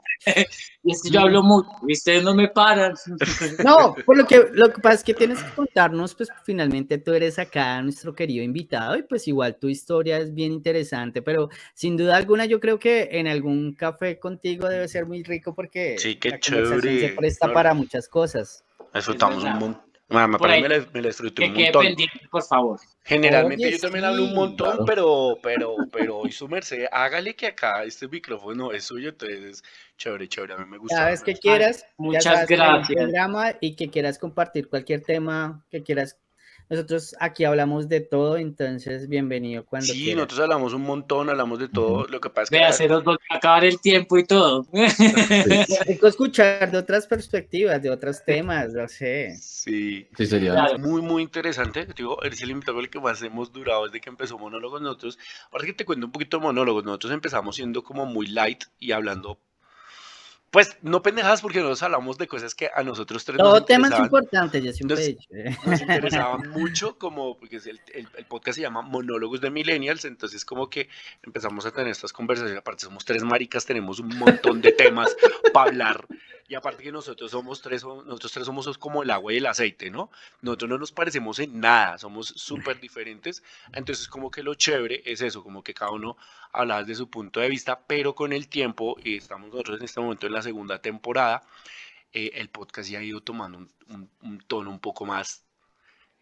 Y es que yo hablo mucho, y ustedes no me paran. No, por lo que pasa es que tienes que contarnos, pues finalmente tú eres acá nuestro querido invitado y pues igual tu historia es bien interesante, pero sin duda alguna yo creo que en algún café contigo debe ser muy rico porque Sí, qué la conversación se chévere. presta para muchas cosas. Es Disfrutamos un verdad. montón. Por Para mí ahí, me la disfruté un que quede montón. pendiente, por favor. Generalmente Oye, yo también hablo un sí. montón, Claro. pero hoy su merced, hágale que acá este micrófono es suyo, entonces chévere, chévere, a mí Cada vez me que gusta. Ay, quieras, ya muchas sabes que hay un gracias. programa y que quieras compartir cualquier tema que quieras. Nosotros aquí hablamos de todo, entonces bienvenido cuando Sí, quieras. nosotros hablamos un montón, hablamos de Ujú. todo. Lo que pasa es que Vea, se nos volvió a acabar el tiempo y todo. Sí, Rico escuchar de otras perspectivas, de otros temas, no sé. sí, sí, sería. es Claro. muy, muy interesante. Digo, eres el invitado con el que más hemos durado desde que empezó Monólogos. Nosotros, ahora que te cuento un poquito de Monólogos, nosotros empezamos siendo como muy light y hablando, pues no pendejadas porque nosotros hablamos de cosas que a nosotros tres nos Todo tema es interesaban. importante, yo siempre he Nos, dicho. nos interesaba mucho como, porque el podcast se llama Monólogos de Millennials, entonces como que empezamos a tener estas conversaciones, aparte somos tres maricas, tenemos un montón de temas para hablar, y aparte que nosotros tres somos como el agua y el aceite, ¿no? Nosotros no nos parecemos en nada, somos súper diferentes, entonces como que lo chévere es eso, como que cada uno habla desde su punto de vista, pero con el tiempo, y estamos nosotros en este momento en la segunda temporada, el podcast ya ha ido tomando un tono un poco más,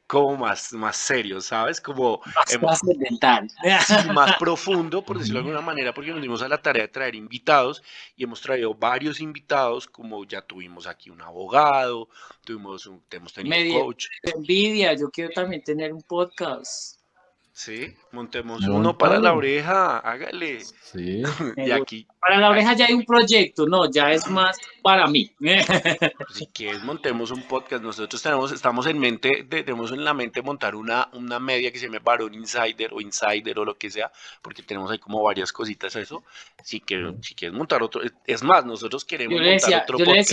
como más serio, ¿sabes? Como, Más trascendental. sí, más profundo, por decirlo de Ujú. alguna manera, porque nos dimos a la tarea de traer invitados y hemos traído varios invitados, como ya tuvimos aquí un abogado, hemos tenido Me dio coach, envidia, yo quiero también tener un podcast. ¿sí? Montemos Un uno para la montón. oreja, hágale. Sí. Me Y gusta. aquí, Para la ay, oreja ya hay un proyecto, no, ya es más para mí. si quieres, montemos un podcast. Nosotros estamos en mente, tenemos en la mente montar una media que se llame Barón Insider o lo que sea, porque tenemos ahí como varias cositas a eso. Si quieres montar otro, es más, nosotros queremos montar otro Yo podcast.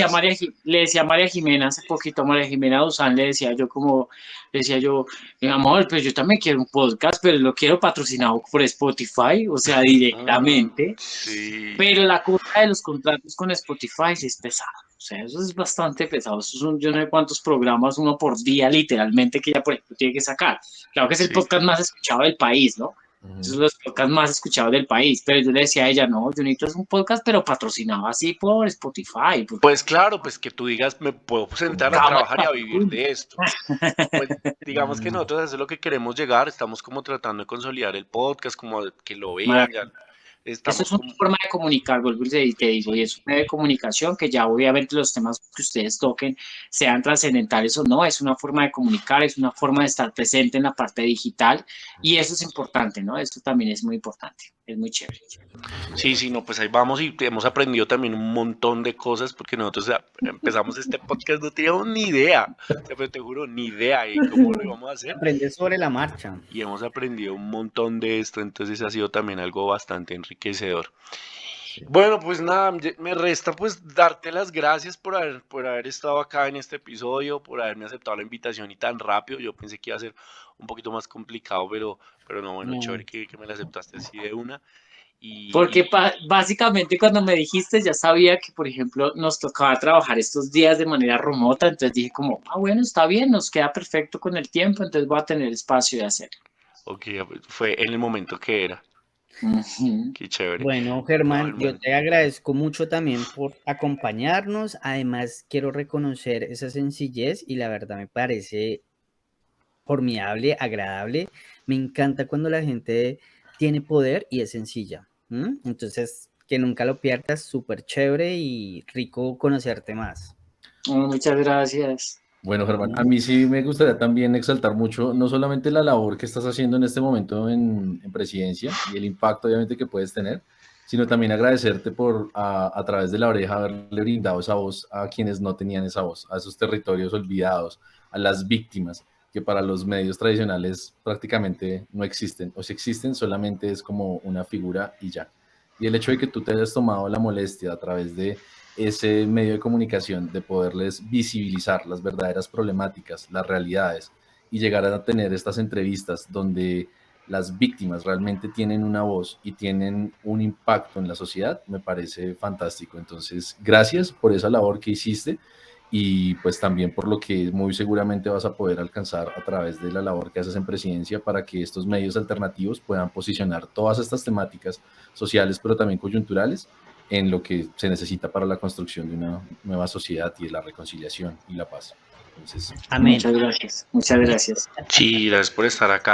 Le decía a María Jimena hace poquito, a María Jimena Duzán, le decía yo, mi amor, pues yo también quiero un podcast. podcast, pero lo quiero patrocinado por Spotify, o sea, directamente. Sí. Pero la cosa de los contratos con Spotify sí es pesado. O sea, eso es bastante pesado. Eso son, yo no sé cuántos programas uno por día, literalmente, que ella, por ejemplo, tiene que sacar. Claro que es el Sí. podcast más escuchado del país, ¿no? Esos son los podcasts más escuchados del país. Pero yo le decía a ella, no, yo necesito hacer un podcast, pero patrocinado así por Spotify. Porque Pues claro, pues que tú digas, me puedo sentar a Cámara, trabajar y a vivir de esto. Pues digamos que nosotros eso es lo que queremos llegar, estamos como tratando de consolidar el podcast, como que lo vean, ya eso estamos es una como... forma de comunicar, vuelvo y te digo, y es un medio de comunicación que ya obviamente los temas que ustedes toquen, sean trascendentales o no, es una forma de comunicar, es una forma de estar presente en la parte digital, y eso es importante, ¿no? Esto también es muy importante, es muy chévere. Sí, no, pues ahí vamos y hemos aprendido también un montón de cosas porque nosotros empezamos este podcast, no teníamos ni idea, o sea, pero te juro, ni idea de cómo lo íbamos a hacer. Aprender sobre la marcha. Y hemos aprendido un montón de esto, entonces ha sido también algo bastante enriquecedor. Bueno, pues nada, me resta pues darte las gracias por haber estado acá en este episodio, por haberme aceptado la invitación y tan rápido. Yo pensé que iba a ser un poquito más complicado, pero no, bueno, No. chévere que me la aceptaste así de una. Porque básicamente cuando me dijiste ya sabía que, por ejemplo, nos tocaba trabajar estos días de manera remota, entonces dije como, bueno, está bien, nos queda perfecto con el tiempo, entonces voy a tener espacio de hacerlo. Ok, fue en el momento que era. Ujú. Qué chévere. Bueno, No, Germán, yo hermano. te agradezco mucho también por acompañarnos. Además, quiero reconocer esa sencillez y la verdad me parece formidable, agradable. Me encanta cuando la gente tiene poder y es sencilla. Entonces, que nunca lo pierdas, súper chévere y rico conocerte más. Muchas gracias. Bueno, Germán, a mí sí me gustaría también exaltar mucho, no solamente la labor que estás haciendo en este momento en presidencia y el impacto obviamente que puedes tener, sino también agradecerte por a través de la oreja haberle brindado esa voz a quienes no tenían esa voz, a esos territorios olvidados, a las víctimas que para los medios tradicionales prácticamente no existen, o si existen solamente es como una figura y ya. Y el hecho de que tú te hayas tomado la molestia a través de ese medio de comunicación, de poderles visibilizar las verdaderas problemáticas, las realidades, y llegar a tener estas entrevistas donde las víctimas realmente tienen una voz y tienen un impacto en la sociedad, me parece fantástico. Entonces, gracias por esa labor que hiciste y pues también por lo que muy seguramente vas a poder alcanzar a través de la labor que haces en presidencia para que estos medios alternativos puedan posicionar todas estas temáticas sociales, pero también coyunturales, en lo que se necesita para la construcción de una nueva sociedad y de la reconciliación y la paz. Entonces, Amén. Muchas gracias. Muchas gracias. Sí, gracias por estar acá.